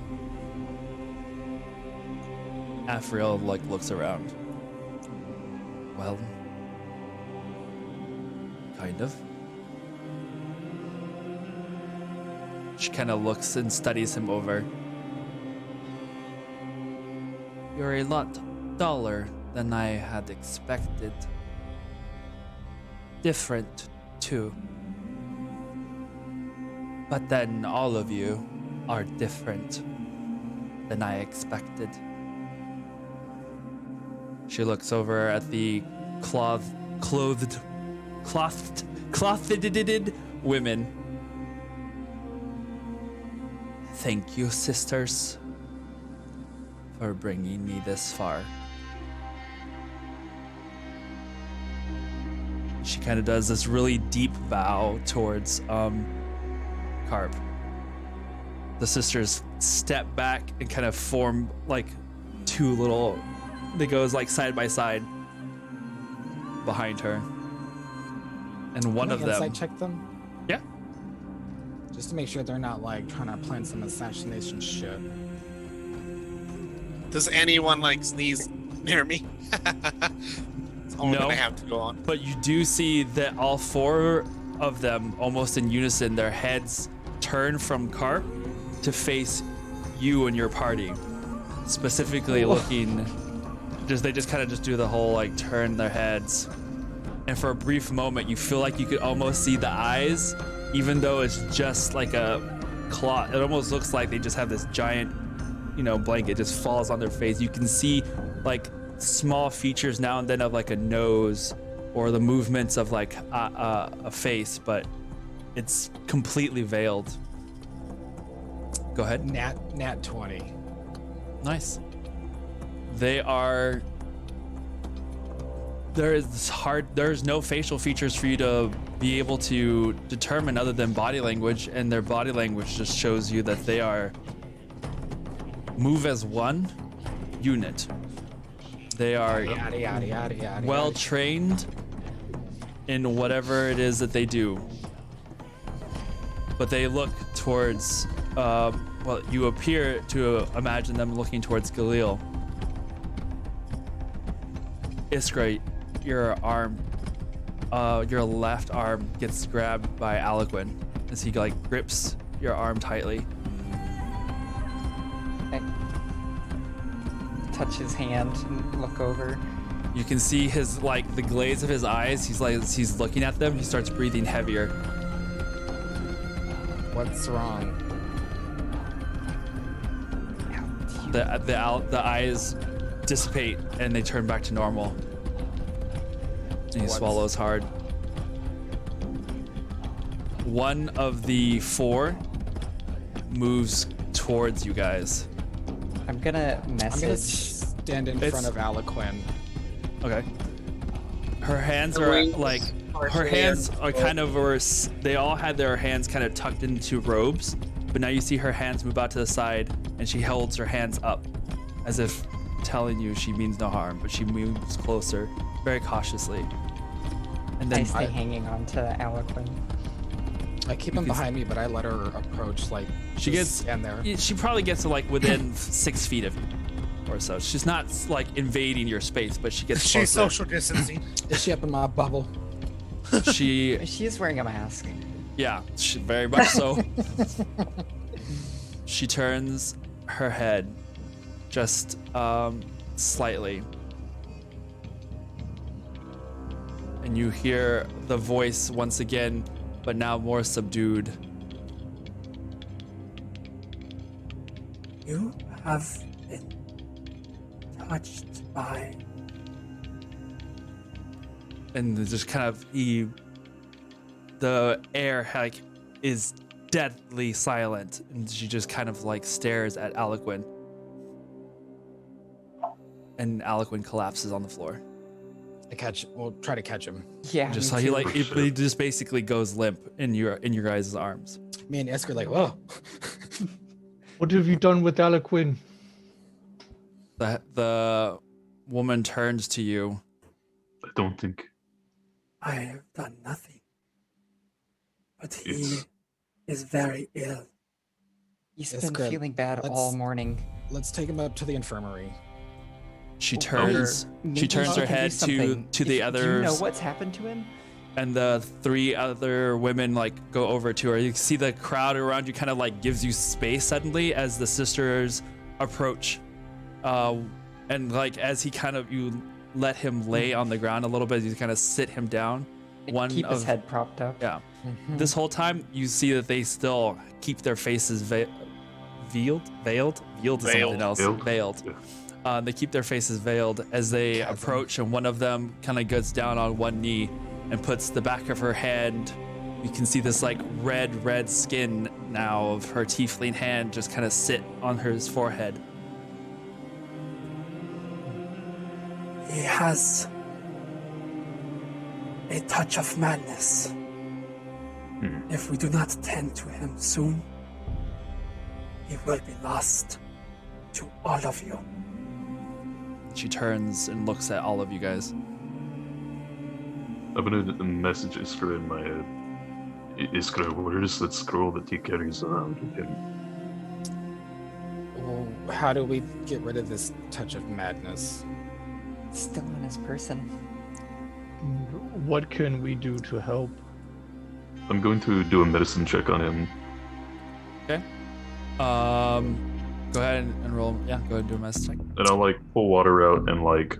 Afriel like looks around. Well, kind of. She kind of looks and studies him over. You're a lot taller than I had expected. Different, too. But then all of you are different than I expected. She looks over at the clothed women. Thank you, sisters, for bringing me this far. She kind of does this really deep bow towards Carp. The sisters step back and kind of form like two little, they goes like side by side behind her. And one Can I of them. insight check them? Yeah. Just to make sure they're not like trying to plan some assassination shit. Does anyone like sneeze near me? It's only No. gonna have to go on. But you do see that all four of them, almost in unison, their heads turn from Carp to face you and your party, specifically looking. They just kind of just do the whole like turn their heads, and for a brief moment you feel like you could almost see the eyes, even though it's just like a cloth. It almost looks like they just have this giant, blanket just falls on their face. You can see like small features now and then of like a nose or the movements of like a face, but it's completely veiled. Go ahead. Nat 20. Nice. There's no facial features for you to be able to determine other than body language, and their body language just shows you that they move as one unit. They are Yada, yada, yada, yada, well yada. trained in whatever it is that they do. But they look towards, you appear to imagine them looking towards Galil. Iskra, your left arm gets grabbed by Aliquin as he like grips your arm tightly. I touch his hand and look over. You can see his the glaze of his eyes. He's looking at them. He starts breathing heavier. What's wrong? The eyes dissipate and they turn back to normal. And he swallows hard. One of the four moves towards you guys. I'm gonna I'm gonna message. stand in front of Aliquin. Okay. Her hands The are wings like, her partially hands are unfold. kind of, they all had their hands kind of tucked into robes, but now you see her hands move out to the side and she holds her hands up as if telling you she means no harm, but she moves closer very cautiously. And I then stay hanging on to Aliquin. I keep him behind me, but I let her approach. She just gets stand there. She probably gets to within 6 feet of you or so. She's not invading your space, but she gets She's closer. social distancing. Is she up in my bubble? She She is wearing a mask. Yeah, very much so. She turns her head just slightly. And you hear the voice once again, but now more subdued. You have been touched by. And just kind of the air is deadly silent, and she just kind of stares at Aliquin. And Aliquin collapses on the floor. We'll try to catch him. Yeah. Just me how too. he just basically goes limp in your guys' arms. Me and Isker whoa. What have you done with Aliquin? The woman turns to you. I don't think I have done nothing. But he It's- is very ill. He's It's been good. feeling bad all Let's- morning. Let's take him up to the infirmary. She turns. Maybe She turns her can do head something. to the Do you others. know what's happened to him? And the 3 other women go over to her. You see the crowd around you kind of gives you space suddenly as the sisters approach. And as he you let him lay on the ground a little bit, you kind of sit him down. Keep his head propped up. Yeah. This whole time you see that they still keep their faces veiled is something else. Veiled. Yeah. They keep their faces veiled as they approach, and one of them kind of gets down on one knee and puts the back of her hand. You can see this red skin now of her tiefling hand just kind of sit on his forehead. He has a touch of madness. If we do not tend to him soon, he will be lost to all of you. She turns and looks at all of you guys. I'm gonna message Iskra in my head. Iskra, where is that scroll that he carries around with him? Well, how do we get rid of this touch of madness? It's still on his person. What can we do to help? I'm going to do a medicine check on him. Okay. Go ahead and roll. Yeah, go ahead and do a medicine check. And I'll like pull water out and like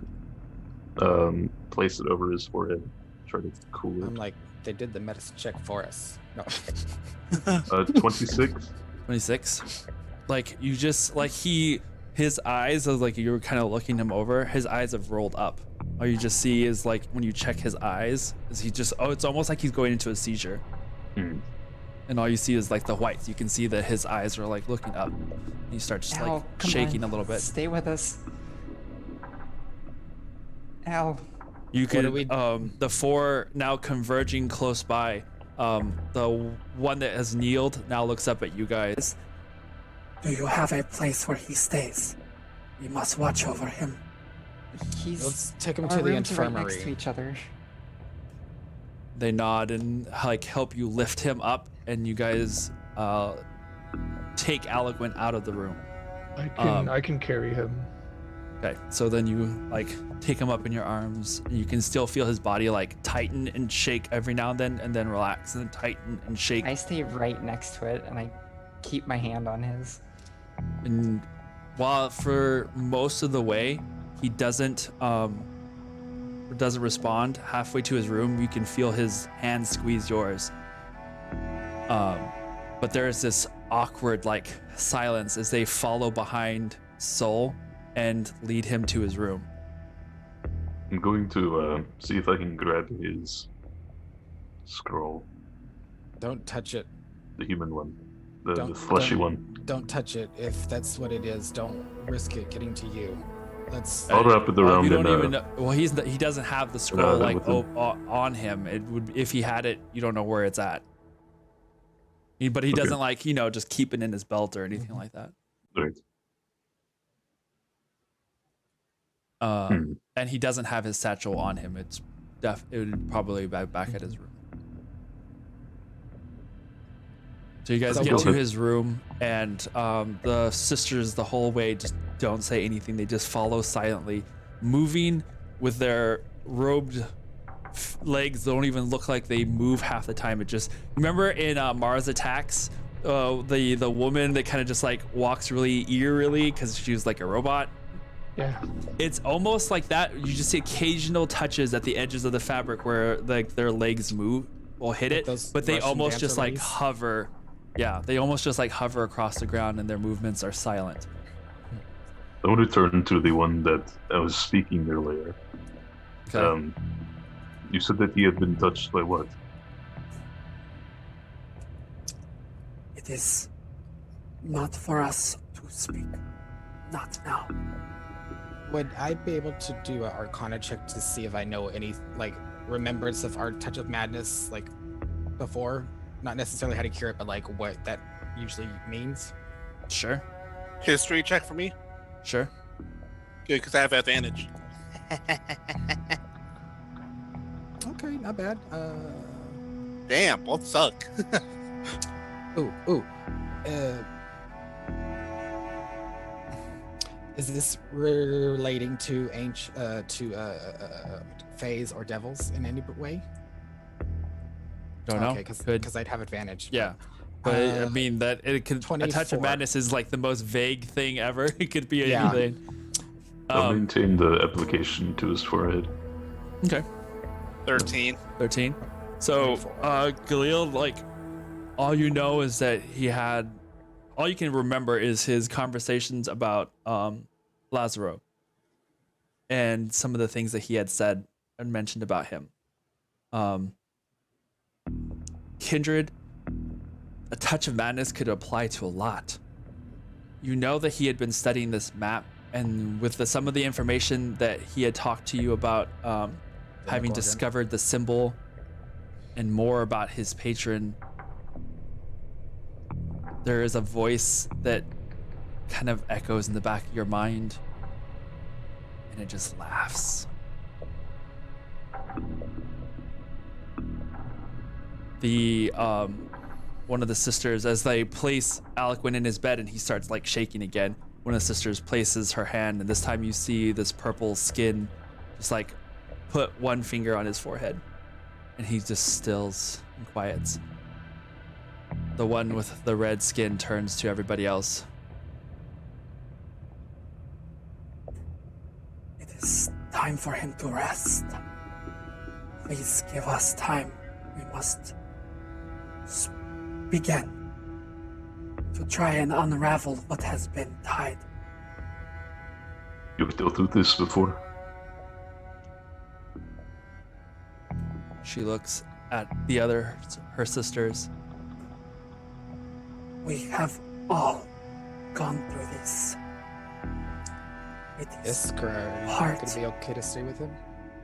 place it over his forehead. Try to cool it. I'm like, they did the medicine check for us. No. 26. 26. Like you just like his eyes, as like you were kind of looking him over, his eyes have rolled up. All you just see is like when you check his eyes, is he just it's almost like he's going into a seizure. And all you see is like the whites. You can see that his eyes are like looking up. He starts just Al, like come shaking on. a little bit. Stay with us. Al. You What do could we- the four now converging close by. The one that has kneeled now looks up at you guys. Do you have a place where he stays? We must watch over him. Let's take him Our to the rooms are right next to infirmary. each other. They nod and like help you lift him up, and you guys take Eloquent out of the room. I can carry him. Okay, so then you like take him up in your arms, and you can still feel his body like tighten and shake every now and then relax and then tighten and shake. I stay right next to it and I keep my hand on his. And while for most of the way he doesn't respond, halfway to his room you can feel his hand squeeze yours. But there is this awkward like silence as they follow behind Soul and lead him to his room. I'm going to see if I can grab his scroll, Don't touch it. the human one, the Don't- fleshy don't- one. Don't touch it. If that's what it is, don't risk it getting to you. Let's. I'll wrap it around you don't in, even know, well he doesn't have the scroll have it like with him. on him. It would, if he had it, you don't know where it's at. But he Okay. doesn't like just keep it in his belt or anything like that. Right. And he doesn't have his satchel on him. It would probably be back at his room. So you guys So get we'll- to his room, and the sisters the whole way just don't say anything. They just follow silently, moving with their robed legs. Don't even look like they move half the time. It just remember in Mars Attacks, the woman that kind of just like walks really eerily because she was like a robot. Yeah. It's almost like that. You just see occasional touches at the edges of the fabric where like their legs move will hit Like it, those but they Russian almost dancer just like ladies? hover. Yeah, they almost just like hover across the ground and their movements are silent. I want to turn to the one that I was speaking earlier. Okay. You said that he had been touched by what? It is not for us to speak. Not now. Would I be able to do an Arcana check to see if I know any like remembrance of our touch of madness like before? Not necessarily how to cure it, but like what that usually means. Sure. History check for me. Sure. Good, because I have advantage. Okay, not bad. Damn, both suck. Ooh. Is this relating to fays or devils in any way? Don't know. Okay, Could. because I'd have advantage. Yeah. But I Uh, mean that it could. A touch of 24. madness is like the most vague thing ever. It could be Yeah. anything. I'll maintain the application to his forehead. Okay. 13. 13. So, 24. Galil, like, all you know is that all you can remember is his conversations about Lazaro and some of the things that he had said and mentioned about him. Kindred, a touch of madness could apply to a lot. You know that he had been studying this map, and with some of the information that he had talked to you about having Gorgon. discovered the symbol and more about his patron, there is a voice that kind of echoes in the back of your mind, and it just laughs. The one of the sisters, as they place Eloquent in his bed and he starts like shaking again, one of the sisters places her hand, and this time you see this purple skin just like put one finger on his forehead, and he just stills and quiets. The one with the red skin turns to everybody else. time for him to rest. Please give us time. We must begin to try and unravel what has been tied. You've dealt with this before. She looks at her sisters. We have all gone through this. It is Iskra, are part. you gonna be okay to stay with him?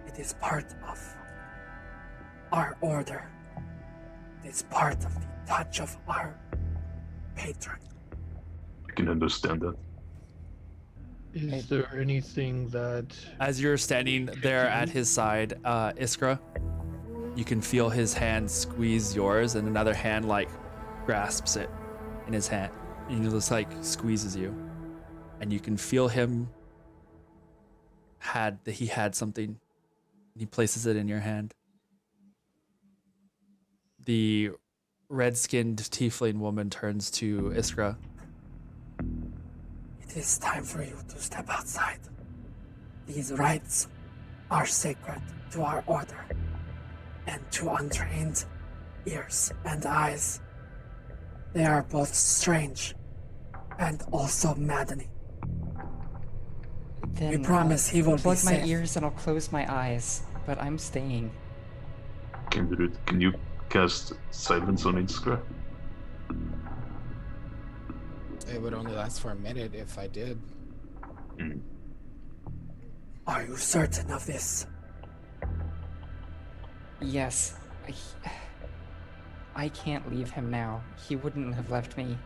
It is part of our order. It is part of the touch of our patron. I can understand that. Is there anything that As you're standing there at his side, Iskra, you can feel his hand squeeze yours, and another hand like grasps it in his hand, and he just like squeezes you, and you can feel him he had something. He places it in your hand. The red-skinned tiefling woman turns to Iskra. It is time for you to step outside. These rites are sacred to our order and to untrained ears and eyes. They are both strange and also maddening. Then We promise he will be plug my safe. ears and I'll close my eyes, but I'm staying. Kindred, can you cast silence on Iskra? It would only last for a minute if I did. Are you certain of this? Yes, I can't leave him now. He wouldn't have left me.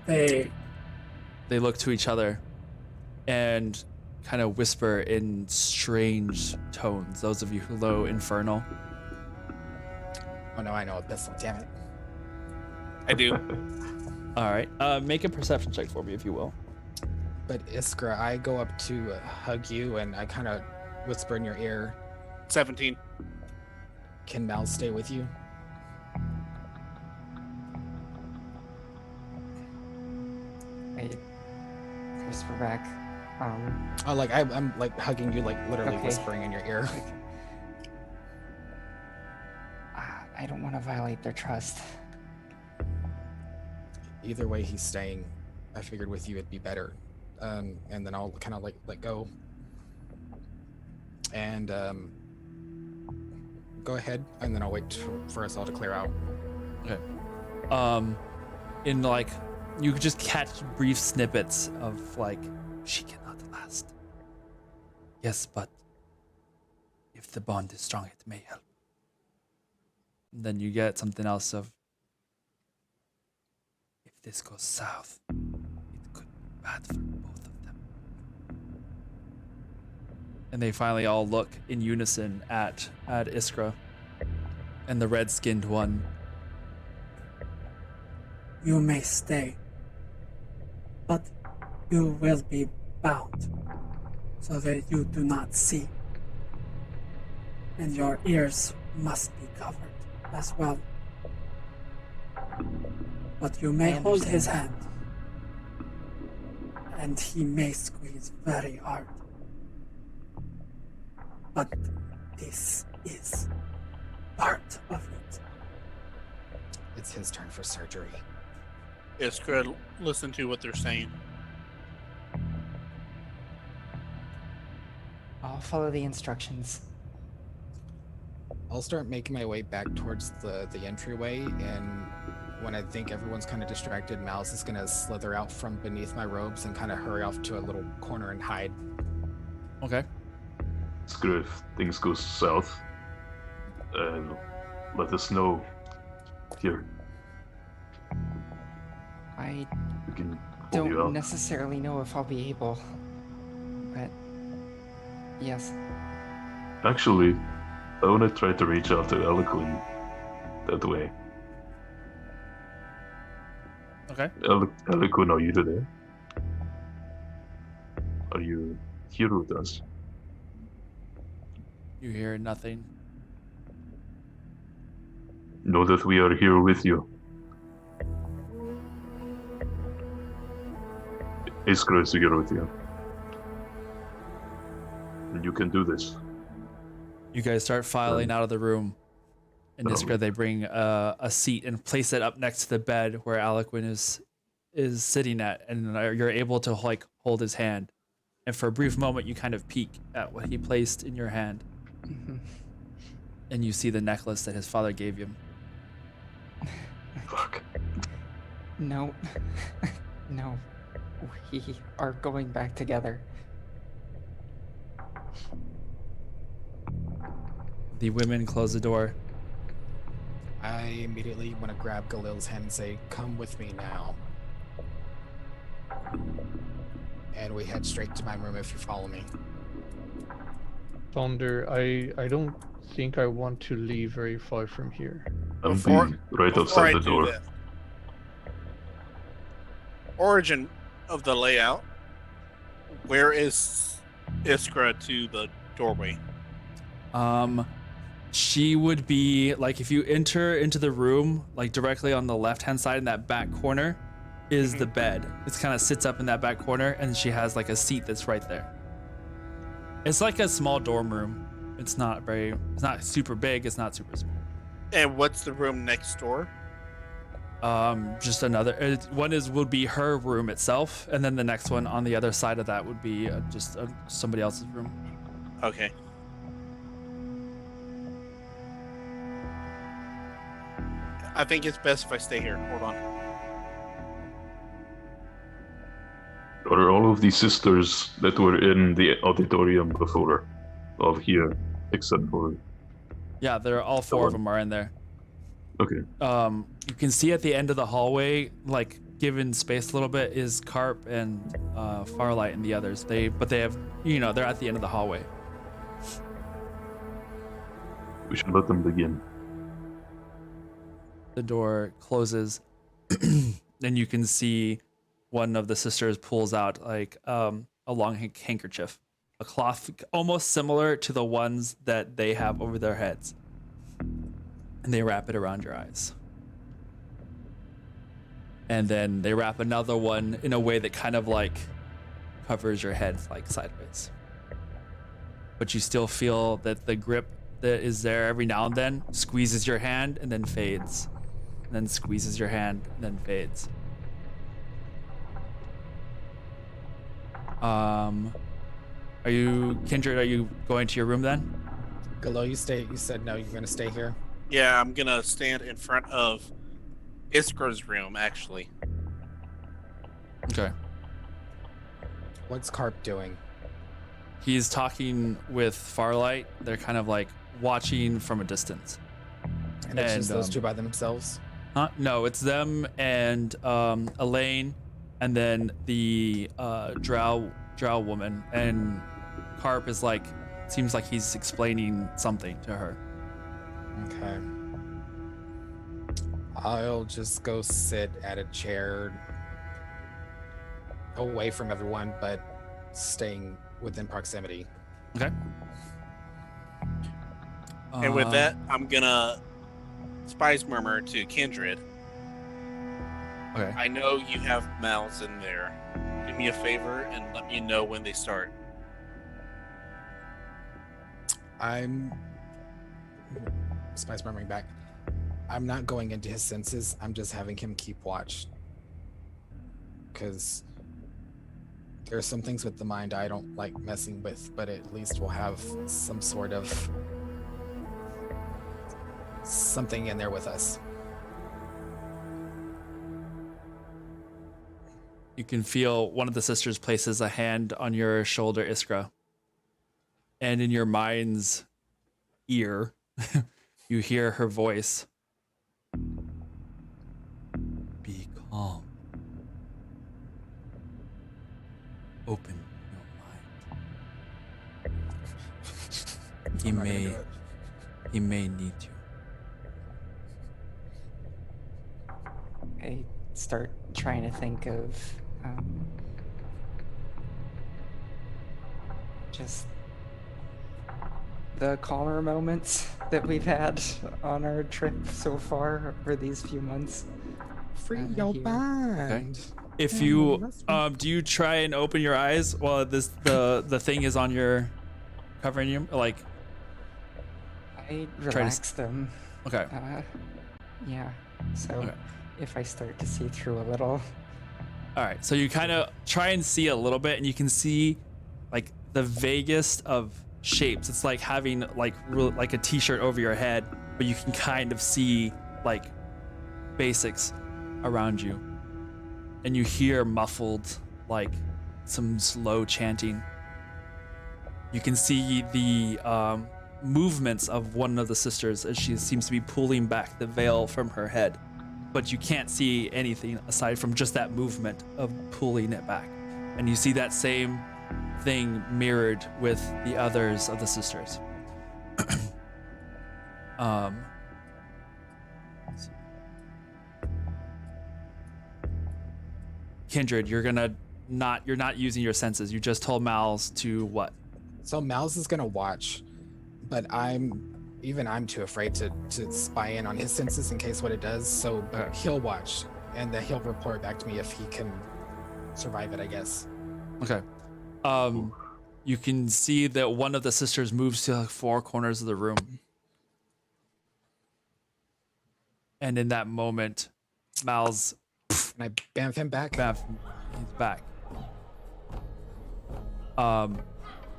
They look to each other and kind of whisper in strange tones. Those of you who know Infernal. Oh no, I know Abyssal, damn it. I do. All right, make a perception check for me, if you will. But Iskra, I go up to hug you and I kind of whisper in your ear, 17. can Mal stay with you? I whisper back. Oh, like I'm like hugging you, like literally Okay. whispering in your ear. I don't want to violate their trust. Either way, he's staying. I figured with you it'd be better. And then I'll kind of like let go. And go ahead, and then I'll wait for us all to clear out. Okay. In like, you could just catch brief snippets of like, she cannot last. Yes, but if the bond is strong, it may help. And then you get something else of, if this goes south, it could be bad for both of them. And they finally all look in unison at Iskra and the red-skinned one. You may stay, but you will be bound so that you do not see. And your ears must be covered as well. But you may I hold his understand. hand, and he may squeeze very hard. But this is part of it. It's his turn for surgery. Iskra, listen to what they're saying. I'll follow the instructions. I'll start making my way back towards the entryway, and when I think everyone's kind of distracted, Mouse is gonna slither out from beneath my robes and kind of hurry off to a little corner and hide. Okay. Iskra, if things go south, let us know here. I We can pull you don't out. necessarily know if I'll be able, but yes. Actually, I want to try to reach out to Eloquent that way. Okay. Eloquent, are you there? Are you here with us? You hear nothing. Know that we are here with you. Iskra is here with you. and you can do this. You guys start filing out of the room. And Iskra, they bring a seat and place it up next to the bed where Aliquin is sitting at, and you're able to like hold his hand. And for a brief moment, you kind of peek at what he placed in your hand, and you see the necklace that his father gave you. Fuck. No, no, we are going back together. The women close the door. I immediately want to grab Galil's hand and say, "Come with me now." And we head straight to my room if you follow me. Thunder, I don't think I want to leave very far from here. I'll Before- be right Before outside I the do door. that, origin of the layout. Where is Iskra to the doorway? She would be like, if you enter into the room, like directly on the left-hand side in that back corner is the bed. It kind of sits up in that back corner, and she has like a seat that's right there. It's like a small dorm room. It's not super big. It's not super small. And what's the room next door? Just another one would be her room itself, and then the next one on the other side of that would be just somebody else's room. Okay. I think it's best if I stay here. Hold on. Are all of these sisters that were in the auditorium before of here, except for... Yeah, they're all four of them are in there. Okay. You can see at the end of the hallway, like given space a little bit, is Carp and Farlight and the others. But they have, they're at the end of the hallway. We should let them begin. The door closes, and you can see one of the sisters pulls out like a long handkerchief, a cloth almost similar to the ones that they have over their heads, and they wrap it around your eyes. And then they wrap another one in a way that kind of like covers your head like sideways. But you still feel that the grip that is there every now and then squeezes your hand and then fades. And then squeezes your hand and then fades. Are you, Kindred, are you going to your room then? Galil, you said no, you're going to stay here? Yeah, I'm gonna stand in front of Iskra's room, actually. Okay. What's Carp doing? He's talking with Farlight. They're kind of like watching from a distance. And it's just those two by themselves? No, it's them and Elaine, and then the drow woman. And Carp is like, seems like he's explaining something to her. Okay. I'll just go sit at a chair away from everyone, but staying within proximity. Okay. And with that, I'm gonna spice murmur to Kindred. Okay. I know you have mouths in there. Do me a favor and let me know when they start. I'm spice murmuring back. I'm not going into his senses. I'm just having him keep watch. Because there are some things with the mind I don't like messing with, but at least we'll have some sort of something in there with us. You can feel one of the sisters places a hand on your shoulder, Iskra. And in your mind's ear, you hear her voice. Be calm. Open your mind. He may need you. I start trying to think of just the calmer moments that we've had on our trip so far over these few months. Free your here. mind. If you do you try and open your eyes while the thing is on your covering you? Like, I relax them. okay. Yeah. So Okay. if I start to see through a little. All right. So you kind of try and see a little bit, and you can see like the vaguest of shapes. It's like having like like a t-shirt over your head, but you can kind of see like basics around you. And you hear muffled, like some slow chanting. You can see the movements of one of the sisters as she seems to be pulling back the veil from her head. But you can't see anything aside from just that movement of pulling it back. And you see that same thing mirrored with the others of the sisters. Kindred, you're not using your senses. You just told Mal's to what? So Mal's is gonna watch, but I'm too afraid to spy in on his senses in case what it does. So he'll watch, and then he'll report back to me if he can survive it, I guess. Okay. You can see that one of the sisters moves to the four corners of the room. And in that moment, Mal's and I bamf him back. He's back.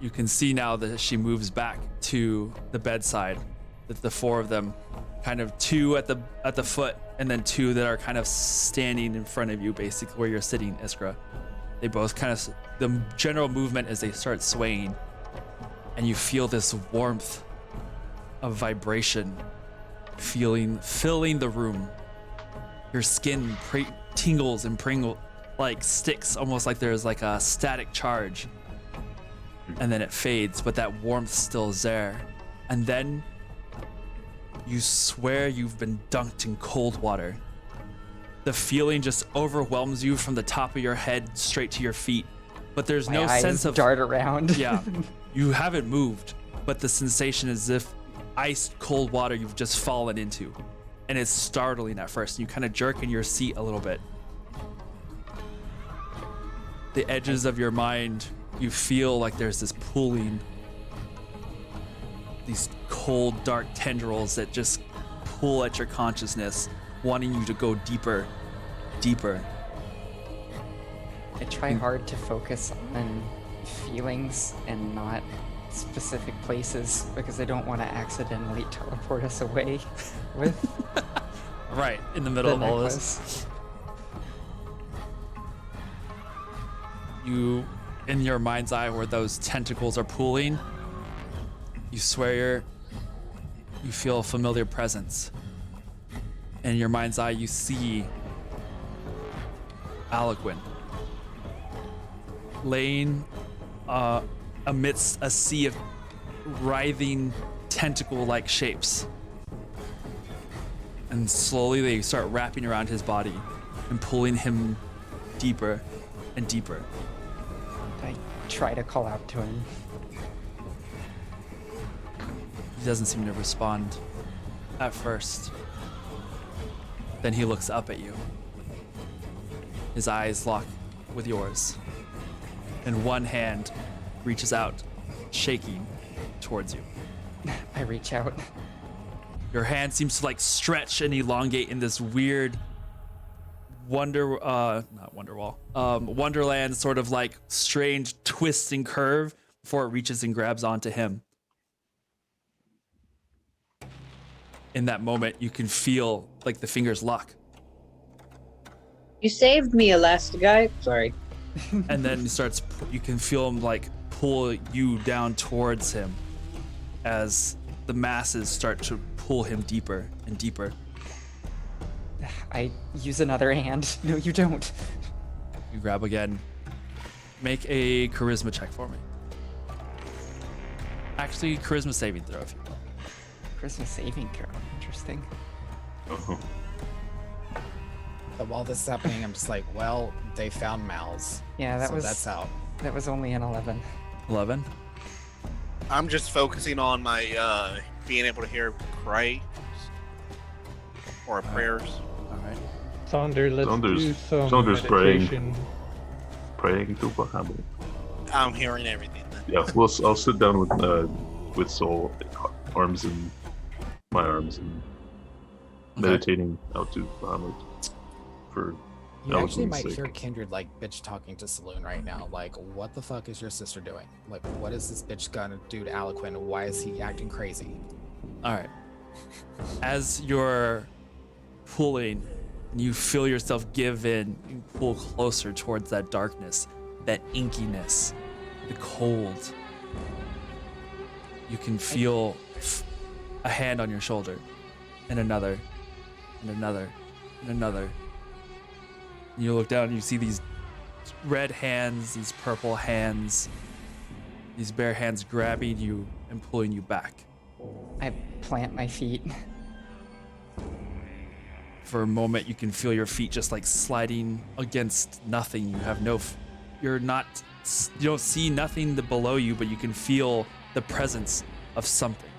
You can see now that she moves back to the bedside. That the four of them, kind of two at the foot, and then two that are kind of standing in front of you, basically where you're sitting, Iskra. They both kind of, the general movement as they start swaying, and you feel this warmth of vibration, filling the room. Your skin tingles and like sticks, almost like there's like a static charge, and then it fades, but that warmth still is there. And then you swear you've been dunked in cold water. The feeling just overwhelms you from the top of your head straight to your feet, but there's no sense of dart around. Yeah, you haven't moved, but the sensation is as if ice cold water you've just fallen into, and it's startling at first. You kind of jerk in your seat a little bit. The edges of your mind, you feel like there's this pulling, these cold, dark tendrils that just pull at your consciousness, wanting you to go deeper. I try hard to focus on feelings and not specific places because I don't want to accidentally teleport us away with right in the middle of all this. You, in your mind's eye where those tentacles are pulling, you swear you feel a familiar presence. In your mind's eye, you see Aliquin laying amidst a sea of writhing tentacle-like shapes. And slowly they start wrapping around his body and pulling him deeper and deeper. I try to call out to him. He doesn't seem to respond at first. Then he looks up at you. His eyes lock with yours. And one hand reaches out, shaking towards you. I reach out. Your hand seems to like stretch and elongate in this weird Wonderland sort of like strange twist and curve before it reaches and grabs onto him. In that moment, you can feel like the fingers lock. You saved me, Elastigite. Sorry. And then you can feel him like pull you down towards him as the masses start to pull him deeper and deeper. I use another hand. No, you don't. You grab again. Make a charisma check for me. Actually, charisma saving throw if you will. Charisma saving throw. Interesting. Uh-huh. But while this is happening, I'm just like, well, they found Mal's. Yeah, that's out. That was only an 11. 11? I'm just focusing on my being able to hear cry or prayers. All right. Sonder, let's do some Saunders praying. meditation. Praying to Bahamut. I'm hearing everything then. Yeah, well, I'll sit down with Soul, arms in my arms, and meditating out to Bahamut for You actually might sake. hear Kindred like bitch talking to Saloon right now. Like, what the fuck is your sister doing? Like, what is this bitch gonna do to Aliquin? Why is he acting crazy? All right. As you're pulling, you feel yourself give in. You pull closer towards that darkness, that inkiness, the cold. You can feel a hand on your shoulder, and another, and another, and another. And you look down and you see these red hands, these purple hands, these bare hands grabbing you and pulling you back. I plant my feet. For a moment, you can feel your feet just like sliding against nothing. You have no, you don't see nothing below you, but you can feel the presence of something.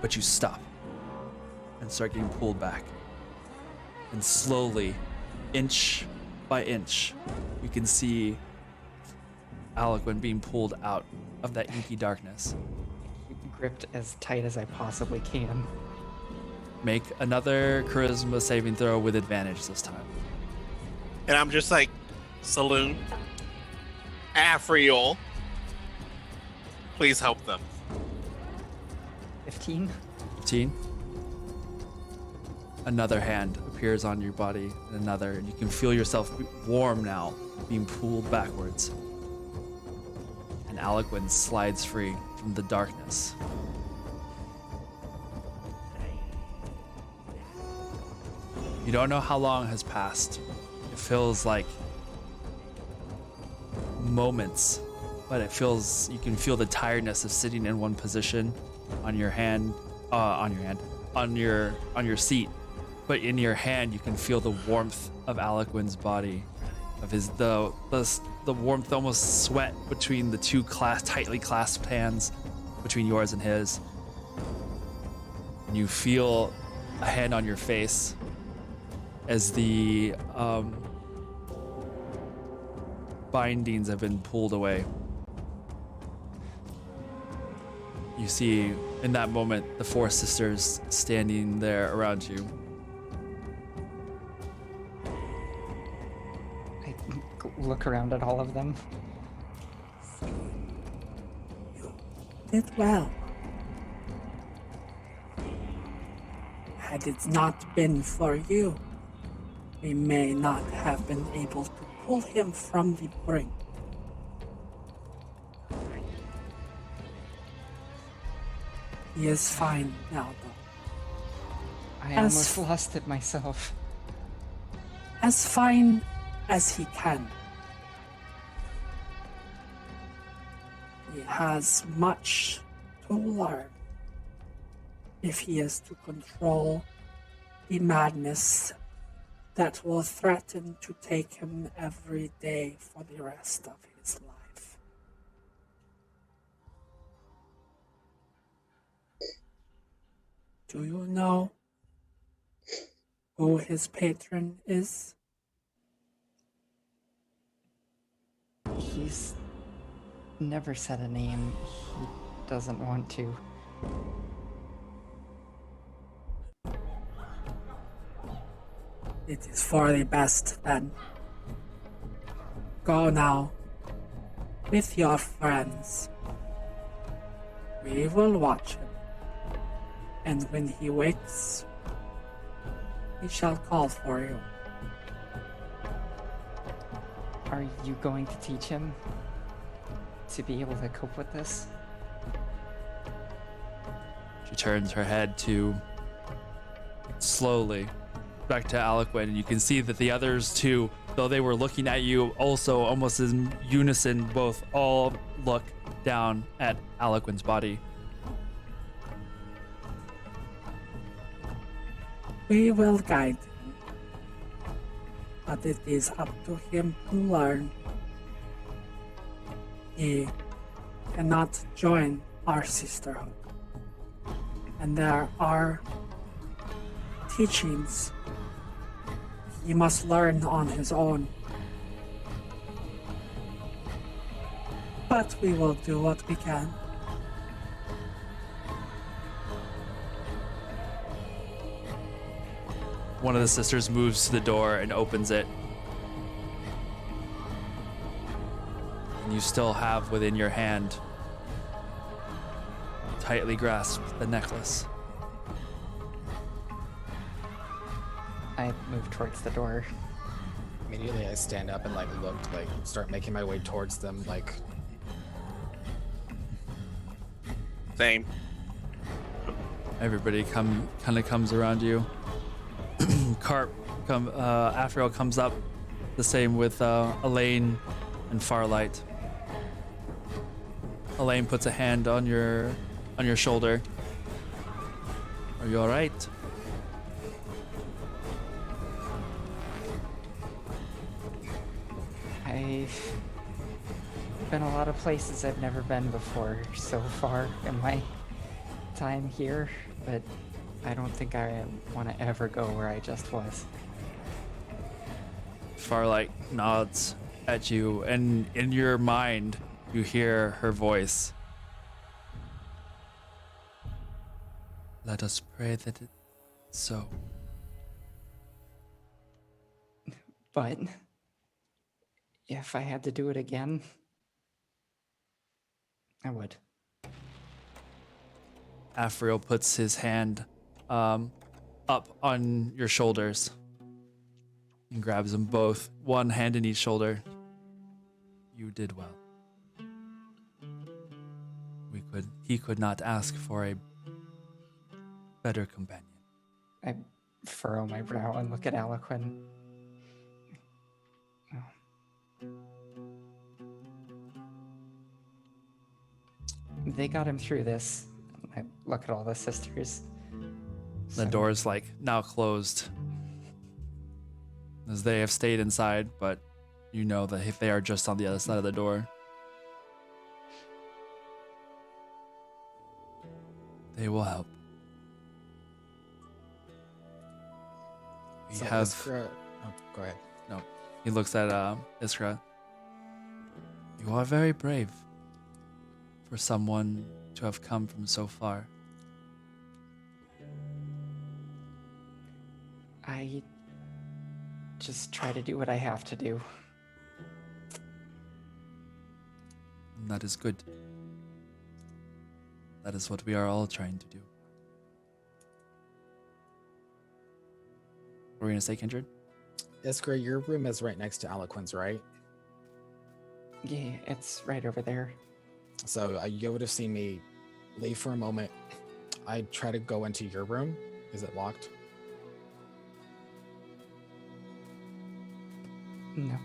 But you stop and start getting pulled back. And slowly, inch by inch, you can see Aliquin being pulled out of that inky darkness. Gripped as tight as I possibly can. Make another charisma saving throw with advantage this time. And I'm just like, Saloon, Afriel, please help them. 15. 15. Another hand appears on your body, and another, and you can feel yourself warm now, being pulled backwards. And Aliquin slides free from the darkness. You don't know how long has passed. It feels like moments, but it feels, you can feel the tiredness of sitting in one position on your seat. But in your hand, you can feel the warmth of Aliquin's body, of his the warmth, almost sweat between the two tightly clasped hands between yours and his. And you feel a hand on your face as the bindings have been pulled away. You see, in that moment, the four sisters standing there around you. I look around at all of them. You did well. Had it not been for you, we may not have been able to pull him from the brink. He is fine now, though. I almost lost it myself. As fine as he can. He has much to learn if he is to control the madness that will threaten to take him every day for the rest of his life. Do you know who his patron is? He's never said a name. He doesn't want to. It is for the best, then. Go now, with your friends. We will watch him, and when he wakes, he shall call for you. Are you going to teach him to be able to cope with this? She turns her head to slowly back to Aliquin, and you can see that the others too, though they were looking at you, also almost in unison, both all look down at Aliquin's body. We will guide him, but it is up to him to learn. He cannot join our sisterhood, and there are teachings he must learn on his own. but we will do what we can. One of the sisters moves to the door and opens it. And you still have within your hand, tightly grasped, the necklace. I move towards the door. Immediately, I stand up and look, start making my way towards them. Same. Everybody kind of comes around you. Afriel comes up. The same with Elaine and Farlight. Elaine puts a hand on your shoulder. Are you all right? I've been a lot of places I've never been before so far in my time here, but I don't think I want to ever go where I just was. Farlight nods at you, and in your mind, you hear her voice. Let us pray that it's so. But if I had to do it again, I would. Afriel puts his hand up on your shoulders and grabs them both, one hand in each shoulder. You did well. He could not ask for a better companion. I furrow my brow and look at Aliquin. They got him through this. I look at all the sisters. The door's now closed, as they have stayed inside, but you know that they are just on the other side of the door. They will help. We have. Iskra... Oh, go ahead. No, he looks at Iskra. You are very brave for someone to have come from so far. I just try to do what I have to do. And that is good. That is what we are all trying to do. What were we gonna say, Kindred? Iskra, your room is right next to Aliquin's, right? Yeah, it's right over there. So you would have seen me leave for a moment. I try to go into your room. Is it locked? No.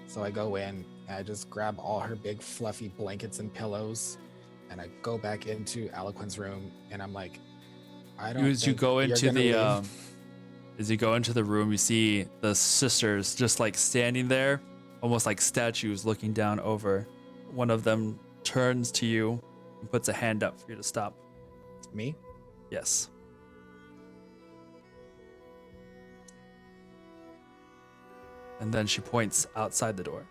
So I go in and I just grab all her big fluffy blankets and pillows, and I go back into Aliquin's room, and I'm like, I don't. As you think go you're into gonna the leave. as you go into the room, you see the sisters just standing there, almost like statues, looking down over. One of them turns to you and puts a hand up for you to stop. Me? Yes. And then she points outside the door.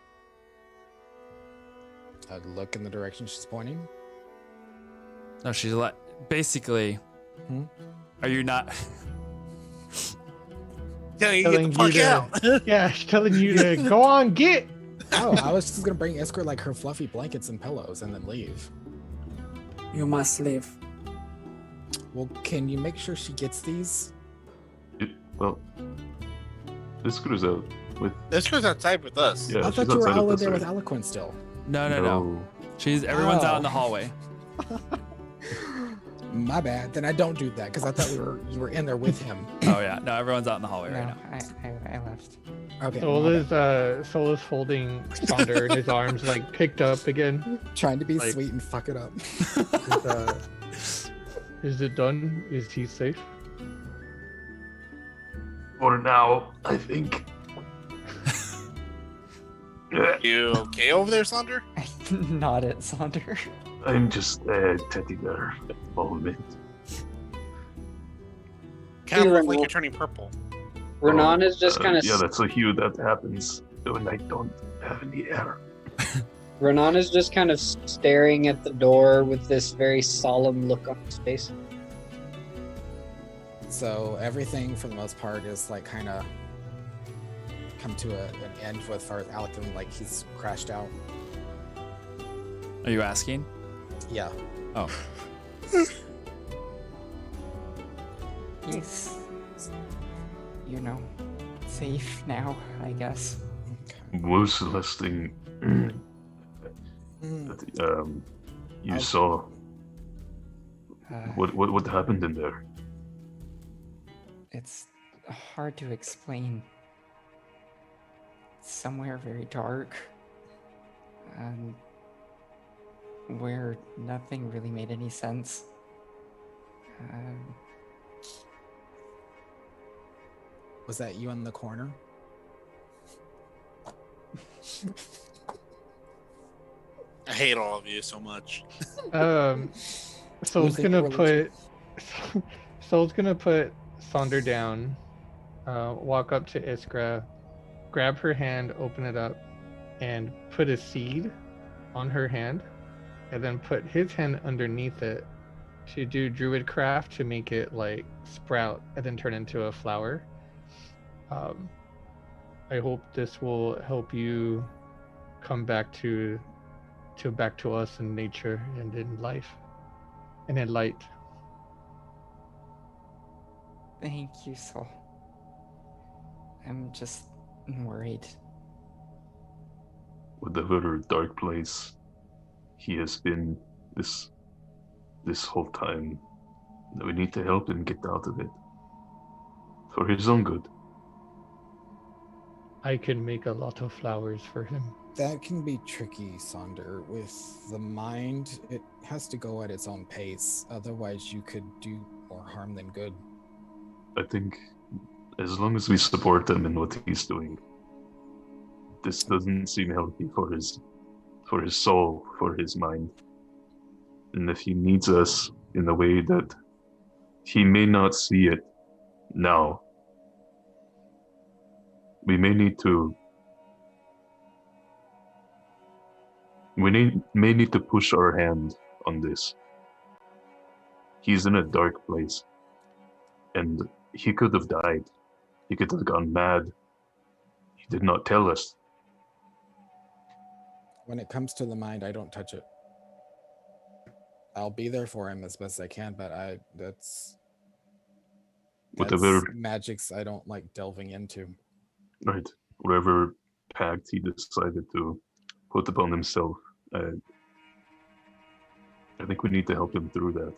I look in the direction she's pointing. No, she's basically. Hmm? Are you not? Telling you to Telling get the fuck you to- out. Yeah, she's telling you to go on, get. Oh, I was just gonna bring Iskra her fluffy blankets and pillows and then leave. You must leave. Well, can you make sure she gets these? Well, this crew's out with. This goes outside with us. Yeah, I she's thought you were outside all in with there us, with right? Aliquin still. No. Everyone's out in the hallway. My bad. Then I don't do that because I thought you were in there with him. Oh yeah, no, everyone's out in the hallway No, right now. I left. Okay. Sol's holding Sonder in his arms, picked up again. Trying to be like- sweet and fuck it up. Is it done? Is he safe? For now, I think. You okay over there, Sonder? I nod at Sonder. I'm just a teddy bear at the moment. Kind of You're look like right. you're turning purple. Renan is just kind of. Yeah, that's a hue that happens when I don't have any air. Renan is just kind of staring at the door with this very solemn look on his face. So everything, for the most part, is like kind of come to an end with far as Alec feeling like he's crashed out. Are you asking? Yeah. Oh. He's, you know, safe now, I guess. Was the last thing that you saw? What happened in there? It's hard to explain. It's somewhere very dark, where nothing really made any sense. Was that you in the corner? I hate all of you so much. Soul's gonna put Sonder down, walk up to Iskra, grab her hand, open it up, and put a seed on her hand, and then put his hand underneath it to do druidcraft to make it like sprout and then turn into a flower. I hope this will help you come back to us in nature and in life and in light. Thank you, Soul. I'm just worried. Whatever dark place he has been this whole time, we need to help him get out of it. For his own good. I can make a lot of flowers for him. That can be tricky, Sonder. With the mind, it has to go at its own pace. Otherwise, you could do more harm than good. I think as long as we support him in what he's doing, this doesn't seem healthy for his soul, for his mind. And if he needs us in a way that he may not see it now, we may need to push our hand on this. He's in a dark place, and he could have died. He could have gone mad. He did not tell us. When it comes to the mind, I don't touch it. I'll be there for him as best I can, but that's Whatever magics I don't like delving into. Right. Whatever pact he decided to put upon himself, I think we need to help him through that.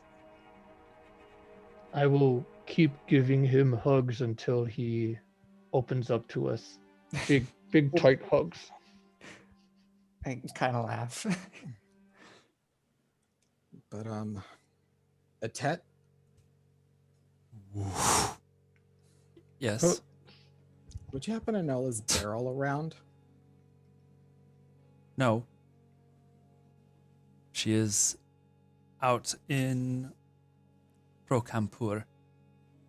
I will keep giving him hugs until he opens up to us. Big tight hugs. I kind of laugh. But Atet? Yes. Would you happen to know is Beryl around? No. She is out in Prokampur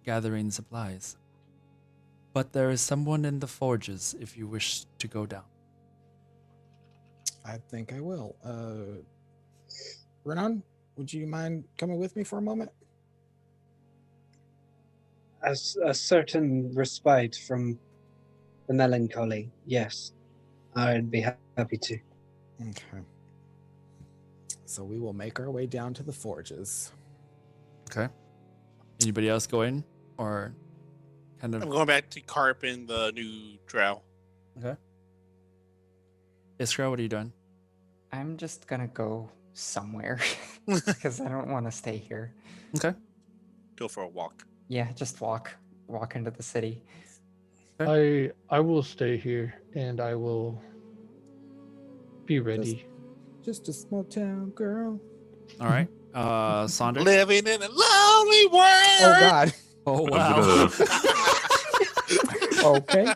gathering supplies. But there is someone in the forges if you wish to go down. I think I will. Renan, would you mind coming with me for a moment? As a certain respite from the melancholy, yes, I'd be happy to. Okay. So we will make our way down to the forges. Okay. Anybody else going? Or kind of... I'm going back to carping the new drow. Okay. Iskra, what are you doing? I'm just gonna go somewhere because I don't want to stay here. Okay. Go for a walk. Yeah, just walk into the city. I will stay here and I will be ready. Just a small town girl. All right. Sonder? Living in a lonely world. Oh God. Oh, wow. Okay.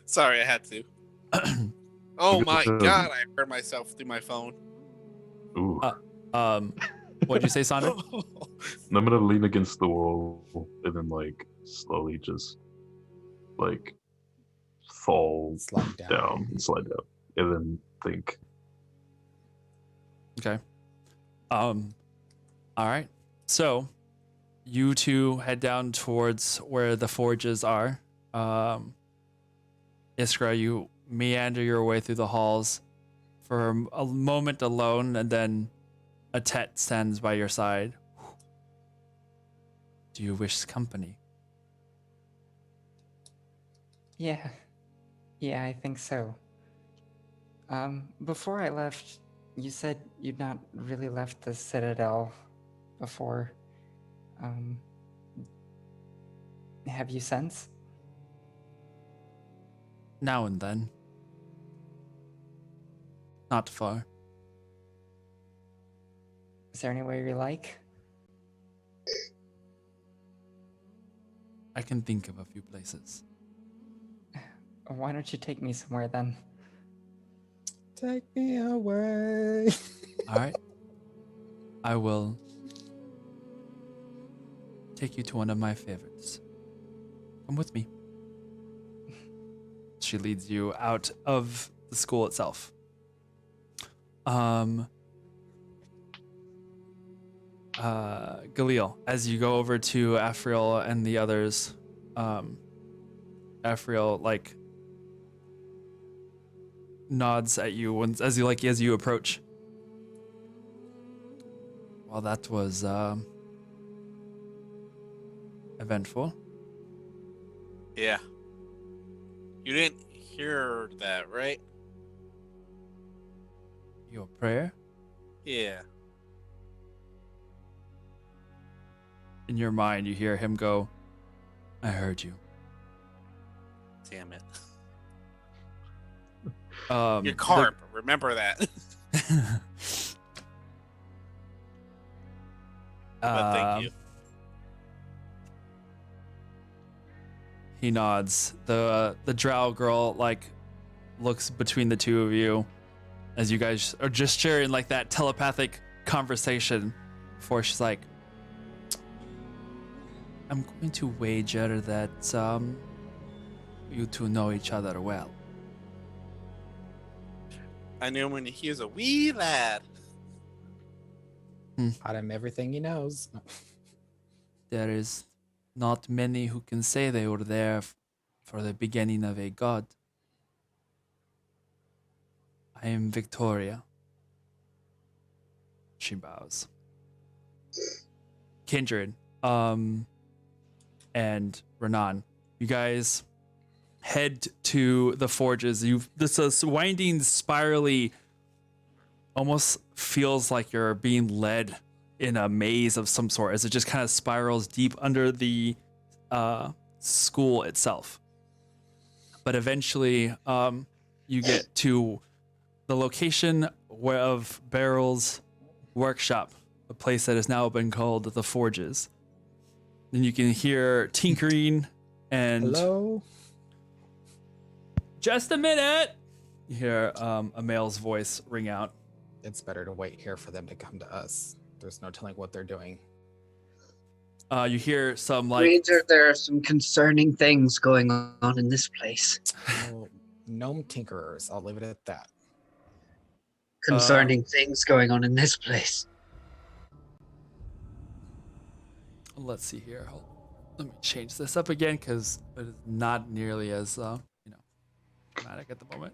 Sorry, I had to. Oh my God, I heard myself through my phone. Ooh. What'd you say, Sonder? I'm gonna lean against the wall and then slowly just fall Slide down. slide down, and then think, Okay. All right. So you two head down towards where the forges are. Iskra, you meander your way through the halls for a moment alone, and then Atet stands by your side. Do you wish company? Yeah. Yeah, I think so. Before I left, you said you'd not really left the Citadel before. Have you since? Now and then. Not far. Is there anywhere you like? I can think of a few places. Why don't you take me somewhere then? Take me away. All right. I will take you to one of my favorites. Come with me. She leads you out of the school itself. Galil, as you go over to Afriel and the others, Afriel like nods at you as you approach. Well, that was eventful. Yeah. You didn't hear that, right? Your prayer? Yeah. In your mind, you hear him go, I heard you. Damn it. You're You're carp. Remember that. But thank you. He nods. The drow girl looks between the two of you as you guys are just sharing that telepathic conversation before she's like, I'm going to wager that you two know each other well. I knew him when he was a wee lad. Taught him everything he knows. There is not many who can say they were there for the beginning of a god. I am Victoria. She bows. Kindred, and Renan, you guys head to the forges. This is winding spirally, almost feels like you're being led in a maze of some sort as it just kind of spirals deep under the school itself. But eventually, you get to the location of Barrel's workshop, a place that has now been called the Forges. And you can hear tinkering and Hello? just a minute. You hear a male's voice ring out. It's better to wait here for them to come to us. There's no telling what they're doing. You hear some Ranger, there are some concerning things going on in this place. Well, gnome tinkerers. I'll leave it at that. Concerning things going on in this place. Let's see here. Let me change this up again because it is not nearly as dramatic at the moment.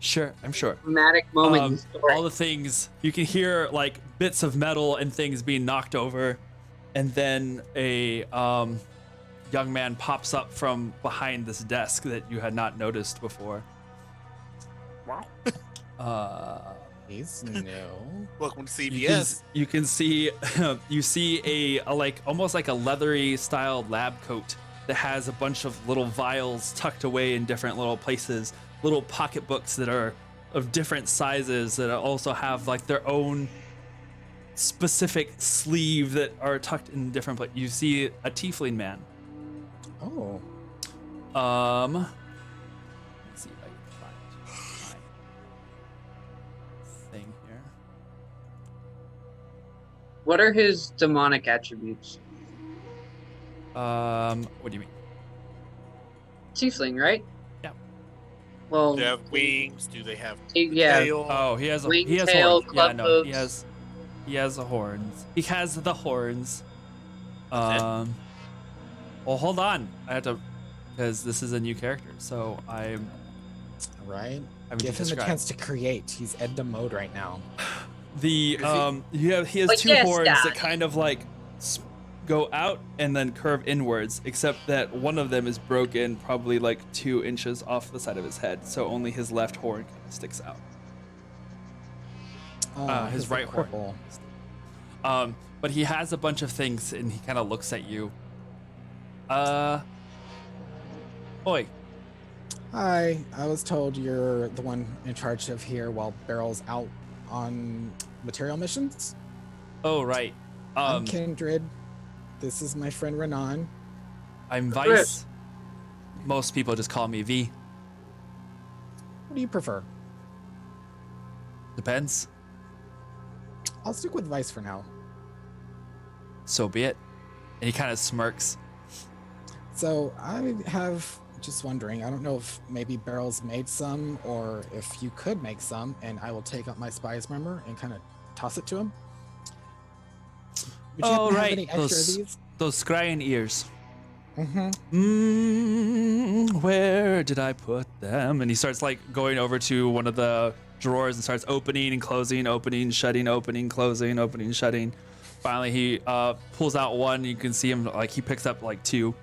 Sure, I'm sure. Dramatic moment in the story. All the things you can hear, bits of metal and things being knocked over, and then a young man pops up from behind this desk that you had not noticed before. Wow. He's new. Welcome to CBS. You can see you see a almost like a leathery style lab coat that has a bunch of little vials tucked away in different little places, little pocketbooks that are of different sizes that also have their own specific sleeve that are tucked in different places. You see a tiefling man. Oh. Let's see if I can find my thing here. What are his demonic attributes? What do you mean? Tiefling, right? Yeah. Well, Do they have wings? Do they have yeah. tail? Oh, he has Wing, he has tail, horns. Yeah, club no, hooves. he has the horns. He has the horns. That's it? Well, hold on. I have to, because this is a new character, so I'm Right? having Give to him a describe. chance to create. He's Edna mode right now. The he has But two yes, horns Dad. that kind of like go out and then curve inwards, except that one of them is broken probably like 2 inches off the side of his head, so only his left horn kind of sticks out. His he's a right horn. cripple. But he has a bunch of things, and he kind of looks at you. Oi. Hi, I was told you're the one in charge of here while Barrel's out on material missions. Oh right. I'm Kindred. This is my friend Renan. I'm Vice. Most people just call me V. What do you prefer? Depends. I'll stick with Vice for now. So be it. And he kind of smirks. So I have just wondering, I don't know if maybe Barrel's made some or if you could make some, and I will take out my spy's member and kind of toss it to him. Would you happen to have any extra of these? Those scrying ears. Mm-hmm. Where did I put them? And he starts like going over to one of the drawers and starts opening and closing, opening, shutting, opening, closing, opening, shutting. Finally, he pulls out one. You can see him like he picks up like 2.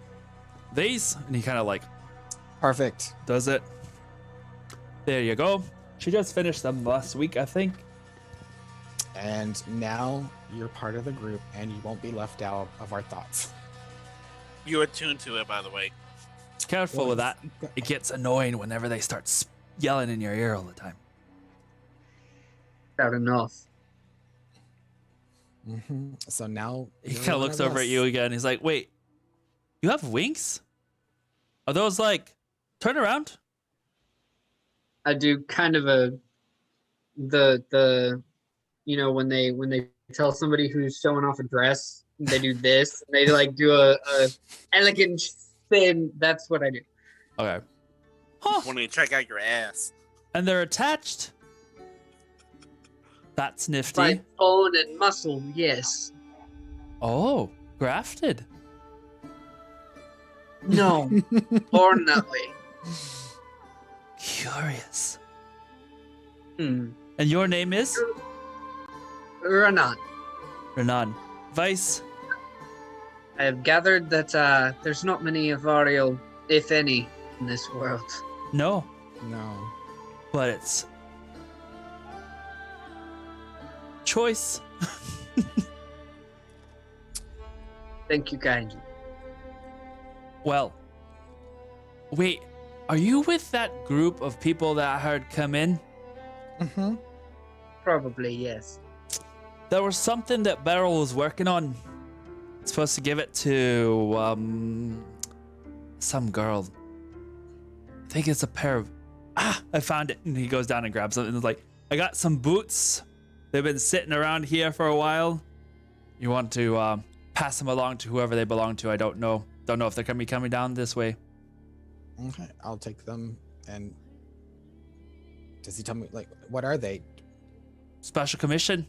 These, and he kind of like Perfect. does it. There you go. She just finished them last week, I think. And now you're part of the group and you won't be left out of our thoughts. You attuned to it, by the way. Careful Well, with that. It gets annoying whenever they start yelling in your ear all the time. Fair enough. Mm-hmm. So now He you're kind of one looks of over at us. you again. He's like, wait, you have wings? Are those like, turn around? I do kind of the you know when they tell somebody who's showing off a dress, they do this. And they like do a elegant spin. That's what I do. Okay. Huh. When you check out your ass. And they're attached. That's nifty. By bone and muscle, yes. Oh, grafted. No, born that way. Curious. Hmm. And your name is? Renan. Renan. Vice. I have gathered that there's not many Avariel, if any, in this world. No, No. but it's choice. Thank you kindly. Well, wait, are you with that group of people that I heard come in? Mm-hmm. Probably, yes. There was something that Beryl was working on. Supposed to give it to some girl. I think it's a pair of I found it. And he goes down and grabs it and is like, I got some boots. They've been sitting around here for a while. You want to pass them along to whoever they belong to. I don't know. Don't know if they're gonna be coming down this way. Okay, I'll take them. And does he tell me, like, what are they? Special commission?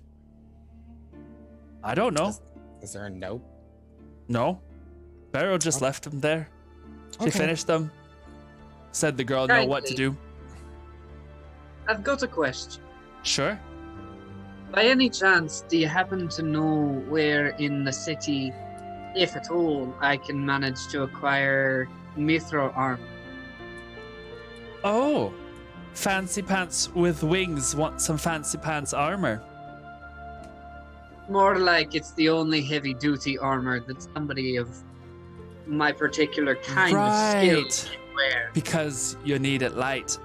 I don't know. Is there a note? No. Beryl just left them there. She Okay. finished them. Said the girl know what to Kindly. do. I've got a question. Sure. By any chance, do you happen to know where in the city, if at all, I can manage to acquire mithril armor? Oh, fancy pants with wings want some fancy pants armor. More like it's the only heavy-duty armor that somebody of my particular kind of skill Right. can wear. Because you need it light.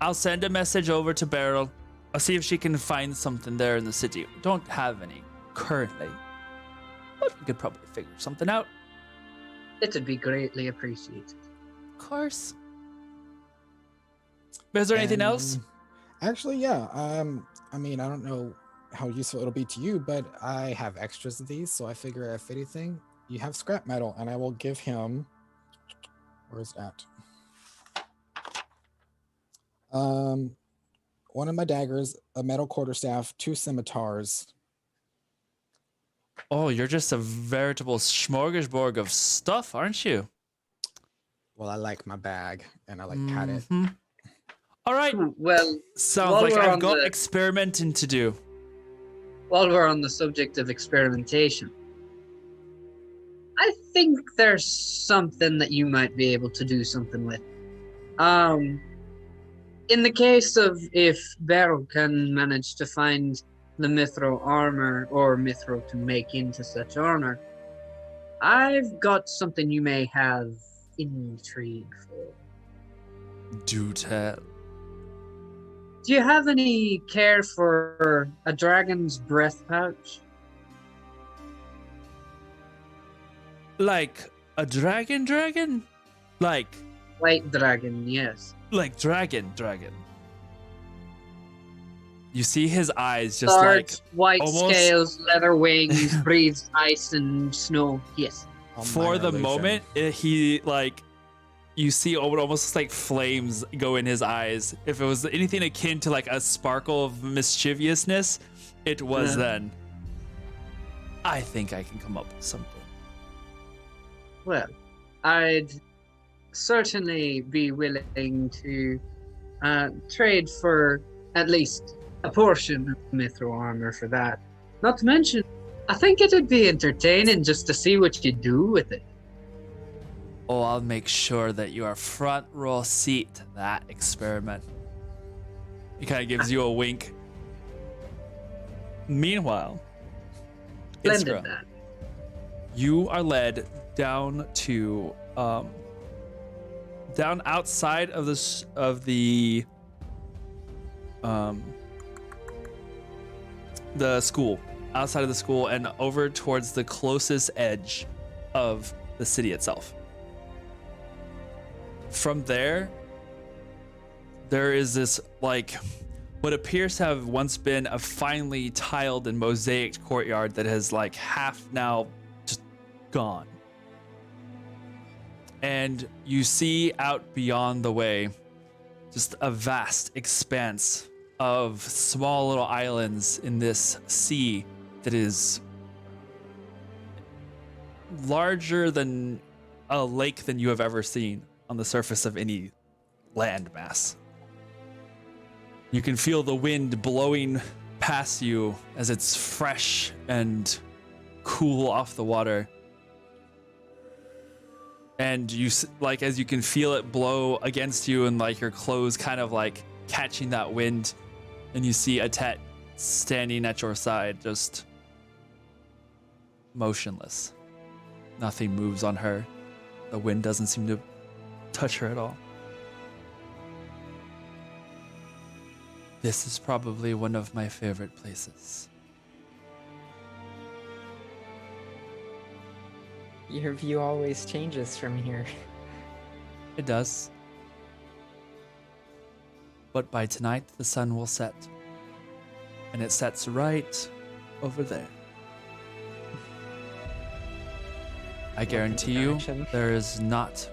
I'll send a message over to Beryl. I'll see if she can find something there in the city. We don't have any currently, but we could probably figure something out. It'd be greatly appreciated. Of course. But is there anything else? And actually, yeah. I mean, I don't know how useful it'll be to you, but I have extras of these, so I figure if anything, you have scrap metal, and I will give him Where's that? One of my daggers, a metal quarterstaff, 2 scimitars. Oh, you're just a veritable smorgasbord of stuff, aren't you? Well, I like my bag and I like pat it. Mhm. All right. Well, Sounds while like we're I've on got the- experimenting to do. while we're on the subject of experimentation, I think there's something that you might be able to do something with. In the case of if Beryl can manage to find the mithril armor or mithril to make into such armor, I've got something you may have intrigue for. Do tell. Do you have any care for a dragon's breath pouch? Like a dragon? Like White dragon, yes. dragon. You see his eyes just Large, like white almost- scales, leather wings, breathes ice and snow. Yes. All for minor the illusion. moment he like you see almost like flames go in his eyes. If it was anything akin to like a sparkle of mischievousness, it was Yeah. then. I think I can come up with something. Well, I'd certainly be willing to trade for at least a portion of mithril armor for that. Not to mention, I think it'd be entertaining just to see what you do with it. Oh, I'll make sure that you are front row seat to that experiment. He kind of gives you a wink. Meanwhile, Splendid Iskra, that. you are led down to down outside of this of the school, outside of the school, and over towards the closest edge of the city itself. From there is this like what appears to have once been a finely tiled and mosaicked courtyard that has like half now just gone. And you see out beyond the way just a vast expanse of small little islands in this sea that is larger than a lake than you have ever seen on the surface of any land mass. You can feel the wind blowing past you as it's fresh and cool off the water. And you like as you can feel it blow against you and like your clothes kind of like catching that wind, and you see Atet standing at your side, just motionless. Nothing moves on her. The wind doesn't seem to touch her at all. This is probably one of my favorite places. Your view always changes from here. It does. But by tonight, the sun will set. And it sets right over there. I guarantee you, direction. there is not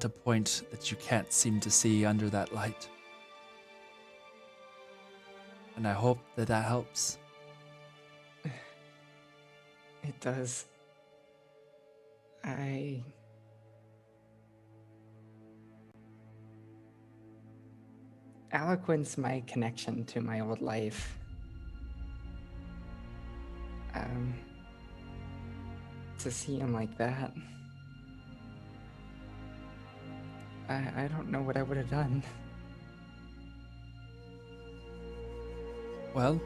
a point that you can't seem to see under that light. And I hope that helps. It does. Eloquence my connection to my old life. To see him like that, I don't know what I would have done. Well,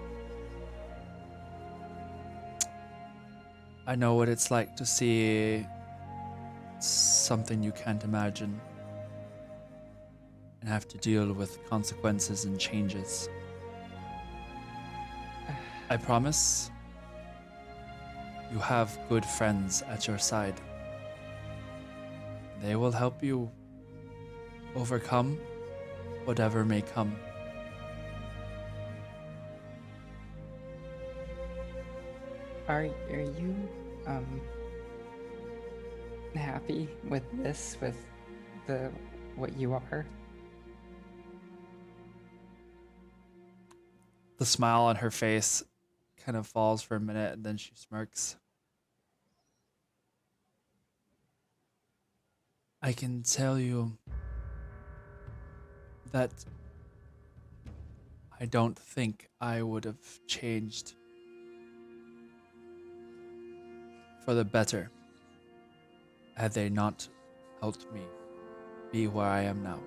I know what it's like to see something you can't imagine and have to deal with consequences and changes. I promise you have good friends at your side. They will help you overcome whatever may come. Are you happy with this, with what you are? The smile on her face kind of falls for a minute, and then she smirks. I can tell you that I don't think I would have changed for the better had they not helped me be where I am now.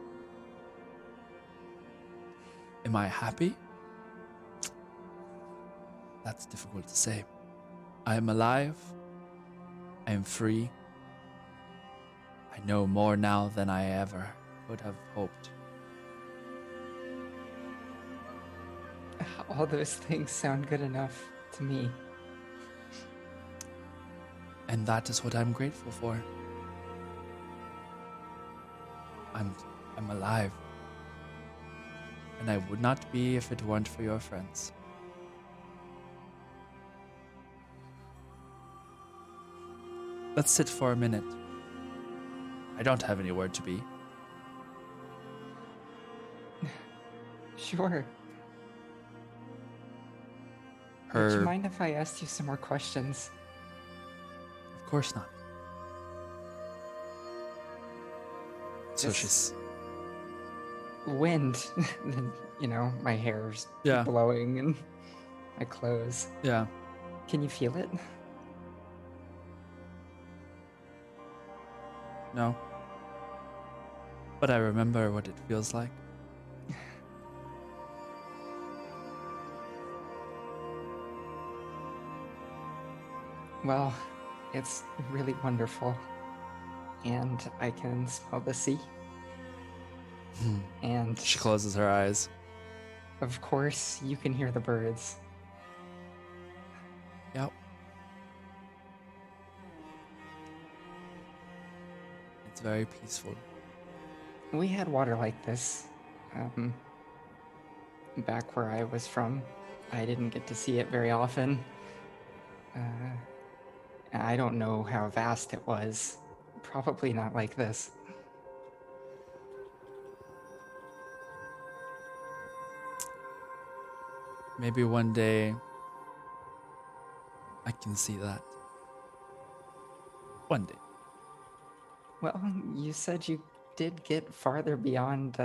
Am I happy? That's difficult to say. I am alive. I am free. I know more now than I ever could have hoped. All those things sound good enough to me. And that is what I'm grateful for. I'm alive. And I would not be if it weren't for your friends. Let's sit for a minute. I don't have anywhere to be. Sure. Would you mind if I asked you some more questions? Of course not. So This she's... wind, and, you know, my hair's Yeah. blowing and my clothes. Yeah. Can you feel it? No. But I remember what it feels like. Well, it's really wonderful. And I can smell the sea. And She closes her eyes. of course, you can hear the birds. Yep. It's very peaceful. We had water like this back where I was from. I didn't get to see it very often. I don't know how vast it was. Probably not like this. Maybe one day I can see that. One day. Well, you said you did get farther beyond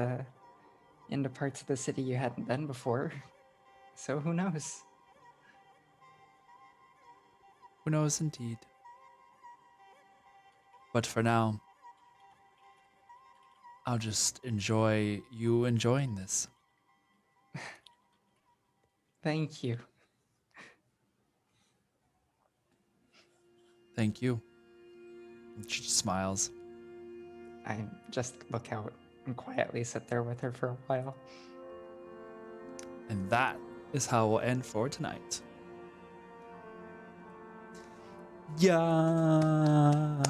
into parts of the city you hadn't been before. So who knows? Who knows indeed. But for now, I'll just enjoy you enjoying this. Thank you. Thank you. And she just smiles. I just look out and quietly sit there with her for a while. And that is how we'll end for tonight. Yeah.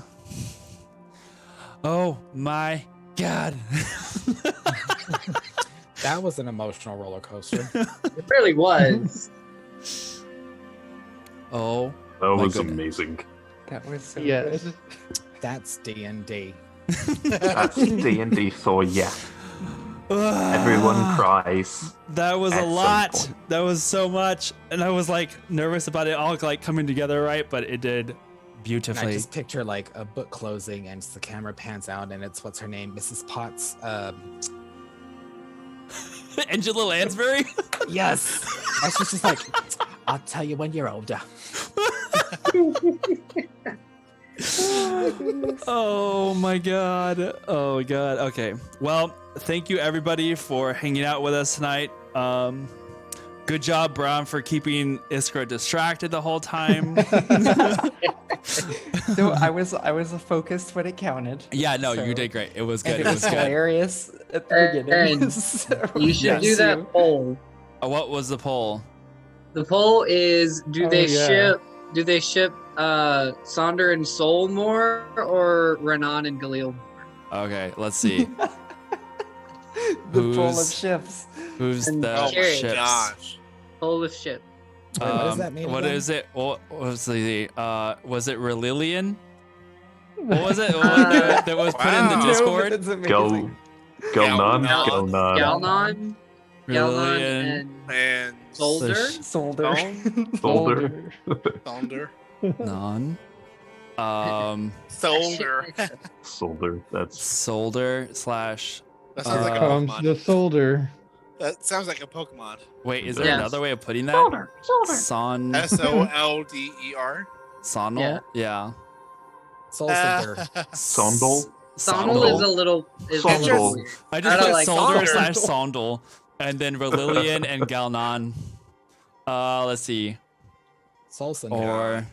Oh my God. That was an emotional roller coaster. It really was. Oh, That my was goodness. amazing. That was so Yes. good. That's D&D. That's D&D for you. Everyone cries. That was at a some lot. point. That was so much. And I was like nervous about it all like coming together right, but it did And beautifully. I just picture like a book closing and the camera pans out and it's what's her name? Mrs. Potts. Angela Lansbury? Yes. And she's just like, I'll tell you when you're older. Oh my God. Oh my God. Okay. Well, thank you everybody for hanging out with us tonight. Good job, Brown, for keeping Iskra distracted the whole time. So I was focused when it counted. Yeah, no, So- you did great. It was And good. it It was was good. hilarious at the beginning. And So- You should Yes. do that poll. What was the poll? The poll is: Oh, yeah. ship Sonder and Soul more, or Renan and Galil? Okay, let's see. The pool of Who's- ships. Who's And the Oh Carrie. my ships? gosh. Poll of ship. Wait, what does that mean What again? is it? What was the was it Relilian? What was it? What was that was put in the Wow. Discord? That's Gal, amazing. Galnan, Galnan. Galnan, Galnon Brilliant. and And Solder. Solder. Boulder, Thunder. None. Solder. Solder. That's Solder slash. That sounds like a Comes Pokemon. the soldier. That sounds like a Pokemon. Wait, is there Yes. another way of putting that? Solder. Son. Solder. Sonal? Yeah. Soul Cinder. Sondal. Sondal is a little. Is a little Sondal. I just I don't put like Solder Solder. slash Sondal, and then Verlilian and Galnan. Let's see. Soul Cinder. Or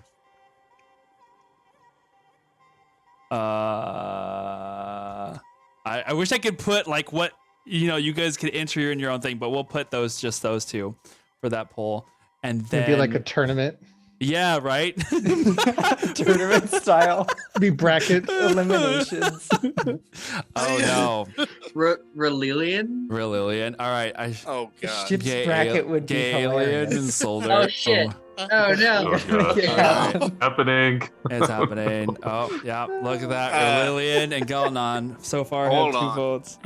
I wish I could put like what you guys could enter in your own thing, but we'll put those two for that poll, and then It'd be like a tournament. yeah, right. Tournament style Be bracket. eliminations. Oh no, Relilian. Verlilian. All right, Oh god. Ship's bracket would be Galien hilarious. and Solder. Oh shit! Oh no! Oh god. Yeah. Happening. It's happening. Oh, yeah. Look at that. Lillian and Galnan so far have Hold 2 on. votes.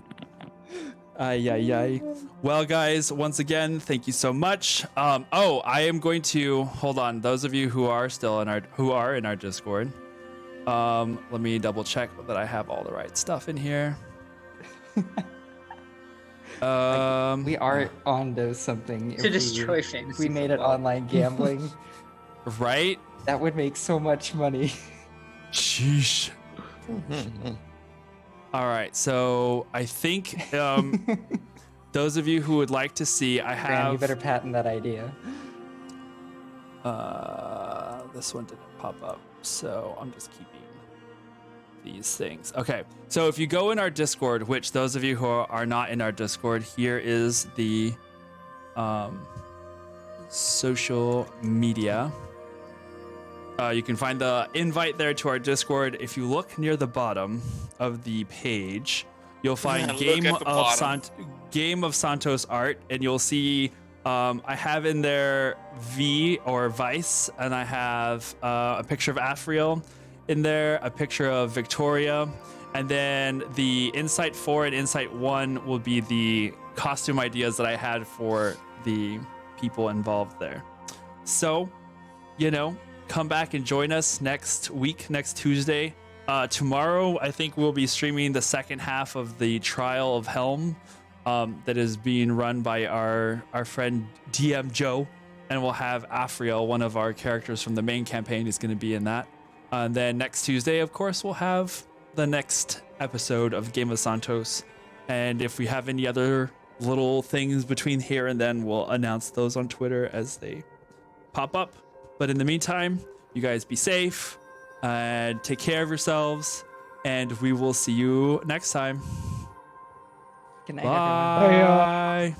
Ay. Well, guys, once again, thank you so much. I am going to hold on. Those of you who are still in our Discord, let me double check that I have all the right stuff in here. We are on to something. To if destroy if fantasy we made it football. online gambling. Right? That would make so much money. Sheesh. All right, so I think those of you who would like to see, I Graham, you have. better patent that idea. This one didn't pop up, so I'm just keeping these things. Okay, so if you go in our Discord, which those of you who are not in our Discord, here is the social media. You can find the invite there to our Discord. If you look near the bottom of the page, you'll find Look Game at the bottom. Game of Santos art, and you'll see I have in there V or Vice, and I have a picture of Afriel in there, a picture of Victoria, and then the Insight 4 and Insight 1 will be the costume ideas that I had for the people involved there. So, come back and join us next week, next Tuesday. Tomorrow, I think we'll be streaming the second half of the Trial of Helm that is being run by our friend DM Joe, and we'll have Afriel, one of our characters from the main campaign, is going to be in that. And then next Tuesday, of course, we'll have the next episode of Game of Santos. And if we have any other little things between here and then, we'll announce those on Twitter as they pop up. But in the meantime, you guys be safe and take care of yourselves, and we will see you next time. Good night, everyone. Bye.